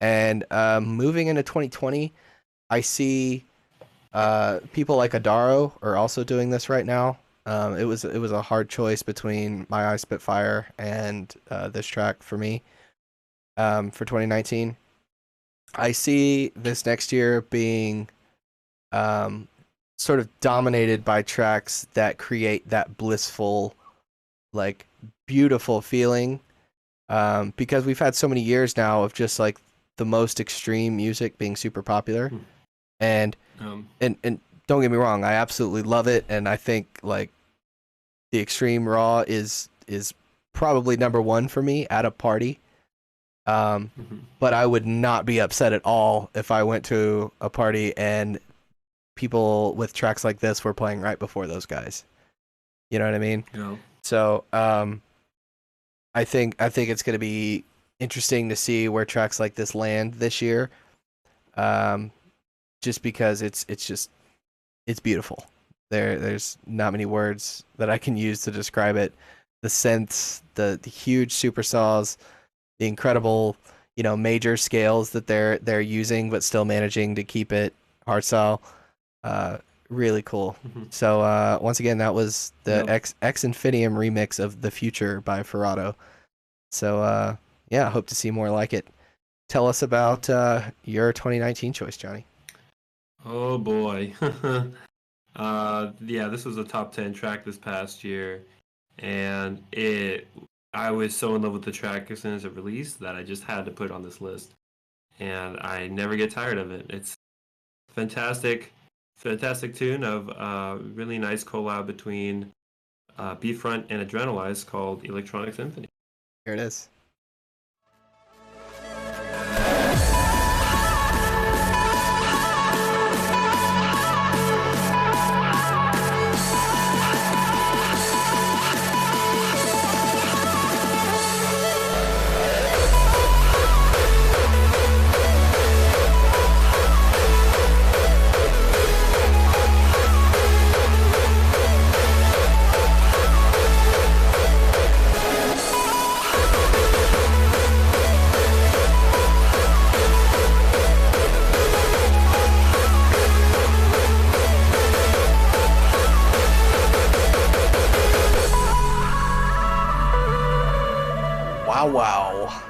And moving into 2020, I see people like Adaro are also doing this right now. It was a hard choice between My Eye Spitfire and this track for me for 2019. I see this next year being sort of dominated by tracks that create that blissful, beautiful feeling, because we've had so many years now of just the most extreme music being super popular, and don't get me wrong, I absolutely love it, and I think the extreme raw is probably number one for me at a party. But I would not be upset at all if I went to a party and people with tracks like this were playing right before those guys. You know what I mean? Yeah. So I think it's going to be interesting to see where tracks like this land this year. Just because it's beautiful. There's not many words that I can use to describe it. The synths, the huge super saws, the incredible, major scales that they're using, but still managing to keep it hardstyle. really cool. So once again, that was the X Infinium remix of The Future by Ferrado. So yeah, hope to see more like it. Tell us about your 2019 choice, Johnny. Oh boy. Yeah, this was a top 10 track this past year, and I was so in love with the track as soon as it released that I just had to put it on this list, and I never get tired of it. It's fantastic tune of really nice collab between B-Front and Adrenalize called Electronic Symphony. Here it is. Wow.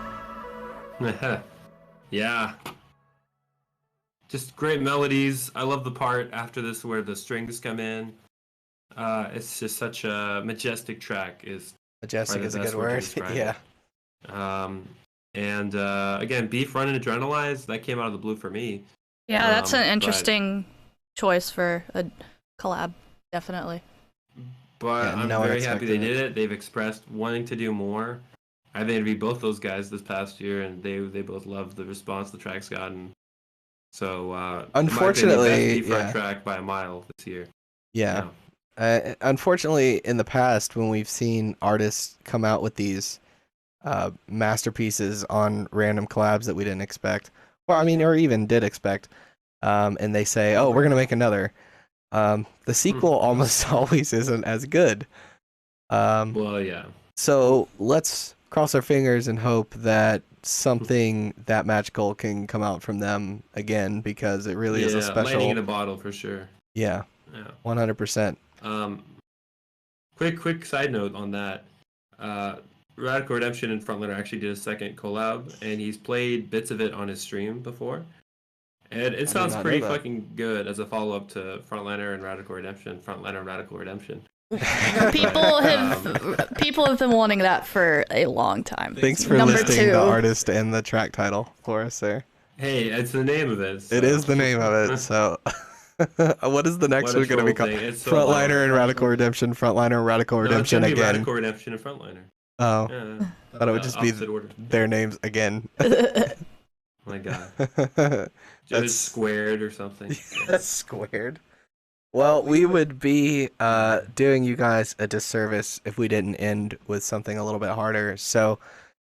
Yeah. Just great melodies. I love the part after this where the strings come in. It's just such a majestic track. Majestic is a good word. Yeah. And again, B-Front and Adrenalize, that came out of the blue for me. Yeah, that's an interesting choice for a collab, definitely. But I'm very happy they did it. They've expressed wanting to do more. I interviewed both those guys this past year, and they both loved the response the track's gotten. So, unfortunately, the best track by a mile this year. Yeah. Unfortunately, in the past, when we've seen artists come out with these masterpieces on random collabs that we didn't expect, or even did expect, and they say, "Oh, we're gonna make another," the sequel almost always isn't as good. Well, yeah. So let's cross our fingers and hope that something that magical can come out from them again, because it really is a special. Lightning in a bottle for sure. Yeah. 100%. Quick side note on that. Radical Redemption and Frontliner actually did a second collab, and he's played bits of it on his stream before. And it sounds pretty fucking good as a follow-up to Frontliner and Radical Redemption, Frontliner and Radical Redemption. People have been wanting that for a long time. Thanks for listing the artist and the track title for us there. Hey, it's the name of it. So. It is the name of it, so... What is the next one going to be called? Frontliner and Radical Redemption, Frontliner and Radical Redemption again. Radical Redemption and Frontliner. Oh, I thought it would just be their names again. My God. Just squared or something. That's squared. Well, we would be doing you guys a disservice if we didn't end with something a little bit harder. So,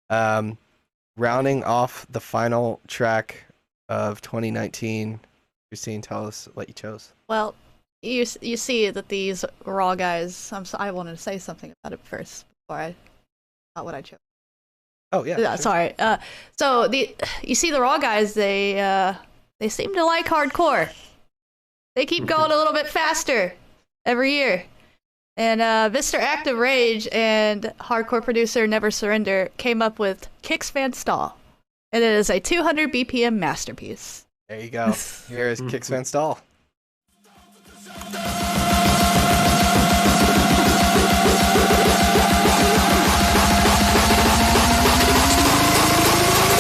rounding off the final track of 2019, Christine, tell us what you chose. Well, you see that these Raw guys. I wanted to say something about it first before I thought what I chose. Oh yeah. Sure. Sorry. So you see the Raw guys. They seem to like hardcore. They keep going a little bit faster every year. And Mr. Active Rage and hardcore producer Never Surrender came up with Kicks Van Stall. And it is a 200 BPM masterpiece. There you go. Here is Kicks Van Stall.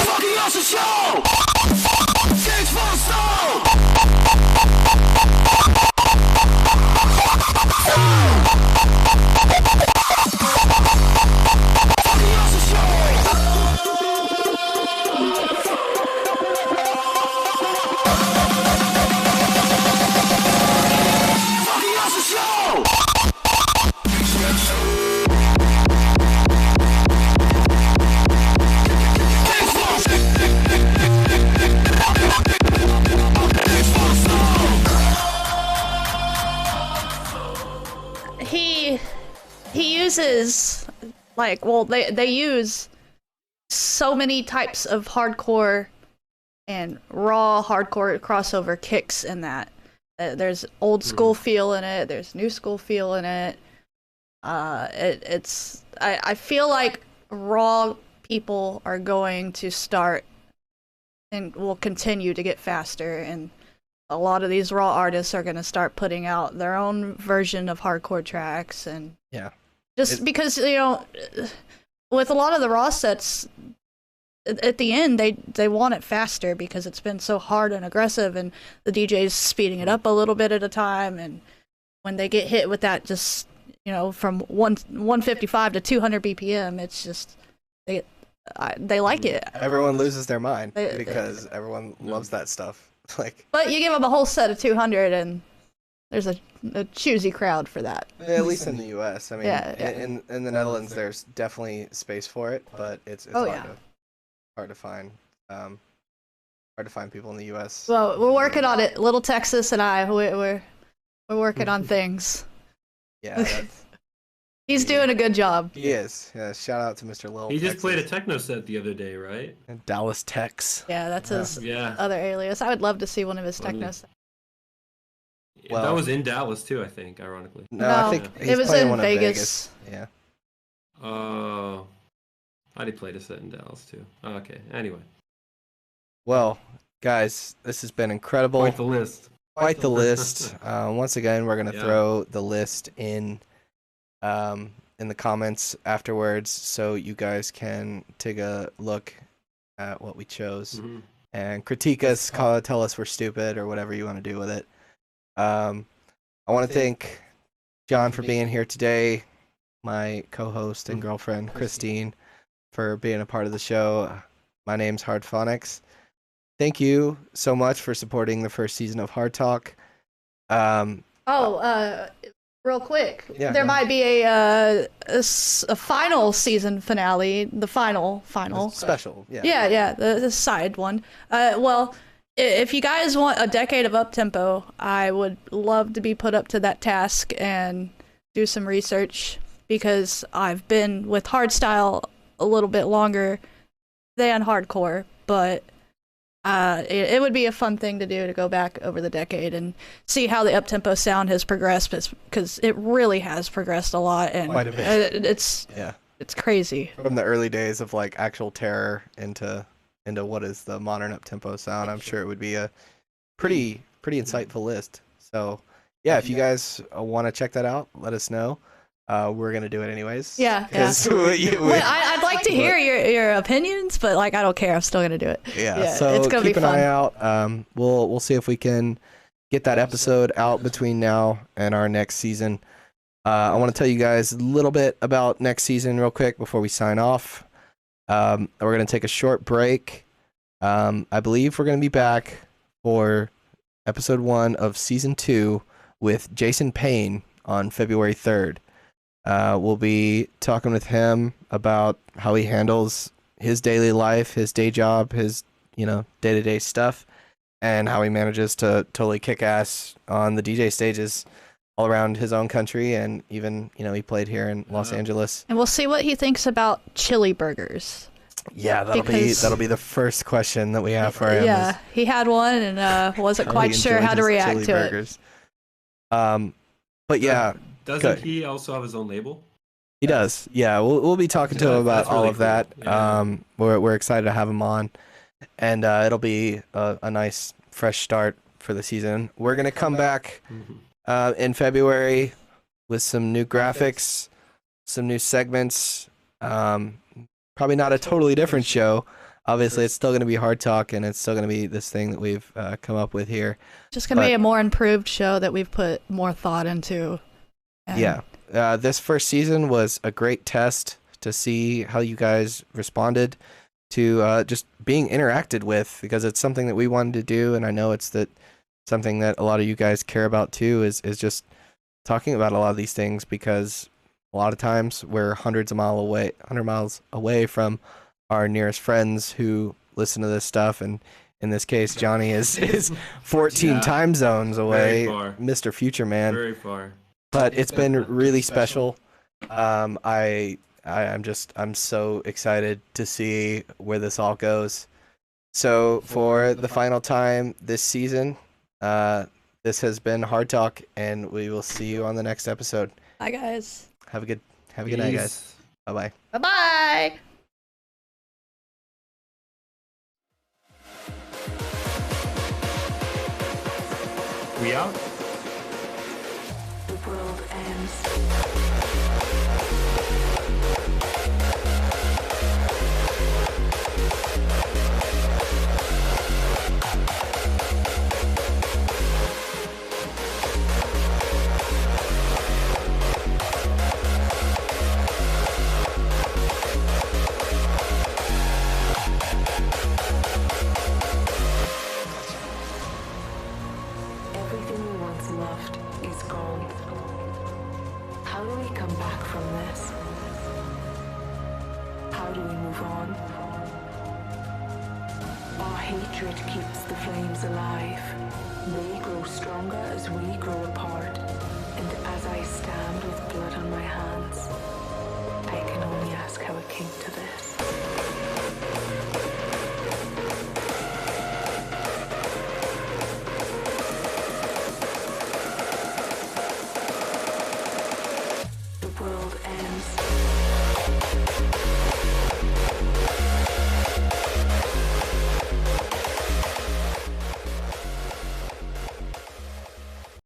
Fucking awesome show! Kicks Van Stall! He uses they use so many types of hardcore and raw hardcore crossover kicks in that. There's old school feel in it. There's new school feel in it. I feel like raw people are going to start and will continue to get faster, and a lot of these raw artists are going to start putting out their own version of hardcore tracks, and because with a lot of the raw sets at the end they want it faster because it's been so hard and aggressive, and the DJ's speeding it up a little bit at a time, and when they get hit with that just from 155 to 200 BPM, it's just they like it. Everyone loses their mind because everyone loves that stuff. But you give them a whole set of 200 and there's a choosy crowd for that. At least in the U.S. I mean, in the Netherlands, there's definitely space for it, but it's hard to find. Hard to find people in the U.S. Well, we're working on it. Little Texas and we're working on things. Yeah, he's doing a good job. He is. Yeah, shout out to Mr. Lil. He just played a techno set the other day, right? Dallas Tex. Yeah, that's his other alias. I would love to see one of his techno sets. Well, that was in Dallas too, I think, ironically. No, I think it was in Vegas. Yeah. Oh, I did play a set in Dallas too. Okay, anyway. Well, guys, this has been incredible. Quite the list. Quite the list. Once again, we're gonna throw the list in the comments afterwards, so you guys can take a look at what we chose and critique us, tell us we're stupid or whatever you want to do with it. I want to thank John for being here today, my co-host and girlfriend Christine for being a part of the show. My name's Hardphonics. Thank you so much for supporting the first season of Hard Talk. Real quick, there might be a final season finale, the final special. The side one. If you guys want a decade of uptempo, I would love to be put up to that task and do some research, because I've been with hardstyle a little bit longer than hardcore, but it would be a fun thing to do, to go back over the decade and see how the uptempo sound has progressed, because it really has progressed a lot, and quite a bit. It's crazy. From the early days of like actual terror into what is the modern uptempo sound. I'm sure it would be a pretty insightful list. So yeah, if you guys want to check that out, let us know. We're gonna do it anyways. I'd like to hear your opinions, but I don't care. I'm still gonna do it. So it's gonna keep be fun. Eye out. We'll see if we can get that episode out between now and our next season. I want to tell you guys a little bit about next season real quick before we sign off. We're gonna take a short break. I believe we're gonna be back for episode 1 of season 2 with Jason Payne on February 3rd. We'll be talking with him about how he handles his daily life, his day job, his day-to-day stuff, and how he manages to totally kick ass on the DJ stages all around his own country, and even he played here in Los Angeles. And we'll see what he thinks about chili burgers. Yeah, that'll be the first question that we have for him. Yeah, he had one and wasn't quite sure how to react to it. But yeah. Doesn't he also have his own label? He does. Yeah, we'll be talking to him about all of that. Yeah. We're excited to have him on, and it'll be a nice fresh start for the season. We're gonna come back in February with some new graphics, some new segments. Probably not a totally different show. Obviously, it's still going to be Hard Talk, and it's still going to be this thing that we've come up with here. Just going to be a more improved show that we've put more thought into. This first season was a great test to see how you guys responded to just being interacted with, because it's something that we wanted to do, and I know it's something that a lot of you guys care about too, is just talking about a lot of these things, because a lot of times we're 100 miles away from our nearest friends who listen to this stuff, and in this case, Johnny is 14 time zones away, Mr. Future Man. Very far. But it's been really special. I'm so excited to see where this all goes. So for the final time this season, This has been Hard Talk, and we will see you on the next episode. Bye, guys. Have a good night, guys. Bye-bye. Bye-bye. We out? The world ends. Everything we once loved is gone. How do we come back from this? How do we move on? Our hatred keeps the flames alive. They grow stronger as we grow apart.